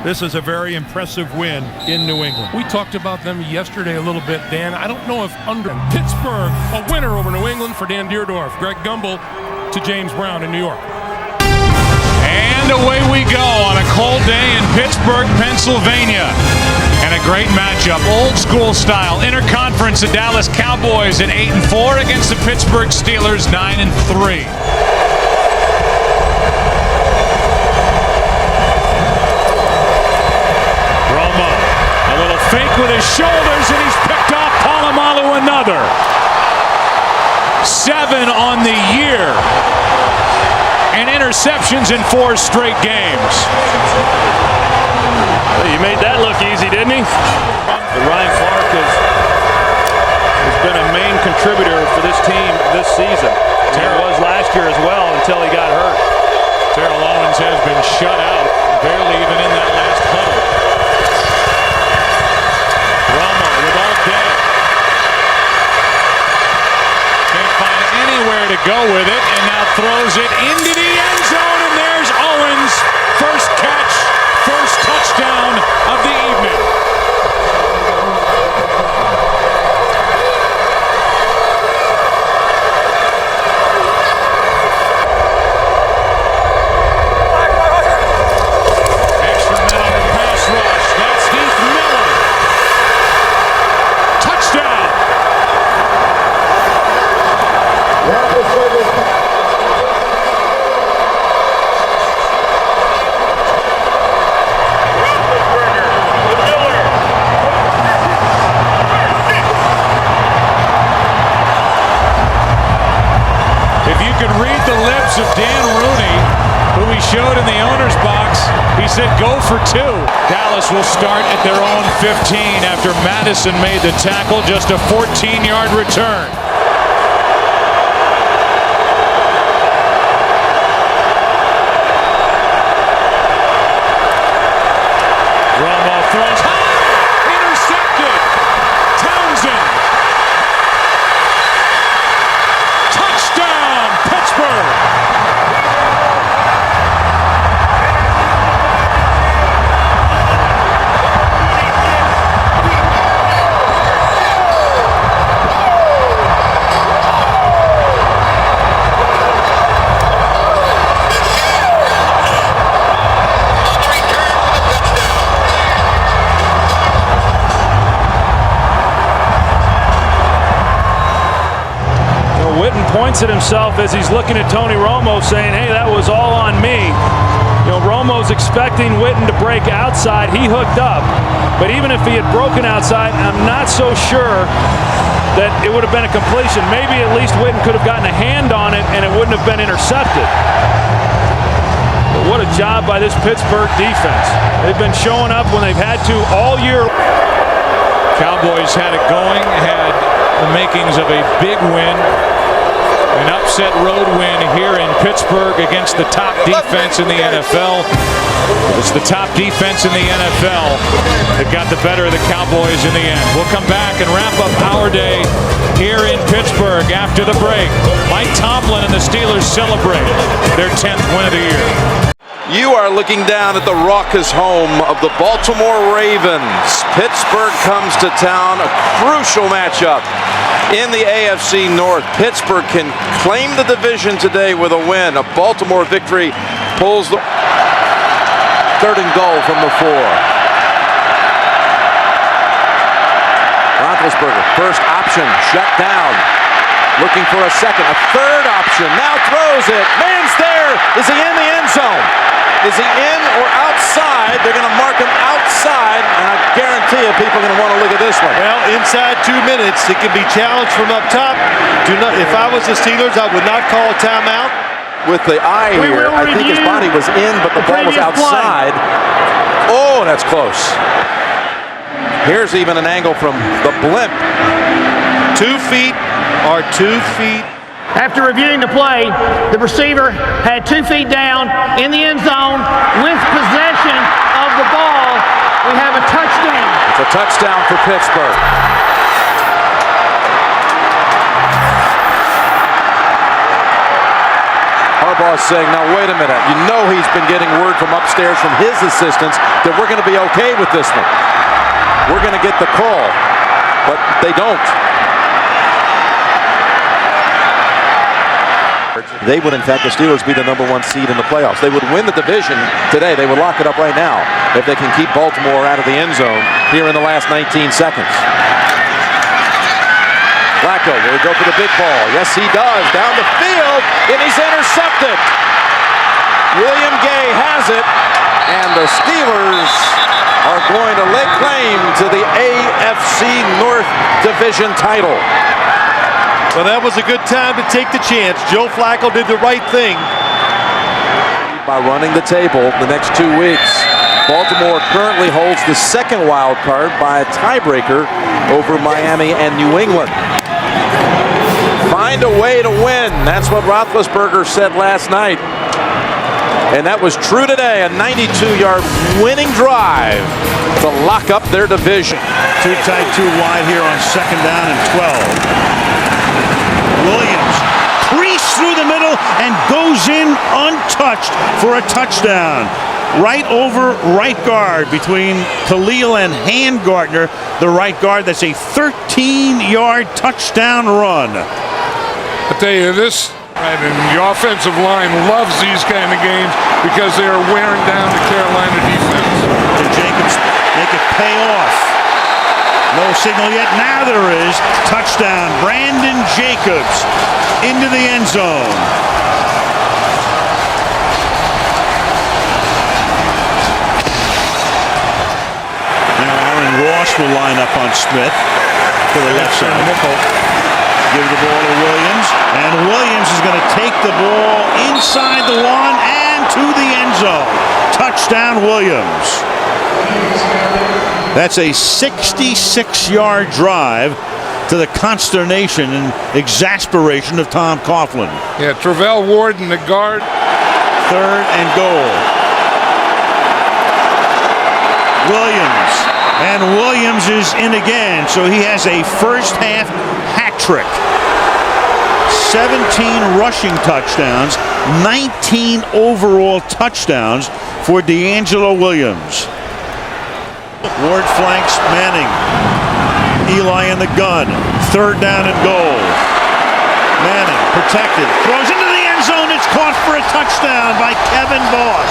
This is a very impressive win in New England. We talked about them yesterday a little bit, Dan. I don't know if under Pittsburgh, a winner over New England for Dan Deerdorf. Greg Gumbel to James Brown in New York. And away we go on a cold day in Pittsburgh, Pennsylvania. And a great matchup, old school style. Interconference, the Dallas Cowboys at 8-4 against the Pittsburgh Steelers 9-3. Romo, a little fake with his shoulders, and he's picked off Polamalu another. 7 on the year. And interceptions in 4 straight games. He made that look easy, didn't he? But Ryan Clark has been a main contributor for this team this season. He was last year as well until he got hurt. Terrell Owens has been shut out, barely even in that last huddle. Romo with all day. Can't find anywhere to go with it, and now throws it into the end zone, and there's Owens. First catch, first touchdown of the evening. Extra men on the pass rush. That's Heath Miller. Touchdown. Read the lips of Dan Rooney, who he showed in the owner's box. He said, go for 2. Dallas will start at their own 15 after Madison made the tackle. Just a 14-yard return. Romo throws high, intercepted. Townsend. Touchdown, Pittsburgh. points at himself as he's looking at Tony Romo saying, hey, that was all on me. You know, Romo's expecting Witten to break outside. He hooked up. But even if he had broken outside, I'm not so sure that it would have been a completion. Maybe at least Witten could have gotten a hand on it and it wouldn't have been intercepted. But what a job by this Pittsburgh defense. They've been showing up when they've had to all year. Cowboys had it going, had the makings of a big win. An upset road win here in Pittsburgh against the top defense in the NFL. It's the top defense in the NFL that got the better of the Cowboys in the end. We'll come back and wrap up our day here in Pittsburgh after the break. Mike Tomlin and the Steelers celebrate their 10th win of the year. You are looking down at the raucous home of the Baltimore Ravens. Pittsburgh comes to town, a crucial matchup in the AFC North. Pittsburgh can claim the division today with a win. A Baltimore victory pulls the 3rd and goal from the 4. Roethlisberger, first option, shut down. Looking for a second, a third option, now throws it. Man's there. Is he in the end zone? Is he in or outside? They're going to mark him outside, and I guarantee you people are going to want to look at this one. Well, inside 2 minutes, it can be challenged from up top. If I was the Steelers, I would not call a timeout. With the eye here, I think his body was in, but the ball was outside. Oh, that's close. Here's even an angle from the blimp. 2 feet or 2 feet. After reviewing the play, the receiver had 2 feet down in the end zone with possession of the ball. We have a touchdown. It's a touchdown for Pittsburgh. Harbaugh's saying, now wait a minute. You know he's been getting word from upstairs from his assistants that we're going to be okay with this one. We're going to get the call, but they don't. They would, in fact, the Steelers be the #1 seed in the playoffs. They would win the division today. They would lock it up right now if they can keep Baltimore out of the end zone here in the last 19 seconds. Flacco will go for the big ball. Yes, he does. Down the field, and he's intercepted. William Gay has it, and the Steelers are going to lay claim to the AFC North Division title. Well, that was a good time to take the chance. Joe Flacco did the right thing. By running the table the next 2 weeks. Baltimore currently holds the 2nd wild card by a tiebreaker over Miami and New England. Find a way to win. That's what Roethlisberger said last night. And that was true today. A 92-yard winning drive to lock up their division. Too tight, too wide here on 2nd down and 12. Williams creased through the middle and goes in untouched for a touchdown. Right over right guard between Khalil and Handgartner, the right guard. That's a 13-yard touchdown run. I tell you this, and the offensive line loves these kind of games because they are wearing down the Carolina defense. Can Jacobs make it pay off? No signal yet. Now there is. Touchdown. Brandon Jacobs into the end zone. Now Aaron Ross will line up on Smith to the left side. Give the ball to Williams. And Williams is going to take the ball inside the 1 and to the end zone. Touchdown, Williams. That's a 66-yard drive to the consternation and exasperation of Tom Coughlin. Yeah, Travell Ward in the guard. 3rd and goal. Williams. And Williams is in again, so he has a first-half hat trick. 17 rushing touchdowns, 19 overall touchdowns for DeAngelo Williams. Ward flanks Manning. Eli in the gun. 3rd down and goal. Manning protected. Throws into the end zone. It's caught for a touchdown by Kevin Boss.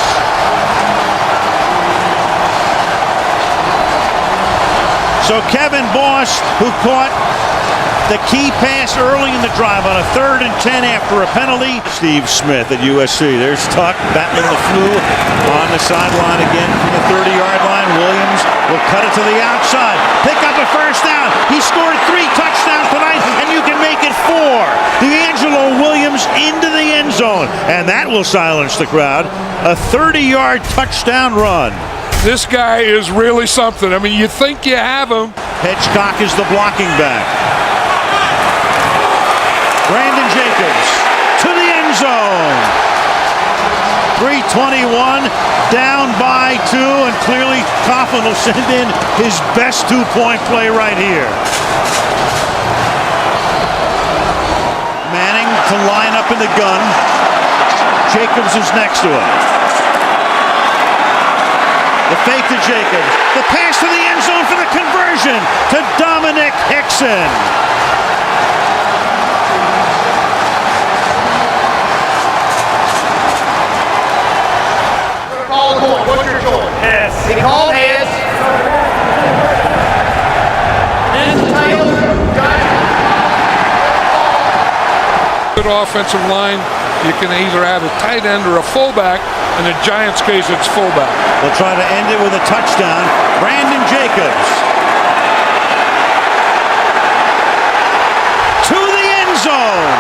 So Kevin Boss, who caught The key pass early in the drive on a 3rd and 10 after a penalty. Steve Smith at USC. There's Tuck battling the flu on the sideline again from the 30-yard line. Williams will cut it to the outside. Pick up a first down. He scored 3 touchdowns tonight, and you can make it 4. DeAngelo Williams into the end zone, and that will silence the crowd. A 30-yard touchdown run. This guy is really something. I mean, you think you have him. Hedgecock is the blocking back. Brandon Jacobs to the end zone. 3:21, down by 2, and clearly Coughlin will send in his best 2-point play right here. Manning to line up in the gun. Jacobs is next to him. The fake to Jacobs. The pass to the end zone for the conversion to Dominic Hickson. What's your choice? Yes. He called heads. And Taylor. Good offensive line. You can either have a tight end or a fullback. In the Giants' case, it's fullback. They'll try to end it with a touchdown. Brandon Jacobs to the end zone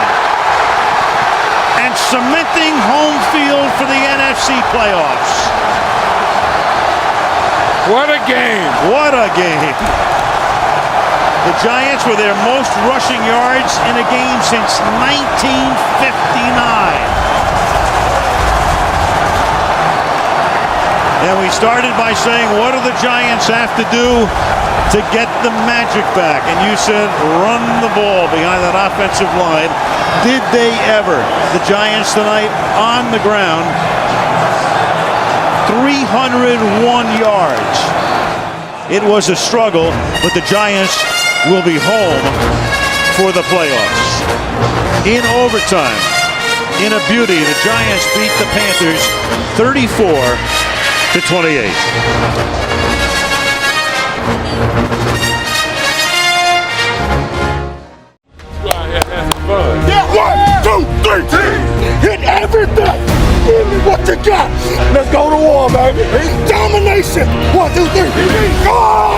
and cementing home field for the NFC playoffs. What a game! What a game! The Giants were their most rushing yards in a game since 1959. And we started by saying, what do the Giants have to do to get the magic back? And you said, run the ball behind that offensive line. Did they ever? The Giants tonight on the ground, 301 yards. It was a struggle, but the Giants will be home for the playoffs. In overtime, in a beauty, the Giants beat the Panthers 34-28. Yeah, 1, 2, 3, hit everything. Give me what you got. Let's go to war, baby. Domination. 1, 2, 3. Go!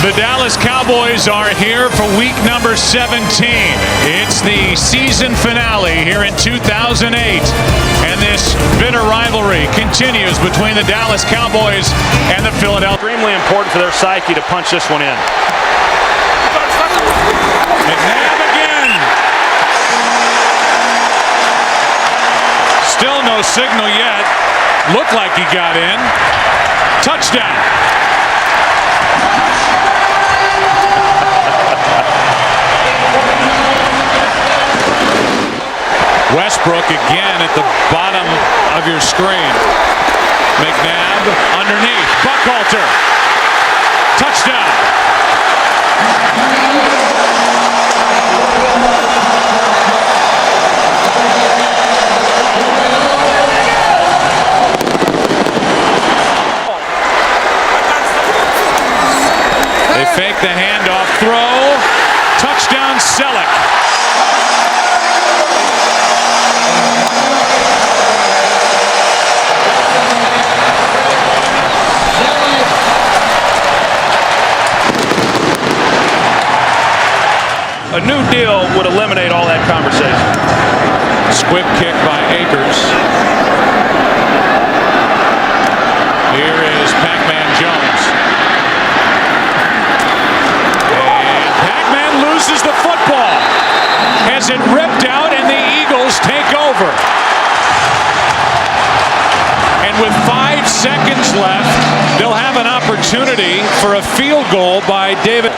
The Dallas Cowboys are here for week number 17. It's the season finale here in 2008. And this bitter rivalry continues between the Dallas Cowboys and the Philadelphia. Extremely important for their psyche to punch this one in. McNabb again. Still no signal yet. Looked like he got in. Touchdown. Westbrook again at the bottom of your screen. McNabb underneath. Buckhalter. Touchdown. They fake the handoff throw. Touchdown Selleck. A new deal would eliminate all that conversation. Squib kick by Akers. Here is Pac-Man Jones. And Pac-Man loses the football. Has it ripped out and the Eagles take over. And with 5 seconds left, they'll have an opportunity for a field goal by David.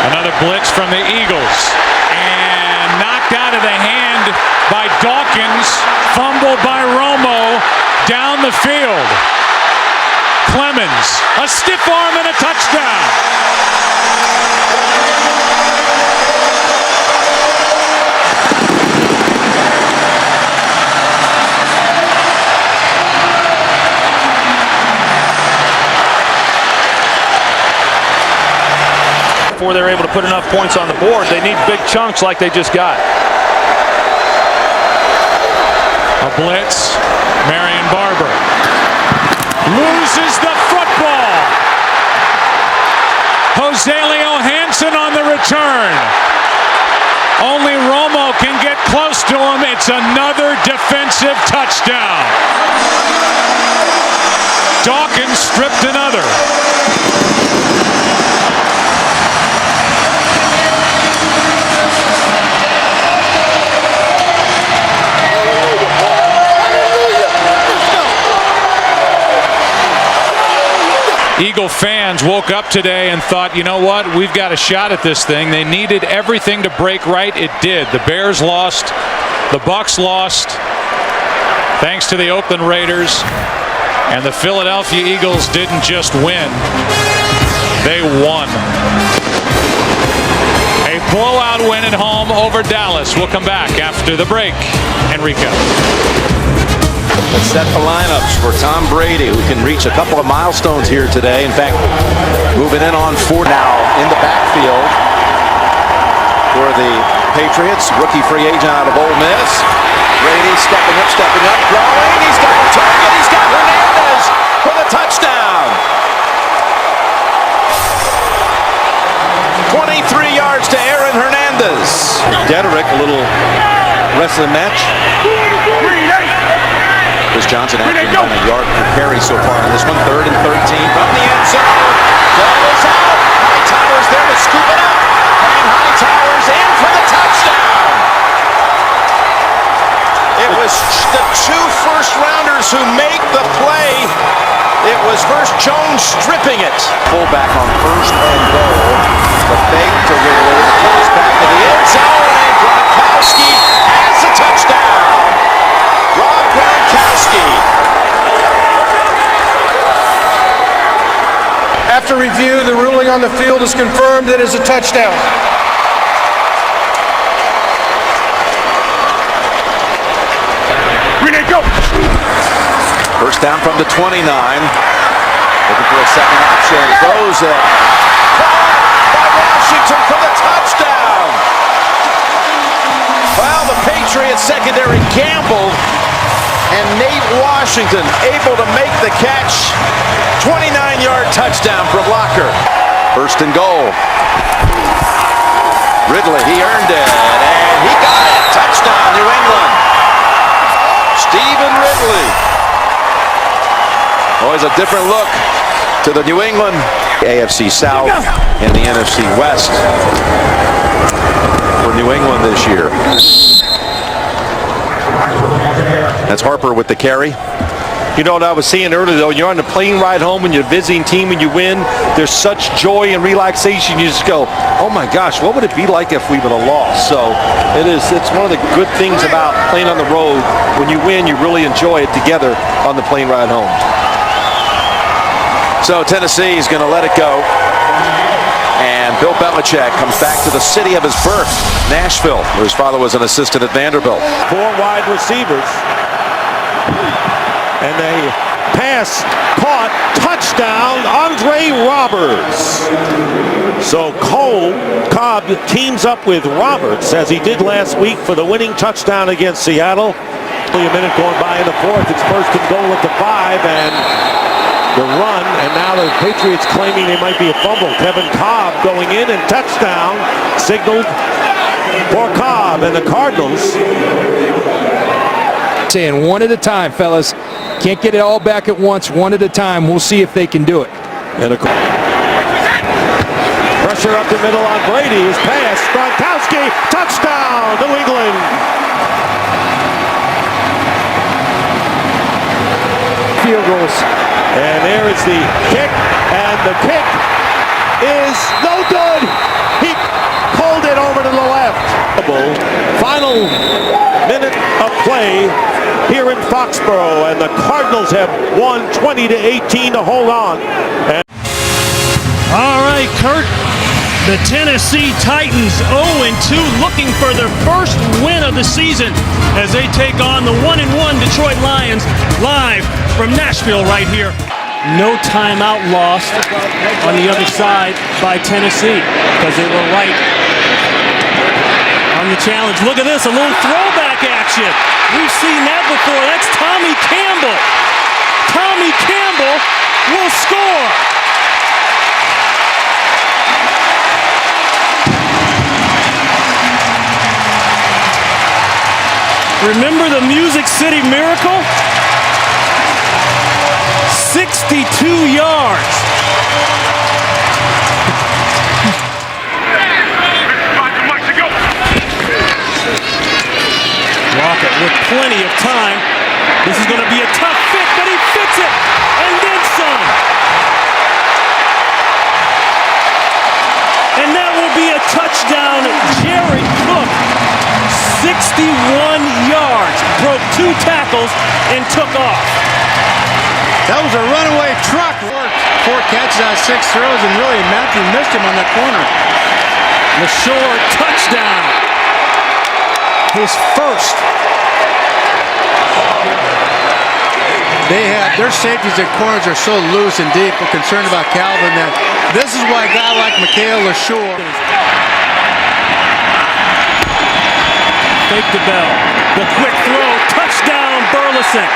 Another blitz from the Eagles. And knocked out of the hand by Dawkins. Fumbled by Romo down the field. Clemens, a stiff arm and a touchdown. before they're able to put enough points on the board. They need big chunks like they just got. A blitz. Marion Barber loses the football. Jose Leo Hansen on the return. Only Romo can get close to him. It's another defensive touchdown. Dawkins stripped another. Eagle fans woke up today and thought, you know what, we've got a shot at this thing. They needed everything to break right. It did. The Bears lost. The Bucs lost. Thanks to the Oakland Raiders. And the Philadelphia Eagles didn't just win. They won. A blowout win at home over Dallas. We'll come back after the break. Enrico. Let's set the lineups for Tom Brady, who can reach a couple of milestones here today. In fact, moving in on 4 now in the backfield for the Patriots. Rookie free agent out of Ole Miss. Brady stepping up, throwing. He's got a target. He's got Hernandez for the touchdown. 23 yards to Aaron Hernandez. Dederick, a little rest of the match. Chris Johnson actually on a yard per carry so far in this one. 3rd and 13 from the end zone. Ball is out. Hightower's there to scoop it up. And Hightower's in for the touchdown. It was the 2 first-rounders who make the play. It was Hurst Jones stripping it. Fullback on 1st and goal. The fake to Ridley. The toss back to the end zone. And Gronkowski has the touchdown. Rob Gronkowski. After review, the ruling on the field is confirmed. It is a touchdown. Renee, go! First down from the 29. Looking for a second option. Throws it. Caught by Washington for the touchdown. Well, the Patriots secondary gambled, and Nate Washington able to make the catch. 29-yard touchdown from Locker. 1st and goal. Ridley, he earned it, and he got it. Touchdown, New England. Stephen Ridley. Always a different look to the New England AFC South and the NFC West for New England this year. That's Harper with the carry. You know what I was saying earlier, though, you're on the plane ride home and you're a visiting team and you win. There's such joy and relaxation. You just go, oh my gosh, what would it be like if we would have lost? So it's one of the good things about playing on the road. When you win, you really enjoy it together on the plane ride home. So Tennessee is going to let it go. And Bill Belichick comes back to the city of his birth, Nashville, where his father was an assistant at Vanderbilt. 4 wide receivers. And they pass, caught, touchdown, Andre Roberts. So Cobb teams up with Roberts, as he did last week for the winning touchdown against Seattle. Only a minute going by in the 4th. It's 1st and goal at the 5, and the run, and now the Patriots claiming they might be a fumble. Kevin Cobb going in, and touchdown signaled for Cobb and the Cardinals. Saying one at a time, fellas. Can't get it all back at once, one at a time. We'll see if they can do it. And pressure up the middle on Brady. His pass, Gronkowski, touchdown, New England. Field goals. And there is the kick, and the kick is no good. He pulled it over to the left. Final minute of play here in Foxborough, and the Cardinals have won 20-18 to hold on. All right, Kurt. The Tennessee Titans 0-2, looking for their first win of the season as they take on the 1-1 Detroit Lions live from Nashville right here. No timeout lost on the other side by Tennessee because they were right on the challenge. Look at this, a little throwback action. We've seen that before. That's Tommy Campbell. Tommy Campbell will score. Remember the Music City Miracle? 62 yards. Lockett with plenty of time. This is going to be a tough fit, but he fits it, and then some. And that will be a touchdown. Jared Cook, 61 yards, broke 2 tackles, and took off. That was a runaway truck. 4 catches out of 6 throws, and really Matthew missed him on that corner. LaShore, touchdown. His first. Their safeties and corners are so loose and deep. We're concerned about Calvin that this is why a guy like Mikhail LaShore. Fake the bell. The quick throw. Touchdown, Burleson.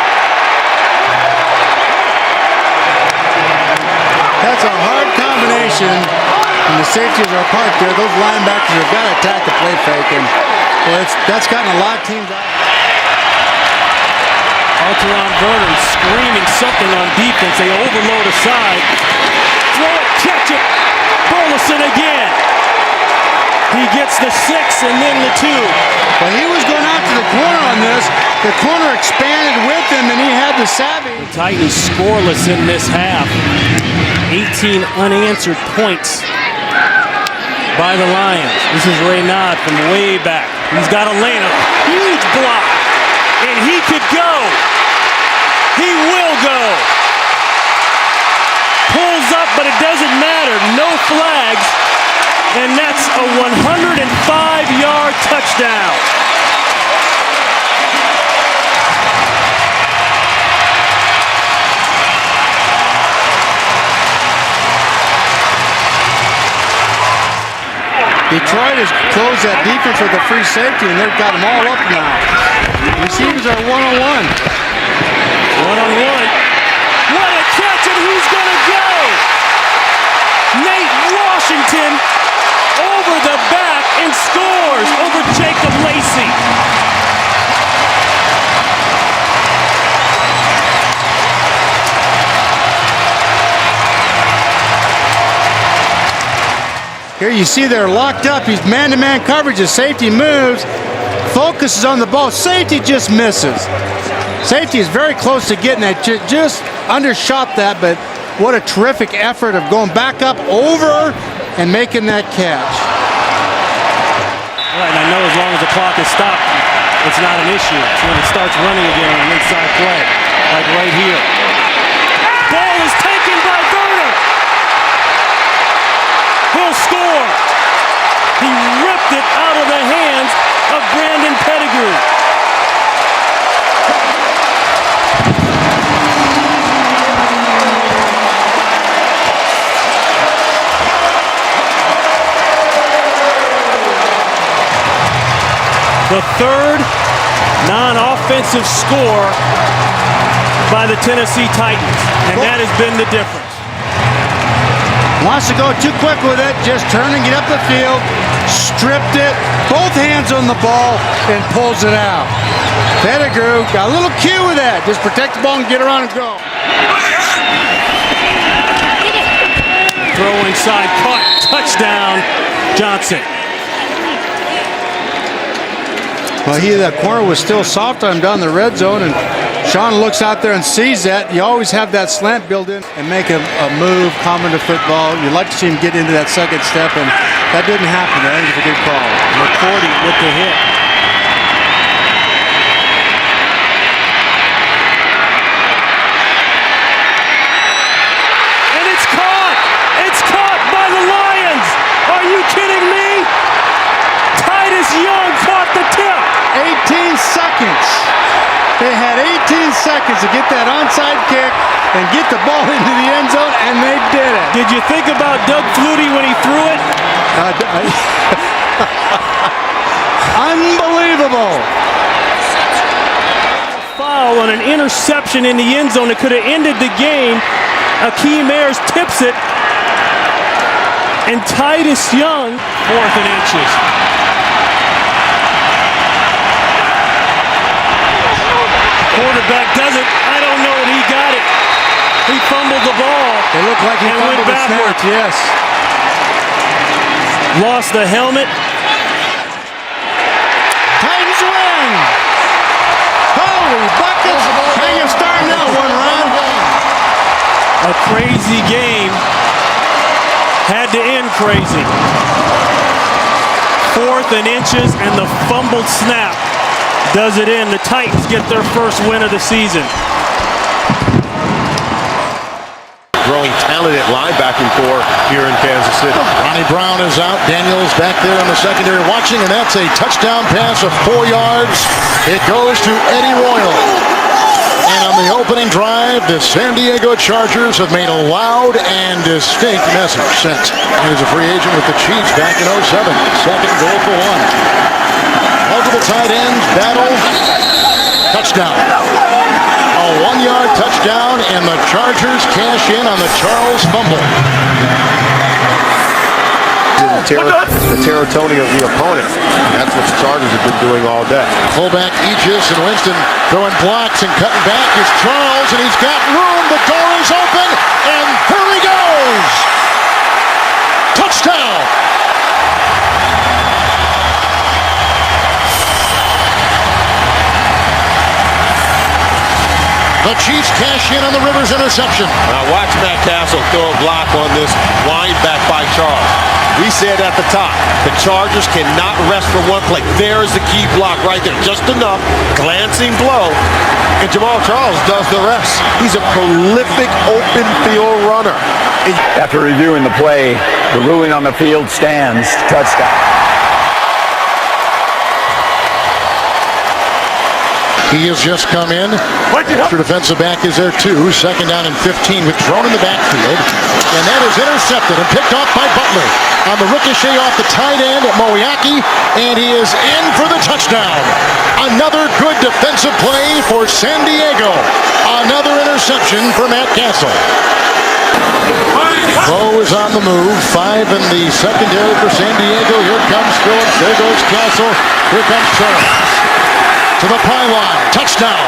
That's a hard combination. And the safeties are apart there. Those linebackers have got to attack the play fake. And well, that's gotten a lot of teams out. Alteron Vernon screaming something on defense. They overload aside. Throw it, catch it. Burleson again. He gets the 6 and then the 2. Well, he was going out to the corner on this. The corner expanded with him, and he had the savvy. The Titans scoreless in this half. 18 unanswered points by the Lions. This is Raynaud from way back. He's got a lane, a huge block, and he could go. He will go. Pulls up, but it doesn't matter. No flags, and that's a 105-yard touchdown. Detroit has closed that defense with a free safety, and they've got them all up now. Receivers are one-on-one. One-on-one. What a catch, and he's going to go! Nate Washington over the back and scores over Jacob Lacey. Here you see they're locked up. He's man-to-man coverage. The safety moves, focuses on the ball. Safety just misses. Safety is very close to getting that. Just undershot that, but what a terrific effort of going back up over and making that catch. Right, and I know as long as the clock is stopped, it's not an issue. It's when it starts running again on an inside play, like right here. Ball is taken by Verner. He'll score. He ripped it out of the hands of Brandon Pettigrew. The third non-offensive score by the Tennessee Titans, and that has been the difference. Wants to go too quick with it, just turn and get up the field, stripped it, both hands on the ball, and pulls it out. Pettigrew got a little cue with that, just protect the ball and get around and go. Throw inside, caught, touchdown, Johnson. Well, that corner was still soft on him down the red zone, and Sean looks out there and sees that. You always have that slant built in and make a move common to football. You'd like to see him get into that second step, and that didn't happen. I think it's a good call. McCourty with the hit. And it's caught! It's caught by the Lions! Are you kidding me? Titus Young caught the tip. 18 seconds. They had 18 seconds to get that onside kick and get the ball into the end zone, and they did it. Did you think about Doug Flutie when he threw it? Unbelievable. Foul on an interception in the end zone that could have ended the game. Akeem Ayers tips it, and Titus Young, 4th and inches. Quarterback does it. I don't know that he got it. He fumbled the ball. It looked like he fumbled the snap, yes. Lost the helmet. Titans win. Holy buckets. How you starting out one round? A crazy game. Had to end crazy. 4th and inches, and the fumbled snap does it in. The Titans get their first win of the season. Growing talented linebacking core here in Kansas City. Ronnie Brown is out. Daniels back there in the secondary watching, and that's a touchdown pass of 4 yards. It goes to Eddie Royal. And on the opening drive, the San Diego Chargers have made a loud and distinct message sent. He was a free agent with the Chiefs back in 07. Second goal for 1. Multiple tight ends, battle, touchdown. A 1-yard touchdown, and the Chargers cash in on the Charles fumble. The serotonin of the opponent. That's what the Chargers have been doing all day. Fullback Aegis and Winston throwing blocks and cutting back is Charles, and he's got room. The door is open, and here he goes. Touchdown. The Chiefs cash in on the Rivers interception. Now watch Matt Castle throw a block on this wind back by Charles. We said at the top, the Chargers cannot rest for one play. There is the key block right there. Just enough, glancing blow, and Jamal Charles does the rest. He's a prolific open field runner. After reviewing the play, the ruling on the field stands. Touchdown. He has just come in. After defensive back is there too. Second down and 15 with thrown in the backfield. And that is intercepted and picked off by Butler. On the ricochet off the tight end at Moiaki. And he is in for the touchdown. Another good defensive play for San Diego. Another interception for Matt Castle. Bo is on the move. 5 in the secondary for San Diego. Here comes Phillips. There goes Castle. Here comes Charles. To the pylon. Touchdown.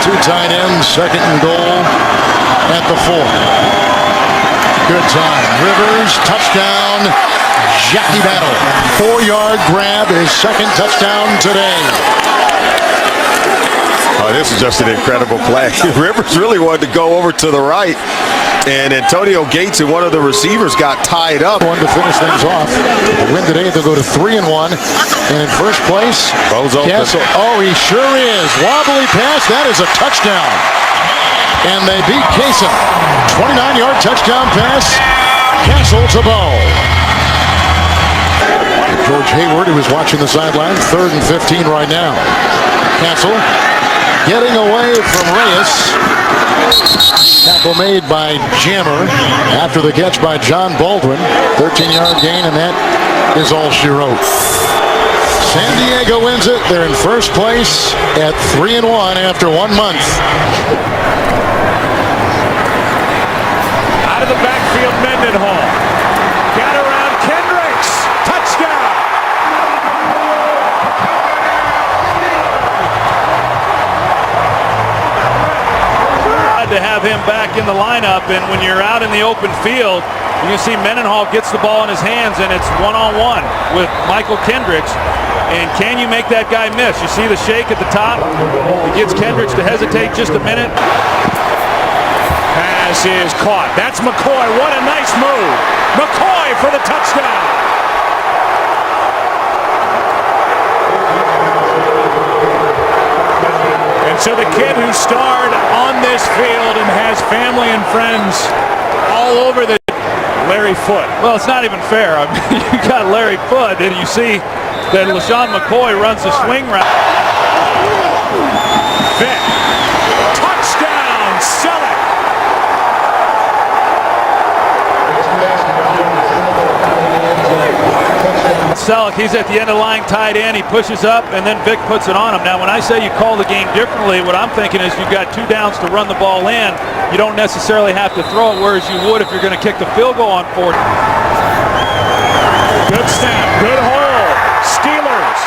Two tight ends. Second and goal at the 4. Good time. Rivers. Touchdown. Jackie Battle. 4-yard grab. His second touchdown today. Oh, this is just an incredible play. Rivers really wanted to go over to the right, and Antonio Gates and one of the receivers got tied up. One to finish things off. The win today, they'll go to 3-1. And in first place, Bo's open. Castle. Oh, he sure is. Wobbly pass. That is a touchdown. And they beat Kaysen. 29-yard touchdown pass. Castle to Bo. George Hayward, who is watching the sideline. 3rd and 15 right now. Castle getting away from Reyes. Tackle made by Jammer after the catch by John Baldwin. 13-yard gain, and that is all she wrote. San Diego wins it. They're in first place at 3-1 after 1 month. Out of the backfield, Mendenhall. Got around Kendricks. Touchdown. To have him back in the lineup, and when you're out in the open field, you can see Mendenhall gets the ball in his hands, and it's one-on-one with Michael Kendricks. And can you make that guy miss? You see the shake at the top. It gets Kendricks to hesitate just a minute. Pass is caught. That's McCoy. What a nice move. McCoy for the touchdown. So the kid who starred on this field and has family and friends all over the Larry Foote. Well, it's not even fair. I mean, you got Larry Foote, and you see that LaShawn McCoy runs the swing route. Vick. Touchdown, Selleck. Selleck, he's at the end of the line, tight end. He pushes up, and then Vick puts it on him. Now, when I say you call the game differently, what I'm thinking is you've got 2 downs to run the ball in. You don't necessarily have to throw it, whereas you would if you're going to kick the field goal on 4. Good snap, good hold. Steelers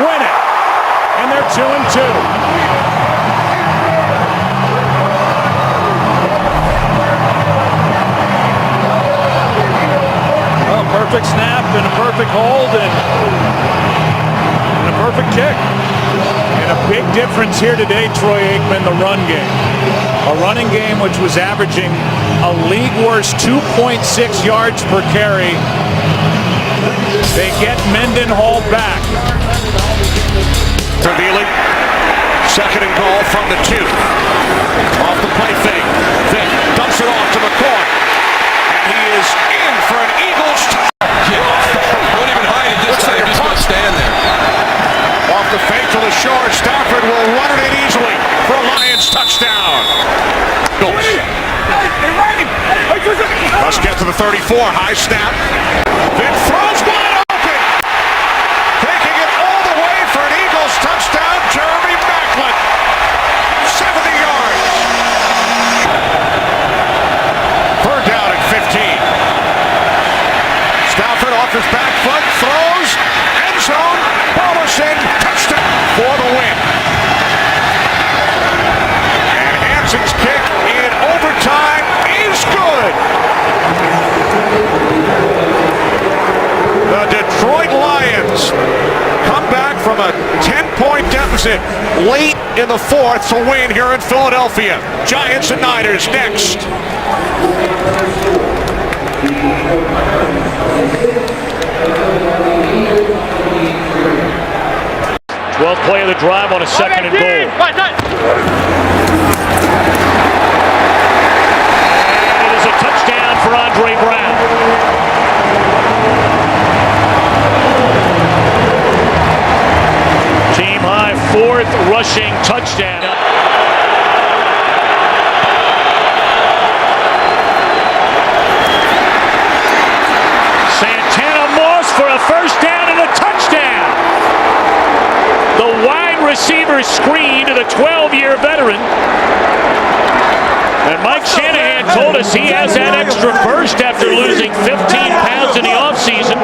win it, and they're 2-2. Perfect snap and a perfect hold and a perfect kick. And a big difference here today, Troy Aikman, the run game. A running game which was averaging a league worst 2.6 yards per carry. They get Mendenhall back. Revealing. Second and goal from the 2. Off the play fake. Vick dumps it off to McCoy. And he is in for an Eagles touchdown. Don't even hide it. Looks like just gonna stand there. Off the fake to the short. Stafford will run it in easily for a Lions touchdown. Let's get to the 34. High snap. Vick throws wide open. Taking it all the way for an Eagles touchdown. Jeremy Maclin. 70 yards. Third down at 15. Stafford off his back foot, throws, end zone, Robertson, touchdown for the win. And Hanson's kick in overtime is good. The Detroit Lions come back from a 10-point deficit late in the 4th to win here in Philadelphia. Giants and Niners next. 12th play of the drive on a second and goal. And it is a touchdown for Andre Brown. Team high 4th rushing touchdown. For a first down and a touchdown. The wide receiver screen to the 12-year veteran. And Mike Shanahan told us he has that extra burst after losing 15 pounds in the offseason.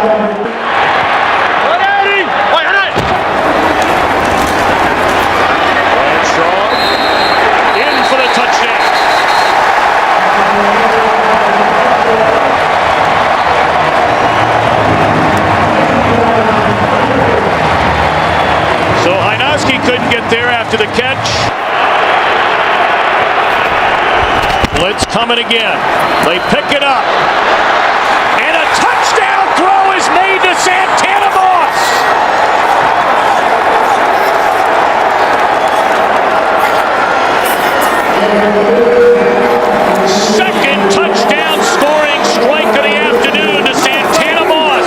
Bradshaw in for the touchdown. Couldn't get there after the catch. Blitz coming again. They pick it up. And a touchdown throw is made to Santana Moss. Second touchdown scoring strike of the afternoon to Santana Moss.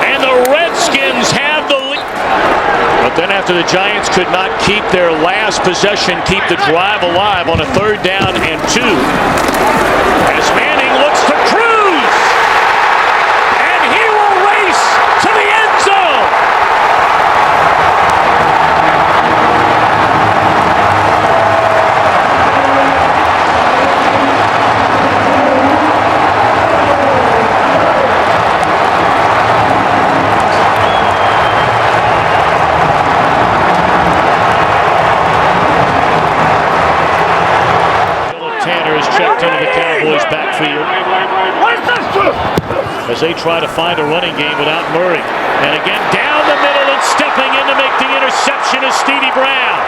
And the Redskins have the lead. But then after the Giants could not keep their last possession, keep the drive alive on a 3rd down and 2. As Manning looks to Cruz. And he will race to the end zone. Checked into the Cowboys' backfield as they try to find a running game without Murray. And again, down the middle and stepping in to make the interception is Stevie Brown.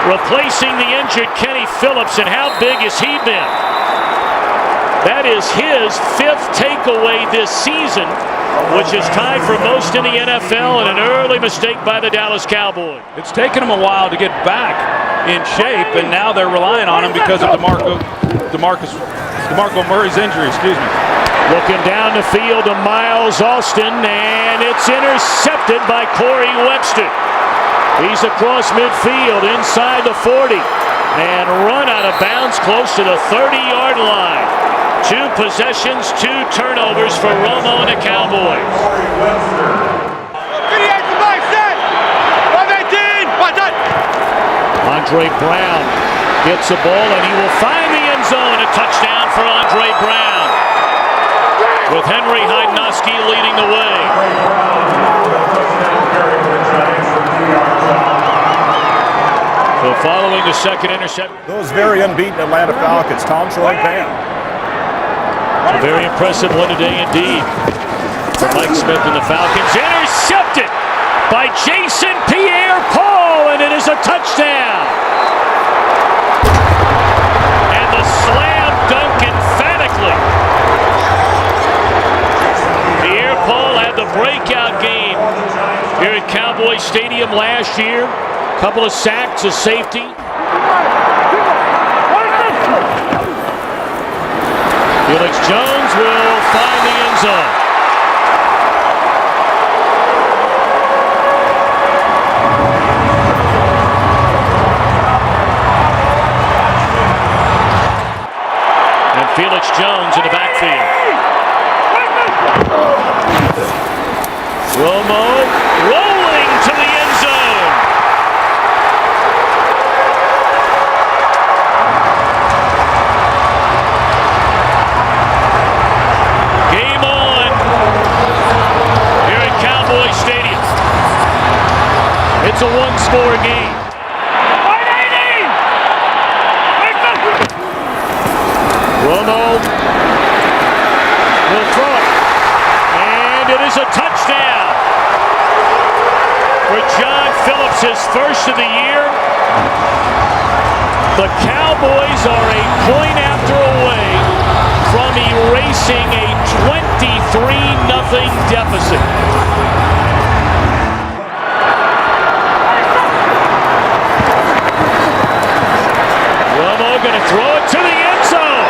Replacing the injured Kenny Phillips, and how big has he been? That is his 5th takeaway this season, which is tied for most in the NFL, and an early mistake by the Dallas Cowboys. It's taken them a while to get back in shape, and now they're relying on him because of DeMarcus DeMarco Murray's injury, excuse me. Looking down the field to Miles Alston, and it's intercepted by Corey Webster. He's across midfield, inside the 40, and run out of bounds close to the 30-yard line. 2 possessions, 2 turnovers for Romo and the Cowboys. Andre Brown gets the ball, and he will find the end zone. A touchdown for Andre Brown, with Henry Hydnoski leading the way. So following the second interception. Those very unbeaten Atlanta Falcons, Tom, Troy, Pam. A very impressive one today indeed for Mike Smith and the Falcons. Intercepted by Jason Pierre-Paul, and it is a touchdown. And the slam dunk emphatically. Pierre-Paul had the breakout game here at Cowboy Stadium last year. Couple of sacks, a safety. Felix Jones will find the end zone. And Felix Jones in the backfield. Romo rolling to the end zone. Game on here at Cowboy Stadium. It's a one-score game. Romo will throw it, and it is a touchdown for John Phillips, his first of the year. The Cowboys are a point after away from erasing a 23-0 deficit. Romo going to throw it to the end zone.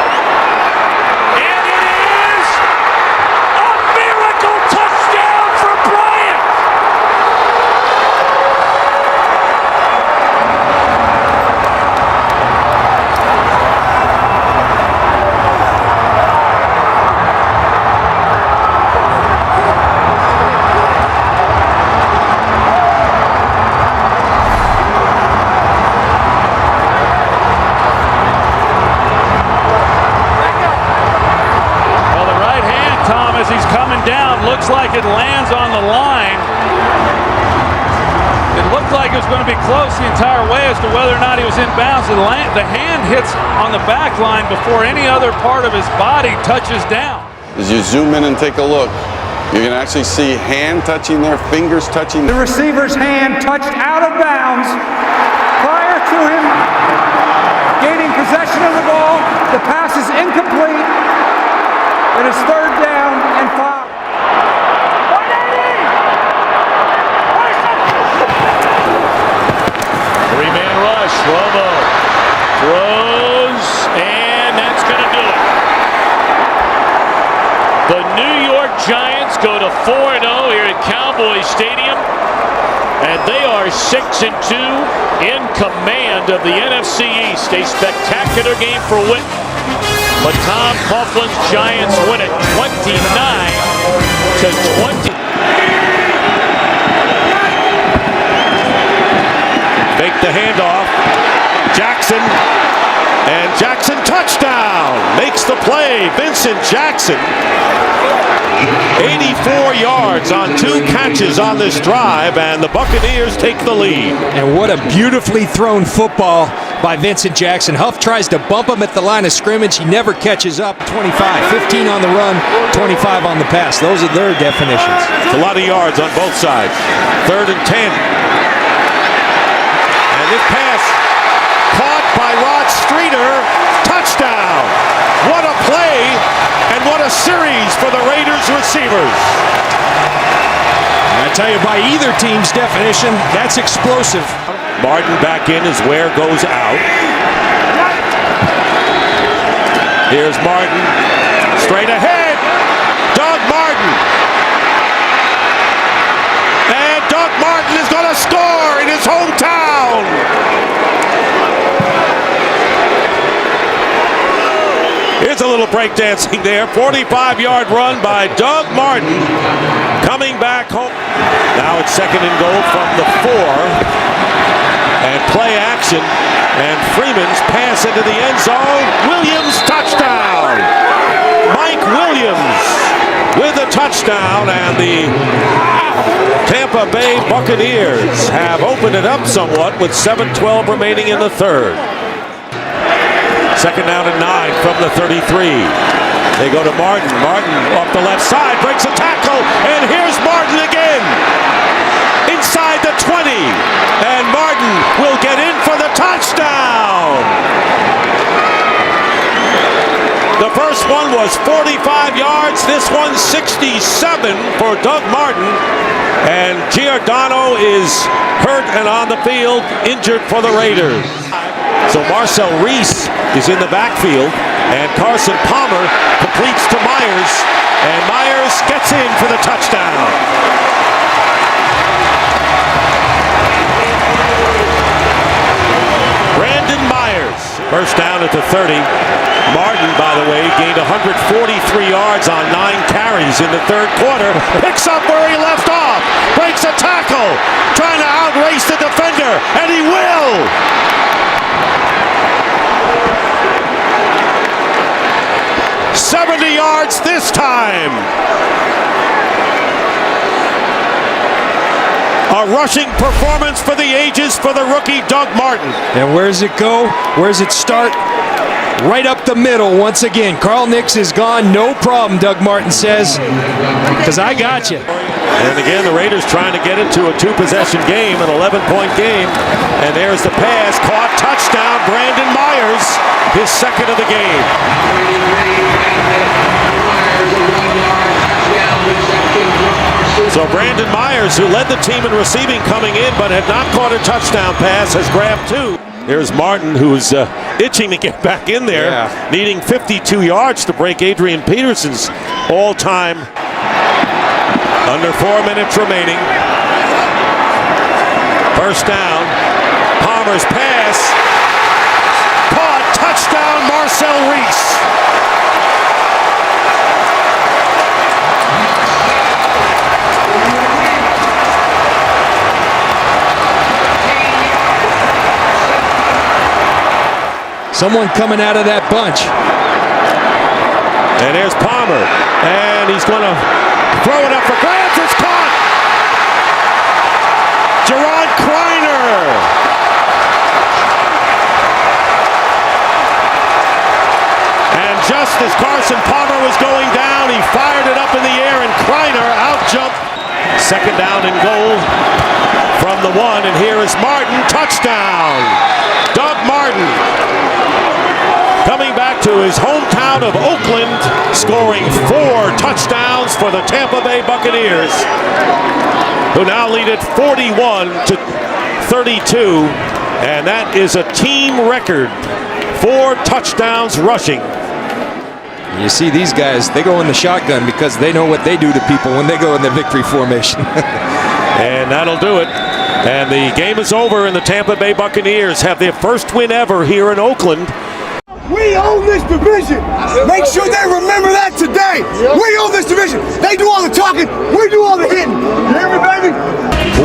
As he's coming down, looks like it lands on the line. It looked like it was going to be close the entire way as to whether or not he was in bounds. The hand hits on the back line before any other part of his body touches down. As you zoom in and take a look, you can actually see hand touching there, fingers touching. The receiver's hand touched out of bounds prior to him gaining possession of the ball. The pass is incomplete. It is 3rd down and 5. Three-man rush. Romo throws, and that's going to do it. The New York Giants go to 4-0 here at Cowboy Stadium, and they are 6-2 in command of the NFC East. A spectacular game for Whitten. But Tom Coughlin's Giants win it 29-20. Make the handoff. Jackson. And Jackson touchdown. Makes the play. Vincent Jackson. 84 yards on 2 catches on this drive, and the Buccaneers take the lead. And what a beautifully thrown football by Vincent Jackson. Huff tries to bump him at the line of scrimmage. He never catches up. 25, 15 on the run, 25 on the pass. Those are their definitions. It's a lot of yards on both sides. 3rd and 10. And this pass caught by Rod Streeter. Touchdown. What a play, and what a series for the Raiders receivers. I tell you, by either team's definition, that's explosive. Martin back in as Ware goes out. Here's Martin. Straight ahead. Doug Martin. And Doug Martin is going to score in his hometown. Here's a little breakdancing there. 45-yard run by Doug Martin. Coming back home. Now it's 2nd and goal from the 4. And play action. And Freeman's pass into the end zone. Williams touchdown. Mike Williams with a touchdown. And the Tampa Bay Buccaneers have opened it up somewhat with 7:12 remaining in the 3rd. 2nd down and 9 from the 33. They go to Martin. Martin off the left side, breaks a tackle, and here's Martin again. Inside the 20, and Martin will get in for the touchdown. The first one was 45 yards. This one's 67 for Doug Martin. And Giordano is hurt and on the field, injured for the Raiders. So Marcel Reese is in the backfield, and Carson Palmer completes to Myers, and Myers gets in for the touchdown. Brandon Myers, first down at the 30. Martin, by the way, gained 143 yards on 9 carries in the 3rd quarter. Picks up where he left off, breaks a tackle, trying to outrace the defender, and he will! 70 yards this time. A rushing performance for the ages for the rookie Doug Martin. And where does it go? Where does it start? Right up the middle once again. Carl Nix is gone. No problem, Doug Martin says, because I got you. And again, the Raiders trying to get into a 2-possession game, an 11-point game. And there's the pass, caught, touchdown, Brandon Myers, his 2nd of the game. So Brandon Myers, who led the team in receiving coming in, but had not caught a touchdown pass, has grabbed 2. There's Martin, who's itching to get back in there, needing 52 yards to break Adrian Peterson's all-time. Under 4 minutes remaining. First down. Palmer's pass. Caught. Touchdown, Marcel Reese. Someone coming out of that bunch. And there's Palmer. And he's going to throw it up for grabs. It's caught. Jerron Kreiner. And just as Carson Palmer was going down, he fired it up in the air, and Kreiner out-jumped. 2nd down and goal from the 1. And here is Martin. Touchdown. Doug Martin. Coming back to his hometown of Oakland, scoring 4 touchdowns for the Tampa Bay Buccaneers, who now lead it 41-32, and that is a team record. 4 touchdowns rushing. You see these guys, they go in the shotgun because they know what they do to people when they go in the victory formation. And that'll do it. And the game is over, and the Tampa Bay Buccaneers have their first win ever here in Oakland. We own this division. Make sure they remember that today. We own this division. They do all the talking. We do all the hitting. You hear me, baby?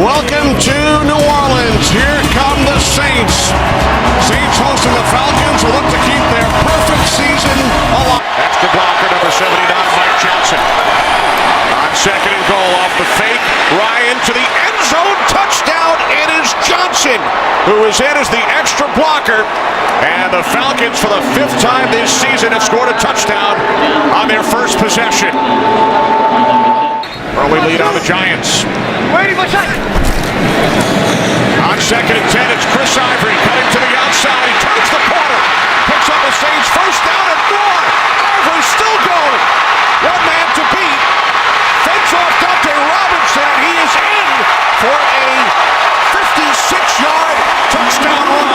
Welcome to New Orleans. Here come the Saints. Saints hosting the Falcons will look to keep their perfect season alive. Extra blocker number 79, Mike Johnson. On 2nd and goal off the fake. Ryan to the end zone. Touchdown. It is Johnson who is in as the extra blocker. And the Falcons, for the 5th time this season, have scored a touchdown on their first possession. Early lead on the Giants. On 2nd and 10, it's Chris Ivory cutting to the outside. He turns the corner. Picks up the Saints. First down and more. Ivory still going. One man to beat. Fakes off Dante Robinson, and he is in for a 56-yard touchdown run.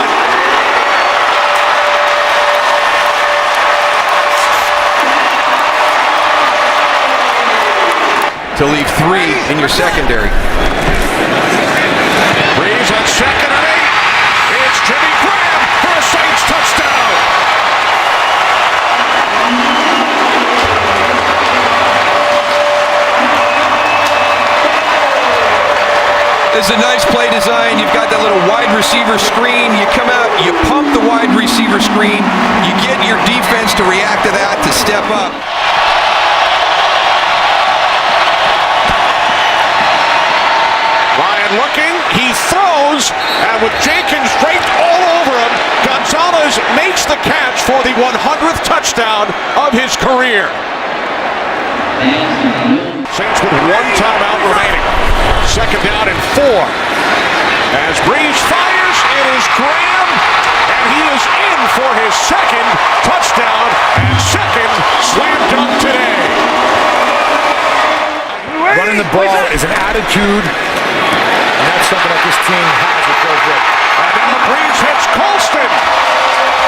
to leave 3 in your secondary. Breeze on second and 8. It's Jimmy Graham for a Saints touchdown. This is a nice play design. You've got that little wide receiver screen. You come out, you pump the wide receiver screen. You get your defense to react to that, to step up. Ryan looking, he throws, and with Jenkins draped all over him, Gonzalez makes the catch for the 100th touchdown of his career. Saints with 1 timeout remaining. Second down and 4. As Breeze fires, it is Graham, and he is in for his second touchdown and second slam dunk today. Running the ball is an attitude, and that's something that this team has with Joe Vick. And now Breeze hits Colston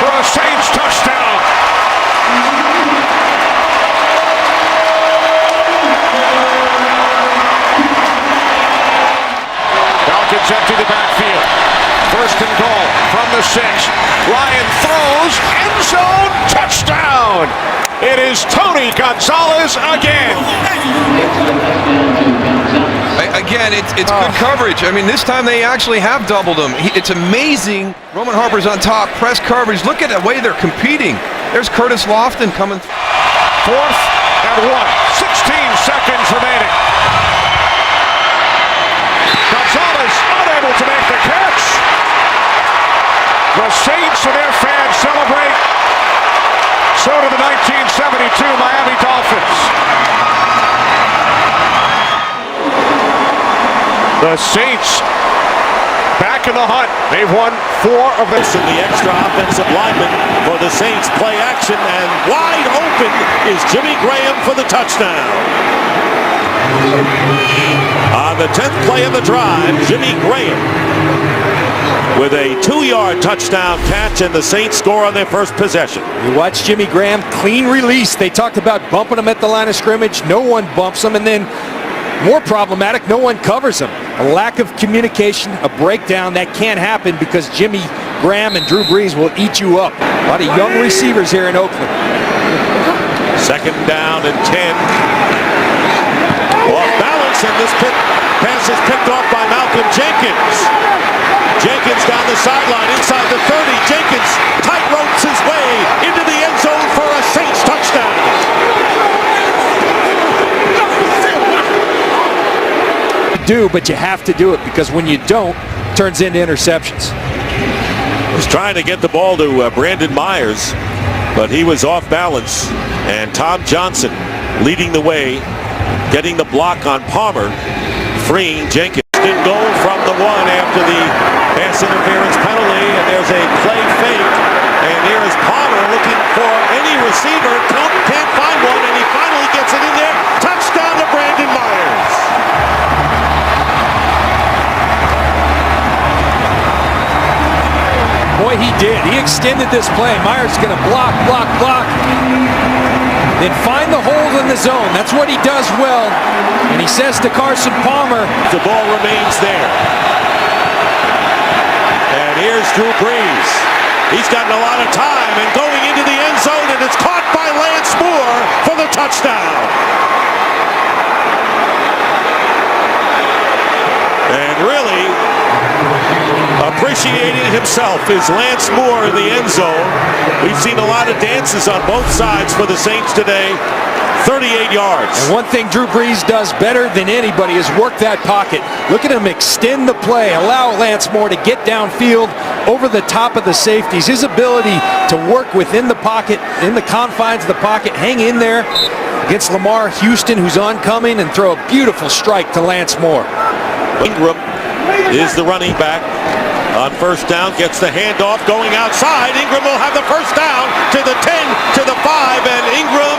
for a Saints touchdown. Falcons empty the backfield. First and goal from the 6. Ryan throws, end zone, touchdown. It is Tony Gonzalez again. Again, it's good coverage. I mean, this time they actually have doubled him. It's amazing. Roman Harper's on top, press coverage. Look at the way they're competing. There's Curtis Lofton coming. 4th and 1. 16 seconds remaining. Gonzalez unable to make the catch. The Saints and their fans celebrate. So do the 1972 Miami Dolphins. The Saints back in the hunt. They've won 4 of them. And the extra offensive lineman for the Saints play action, and wide open is Jimmy Graham for the touchdown. On the 10th play of the drive, Jimmy Graham with a 2-yard touchdown catch, and the Saints score on their first possession. You watch Jimmy Graham, clean release. They talked about bumping him at the line of scrimmage. No one bumps him, and then more problematic, no one covers him. A lack of communication, a breakdown that can't happen because Jimmy Graham and Drew Brees will eat you up. A lot of young receivers here in Oakland. Second down and 10. Off balance, and this pass is picked off by Malcolm Jenkins. Jenkins down the sideline, inside the 30. Jenkins tight ropes his way into the end zone for a Saints touchdown. But you have to do it because when you don't, it turns into interceptions. Was trying to get the ball to Brandon Myers, but he was off balance, and Tom Johnson leading the way, getting the block on Palmer, freeing Jenkins. Good goal from the 1 after the pass interference penalty, and there's a play fake, and here is Palmer looking for any receiver. Can't find one, and he finally gets it in there. Touchdown to Brandon Myers. Boy, he did. He extended this play. Myers going to block. Then find the hole in the zone. That's what he does well. And he says to Carson Palmer, the ball remains there. And here's Drew Brees. He's gotten a lot of time and going into the end zone, and it's caught by Lance Moore for the touchdown. And really appreciating himself is Lance Moore in the end zone. We've seen a lot of dances on both sides for the Saints today. 38 yards. And one thing Drew Brees does better than anybody is work that pocket. Look at him extend the play, allow Lance Moore to get downfield over the top of the safeties. His ability to work within the pocket, in the confines of the pocket, hang in there against Lamar Houston, who's oncoming, and throw a beautiful strike to Lance Moore. Ingram is the running back. On first down, gets the handoff going outside. Ingram will have the first down to the 10, to the 5, and Ingram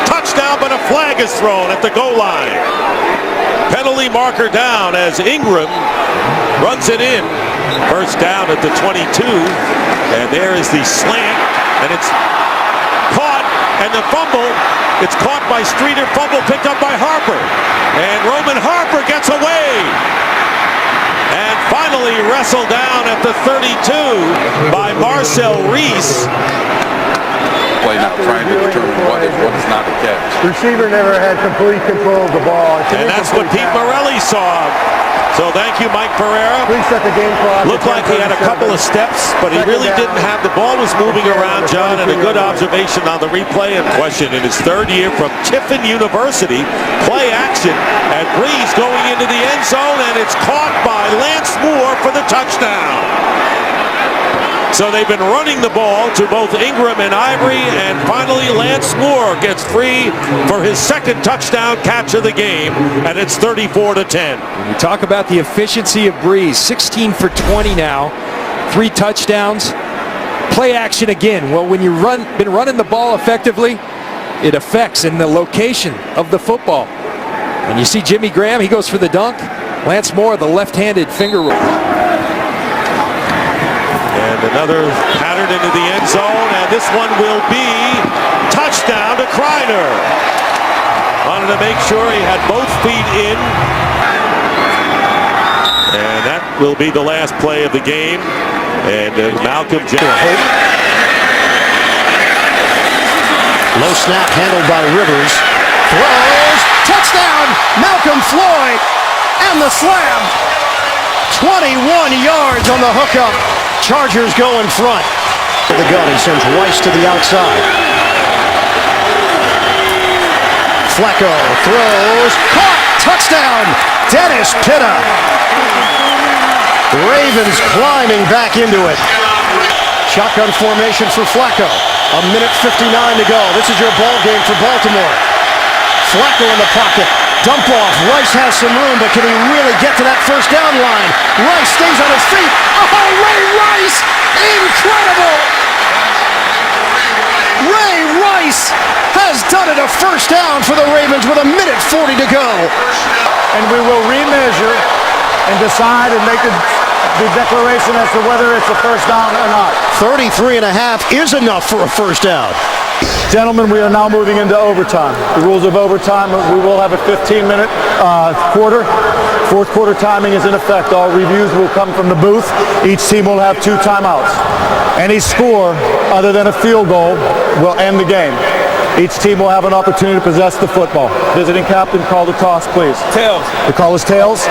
touchdown, but a flag is thrown at the goal line. Penalty marker down as Ingram runs it in. First down at the 22, and there is the slant, and it's caught and the fumble, it's caught by Streeter, fumble picked up by Harper. And Roman Harper gets away. And finally wrestled down at the 32 by Marcel Reese. Play now trying to determine what is not a catch. Receiver never had complete control of the ball. And that's what Pete Morelli saw. So thank you, Mike Pereira. Please set the game clock. Looked like he had a couple of steps, but he really didn't have. The ball was moving around, John, and a good observation on the replay in question in his third year from Tiffin University. Play action, and Breeze going into the end zone, and it's caught by Lance Moore for the touchdown. So they've been running the ball to both Ingram and Ivory, and finally Lance Moore gets free for his second touchdown catch of the game, and it's 34-10. We talk about the efficiency of Breeze, 16 for 20 now, 3 touchdowns. Play action again. Well, when you've been running the ball effectively, it affects in the location of the football. And you see Jimmy Graham, he goes for the dunk. Lance Moore, the left-handed finger roll. And another pattern into the end zone, and this one will be touchdown to Kreiner. Wanted to make sure he had both feet in. And that will be the last play of the game. And Malcolm Jackson. Low snap handled by Rivers. Throws. Touchdown. Malcolm Floyd. And the slam. 21 yards on the hookup. Chargers go in front. To the gun, he sends Rice to the outside. Flacco throws. Caught. Touchdown. Dennis Pitta. Ravens climbing back into it. Shotgun formation for Flacco. 1:59 to go. This is your ball game for Baltimore. Flacco in the pocket. Dump off. Rice has some room, but can he really get to that first down line? Rice stays on his feet. Oh, Ray Rice! Incredible! Ray Rice has done it, a first down for the Ravens with 1:40 to go. And we will remeasure and decide and make the declaration as to whether it's a first down or not. 33.5 is enough for a first down. Gentlemen, we are now moving into overtime. The rules of overtime, we will have a 15-minute quarter. Fourth quarter timing is in effect. All reviews will come from the booth. Each team will have 2 timeouts. Any score other than a field goal will end the game. Each team will have an opportunity to possess the football. Visiting captain, call the toss, please. Tails. The call is tails.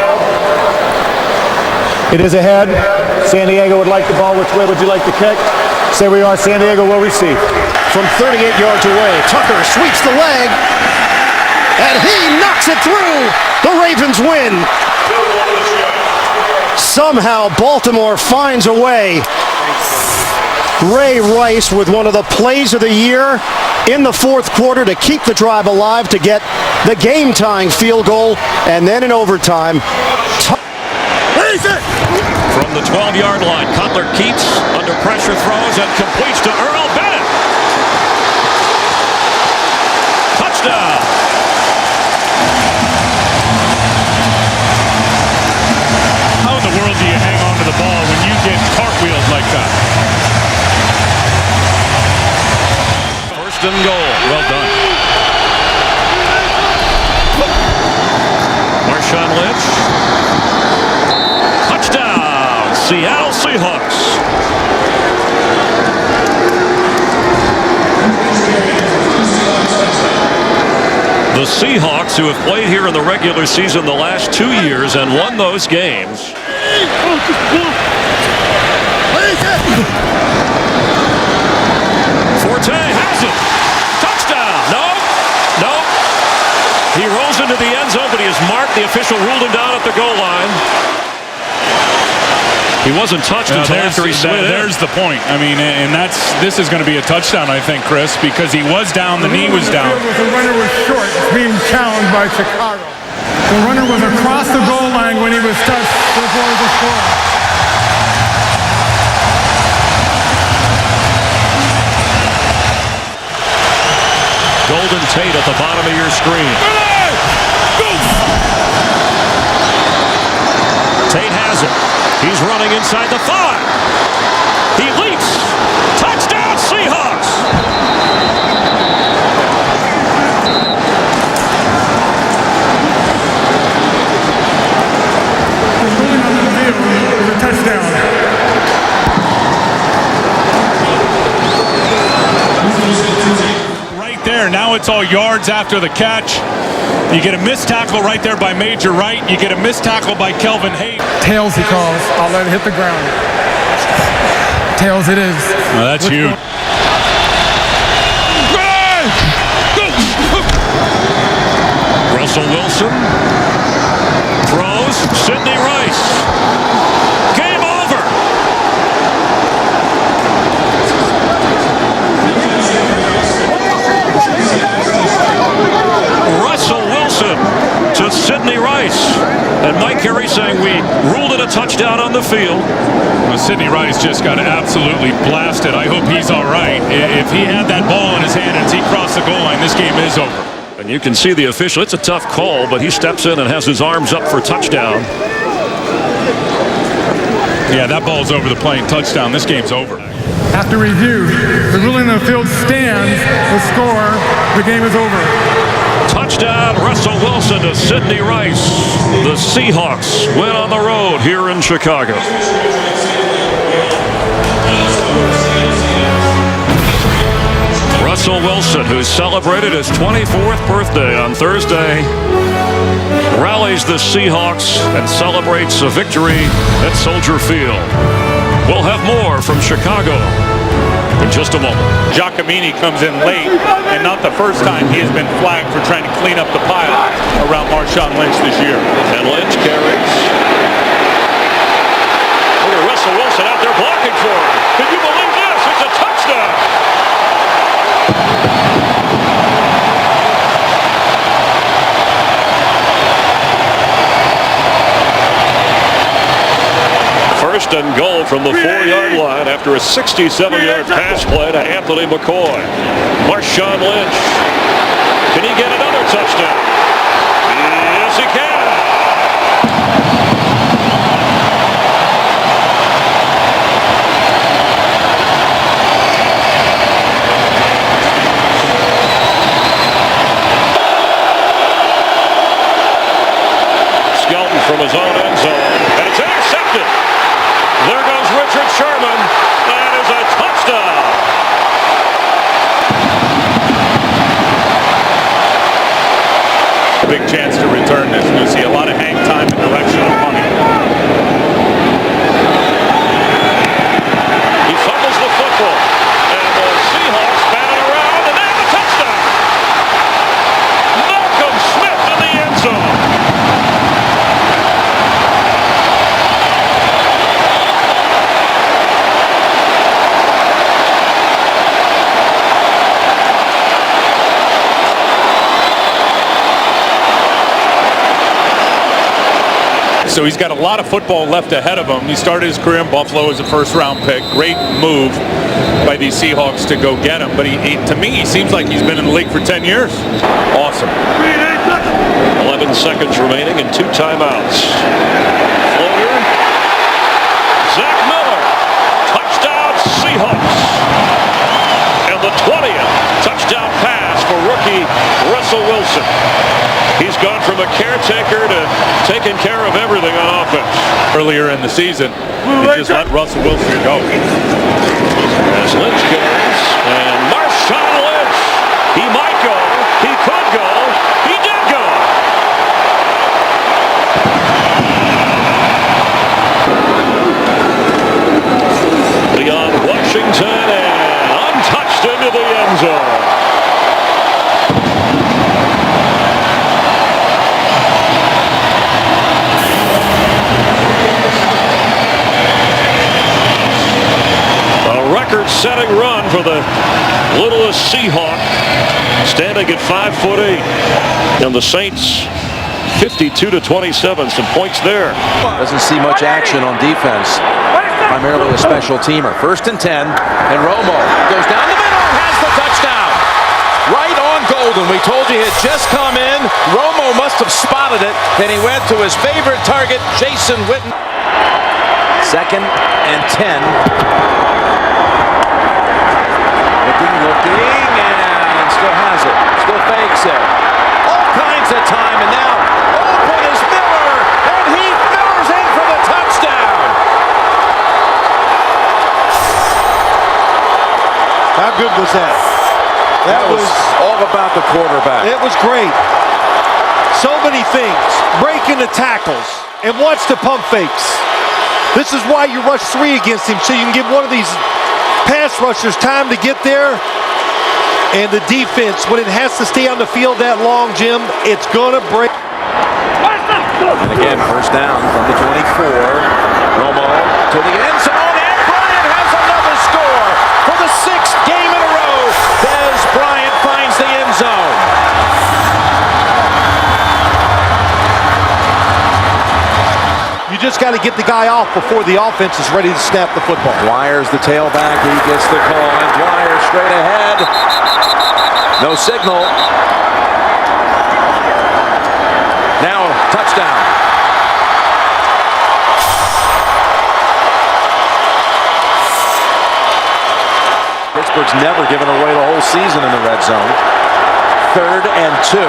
It is ahead. San Diego would like the ball. Which way would you like to kick? Say we are. San Diego will receive. From 38 yards away, Tucker sweeps the leg, and he knocks it through. The Ravens win. Somehow Baltimore finds a way. Ray Rice with one of the plays of the year in the fourth quarter to keep the drive alive, to get the game-tying field goal, and then in overtime. From the 12-yard line, Cutler keeps under pressure, throws, and completes to Earl Bennett. Touchdown. How in the world do you hang on to the ball when you get cartwheeled like that? First and goal. Well done. Marshawn Lynch. Touchdown. Seattle Seahawks. The Seahawks, who have played here in the regular season the last 2 years and won those games. Forte has it. Touchdown. No. He rolls into the end zone, but he is marked. The official ruled him down at the goal line. He wasn't touched until after he slid in. There's the point. I mean, and this is going to be a touchdown, I think, Chris, because he was down, the knee was down. The runner was short, being challenged by Chicago. The runner was across the goal line when he was touched before the score. Golden Tate at the bottom of your screen. Tate has it. He's running inside the 5. He leaps. Touchdown, Seahawks. It's all yards after the catch. You get a missed tackle right there by Major Wright. You get a missed tackle by Kelvin Hayes. Tails he calls. I'll let it hit the ground. Tails it is. Well, that's huge. Russell Wilson throws. Sidney Rice. Game over. Russell Wilson to Sidney Rice. And Mike Carey saying we ruled it a touchdown on the field. Well, Sidney Rice just got absolutely blasted. I hope he's all right. If he had that ball in his hand as he crossed the goal line, this game is over. And you can see the official. It's a tough call, but he steps in and has his arms up for touchdown. Yeah, that ball's over the plane. Touchdown. This game's over. After review, the ruling on the field stands. The score, the game is over. Touchdown, Russell Wilson to Sidney Rice. The Seahawks win on the road here in Chicago. Russell Wilson, who celebrated his 24th birthday on Thursday, rallies the Seahawks and celebrates a victory at Soldier Field. We'll have more from Chicago in just a moment. Giacomini comes in late, and not the first time he has been flagged for trying to clean up the pile around Marshawn Lynch this year. And Lynch carries. Look at Russell Wilson out there blocking for him. Can you believe this? It's a touchdown. First and goal from the 4-yard line after a 67-yard pass play to Anthony McCoy. Marshawn Lynch. Can he get another touchdown? Yes, he can. Skelton from his own end zone, and it's intercepted. There goes Richard Sherman. That is a touchdown. Big chance to return this. You'll see a lot of hang time and direction of money. He fumbles the football. And the Seahawks bat it around, and they have a touchdown. Malcolm Smith in the end zone. So he's got a lot of football left ahead of him. He started his career in Buffalo as a first-round pick. Great move by these Seahawks to go get him. But to me, he seems like he's been in the league for 10 years. Awesome. 11 seconds remaining and 2 timeouts. Floater. Zach Miller. Touchdown Seahawks. And the 20th touchdown pass for rookie Russell Wilson. He's gone from a caretaker to taking care of everything on offense. Earlier in the season, they just let Russell Wilson go. As Lynch goes, and Marshawn Lynch. He might go. He could go. He did go. Beyond Washington and untouched into the end zone. Record-setting run for the littlest Seahawk, standing at 5'8", and the Saints 52-27. Some points there. Doesn't see much action on defense. Primarily a special teamer. 1st and 10, and Romo goes down the middle and has the touchdown. Right on Golden. We told you he had just come in. Romo must have spotted it. Then he went to his favorite target, Jason Witten. 2nd and 10. Looking, and still has it. Still fakes it. All kinds of time, and now open is Miller, and he Miller's in for the touchdown. How good was that? That was all about the quarterback. It was great. So many things. Breaking the tackles. And watch the pump fakes. This is why you rush 3 against him, so you can give one of these pass rushers time to get there. And the defense, when it has to stay on the field that long, Jim, it's going to break. And again, first down from the 24. Romo to the end zone, and Bryant has another score for the 6th game in a row. Dez Bryant finds the end zone. You just got to get the guy off before the offense is ready to snap the football. Dwyer's the tailback. He gets the call, and Dwyer straight ahead. No signal. Now, touchdown. Pittsburgh's never given away the whole season in the red zone. 3rd and 2.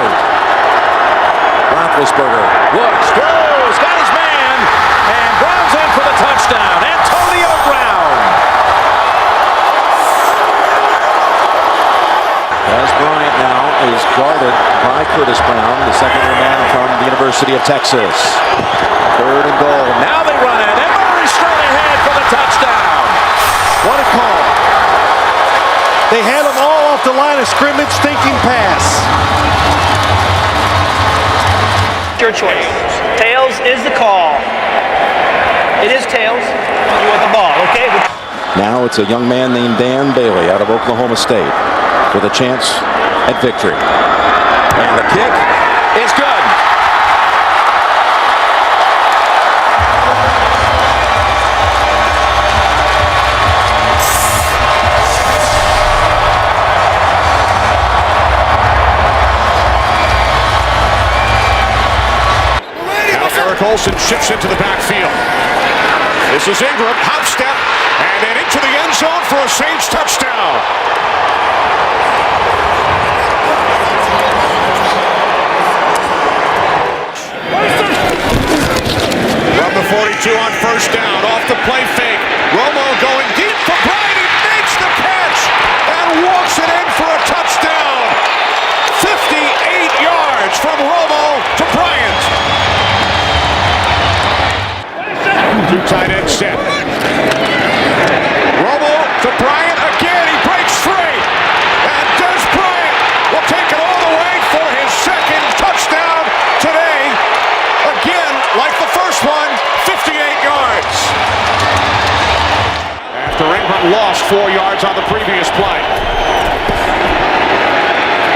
Roethlisberger looks, throws, got his man, and Brown's in for the touchdown. Antonio Brown. As Bryant now is guarded by Curtis Brown, the second-year man from the University of Texas. 3rd and goal. Now they run it, and Murray straight ahead for the touchdown. What a call. They had them all off the line of scrimmage thinking pass. Your choice. Tails is the call. It is tails. You want the ball, okay? Now it's a young man named Dan Bailey out of Oklahoma State with a chance at victory. And the kick is good. Olsen shifts into the backfield. This is Ingram, hop step, and then into the end zone for a Saints touchdown. From the 42 on first down, off the play fake. Romo going deep for Bryant. He makes the catch and walks it in for a touchdown. 58 yards from Romo to Bryant. 2 tight end set. Romo to Bryant again. He breaks free. And Dez Bryant will take it all the way for his 2nd touchdown today. Again, like the first one, 58 yards. After Ingram lost 4 yards on the previous play.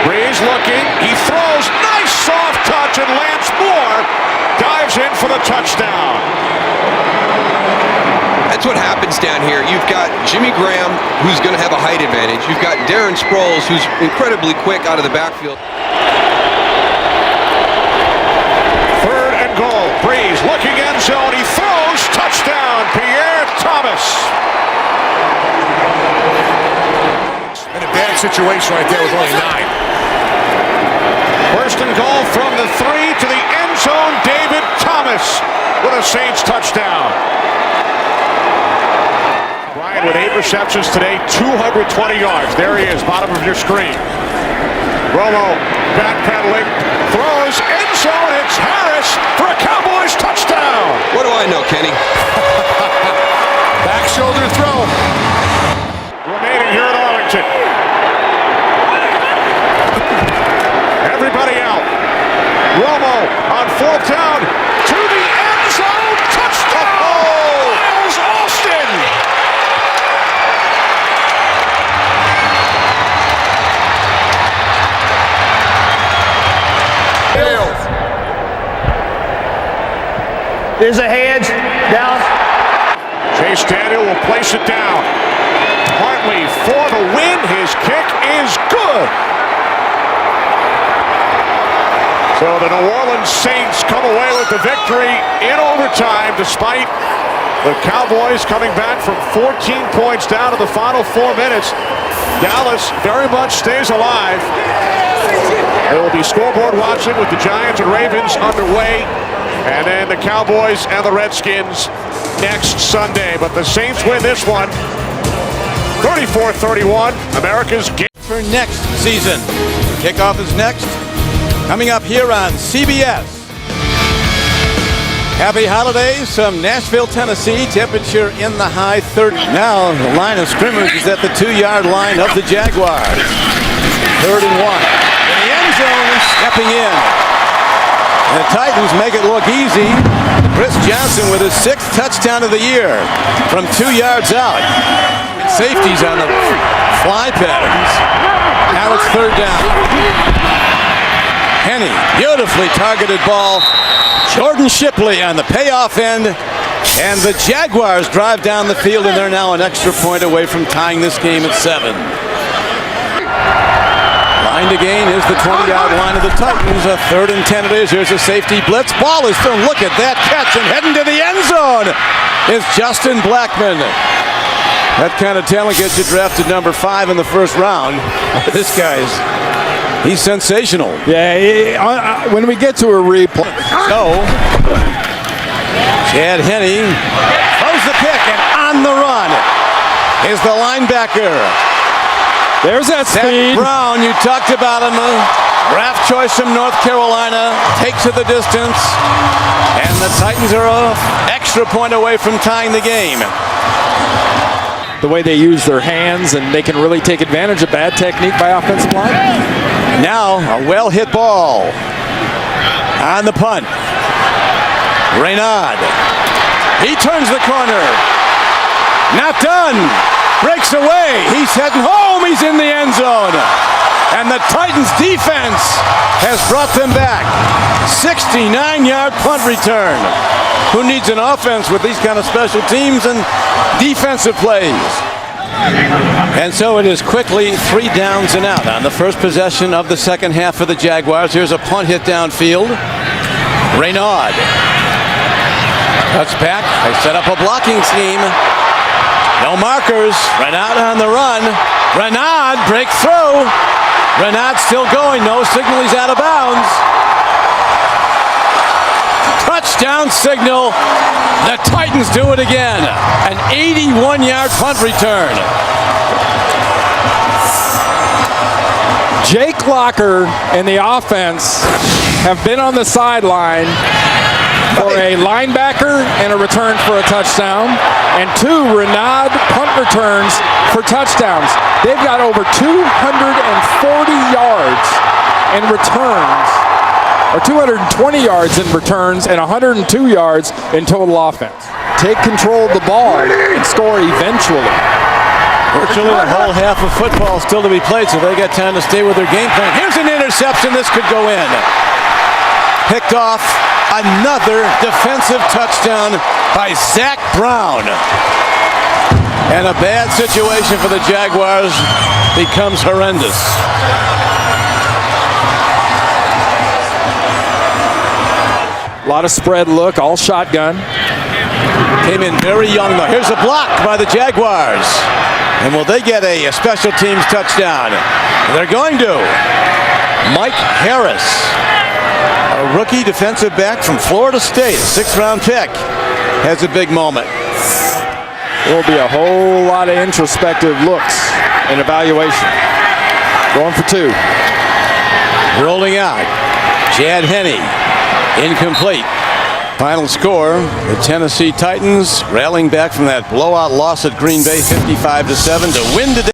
Breeze looking. He throws. Nice soft touch, and Lance Moore dives in for the touchdown. That's what happens down here. You've got Jimmy Graham, who's going to have a height advantage. You've got Darren Sproles, who's incredibly quick out of the backfield. 3rd and goal. Breeze looking end zone. He throws. Touchdown. Pierre Thomas. In a bad situation right there with only 9. 1st and goal from the 3 to the end zone. David Thomas with a Saints touchdown. Bryant with 8 receptions today, 220 yards. There he is, bottom of your screen. Romo backpedaling, throws, end zone. It's Harris for a Cowboys touchdown. What do I know, Kenny? Back shoulder throw. Remaining here at Arlington. Everybody out. Romo on 4th down to the end zone. Touchdown! Miles Austin! There's a hedge down. Chase Daniel will place it down. Hartley for the win. His kick is good. So the New Orleans Saints come away with the victory in overtime, despite the Cowboys coming back from 14 points down to the final 4 minutes. Dallas very much stays alive. There will be scoreboard watching with the Giants and Ravens underway. And then the Cowboys and the Redskins next Sunday. But the Saints win this one, 34-31, America's game. for next season. Kickoff is next, coming up here on CBS. Happy holidays from Nashville, Tennessee. Temperature in the high 30s. Now the line of scrimmage is at the 2-yard line of the Jaguars. 3rd and 1. In the end zone, stepping in. And the Titans make it look easy. Chris Johnson with his 6th touchdown of the year from 2 yards out. Safeties on the fly patterns. Now it's 3rd down. Henny, beautifully targeted ball. Jordan Shipley on the payoff end. And the Jaguars drive down the field, and they're now an extra point away from tying this game at 7. Line to gain is the 20-yard line of the Titans. A 3rd and 10 it is. Here's a safety blitz. Ball is thrown. Look at that catch, and heading to the end zone is Justin Blackmon. That kind of talent gets you drafted number 5 in the 1st round. This guy's, he's sensational. Yeah, when we get to a replay. So, Chad Henne throws the pick, and on the run is the linebacker. There's that speed. Zach Brown, you talked about him. Draft choice from North Carolina. Takes it the distance. And the Titans are an extra point away from tying the game. The way they use their hands, and they can really take advantage of bad technique by offensive line. Now, a well-hit ball on the punt. Reynard. He turns the corner. Not done. Breaks away. He's heading home. He's in the end zone. And the Titans defense has brought them back. 69-yard punt return. Who needs an offense with these kind of special teams and defensive plays? And so it is quickly 3 downs and out on the first possession of the second half for the Jaguars. Here's a punt hit downfield. Reynard cuts back. They set up a blocking scheme. No markers. Reynard on the run. Reynard breakthrough. Reynard still going. No signal. He's out of bounds. Touchdown signal. The Titans do it again. An 81-yard punt return. Jake Locker and the offense have been on the sideline for a linebacker and a return for a touchdown, and 2 Reynard punt returns for touchdowns. They've got over 240 yards in returns, or 220 yards in returns, and 102 yards in total offense. Take control of the ball and score eventually. Virtually a whole half of football still to be played, so they got time to stay with their game plan. Here's an interception. This could go in. Picked off. Another defensive touchdown by Zach Brown. And a bad situation for the Jaguars becomes horrendous. A lot of spread look, all shotgun. Came in very young though. Here's a block by the Jaguars. And will they get a special teams touchdown? They're going to. Mike Harris, a rookie defensive back from Florida State, a 6th-round pick, has a big moment. There will be a whole lot of introspective looks and evaluation. Going for 2. Rolling out. Chad Henne, incomplete. Final score, the Tennessee Titans rallying back from that blowout loss at Green Bay 55-7 to win today.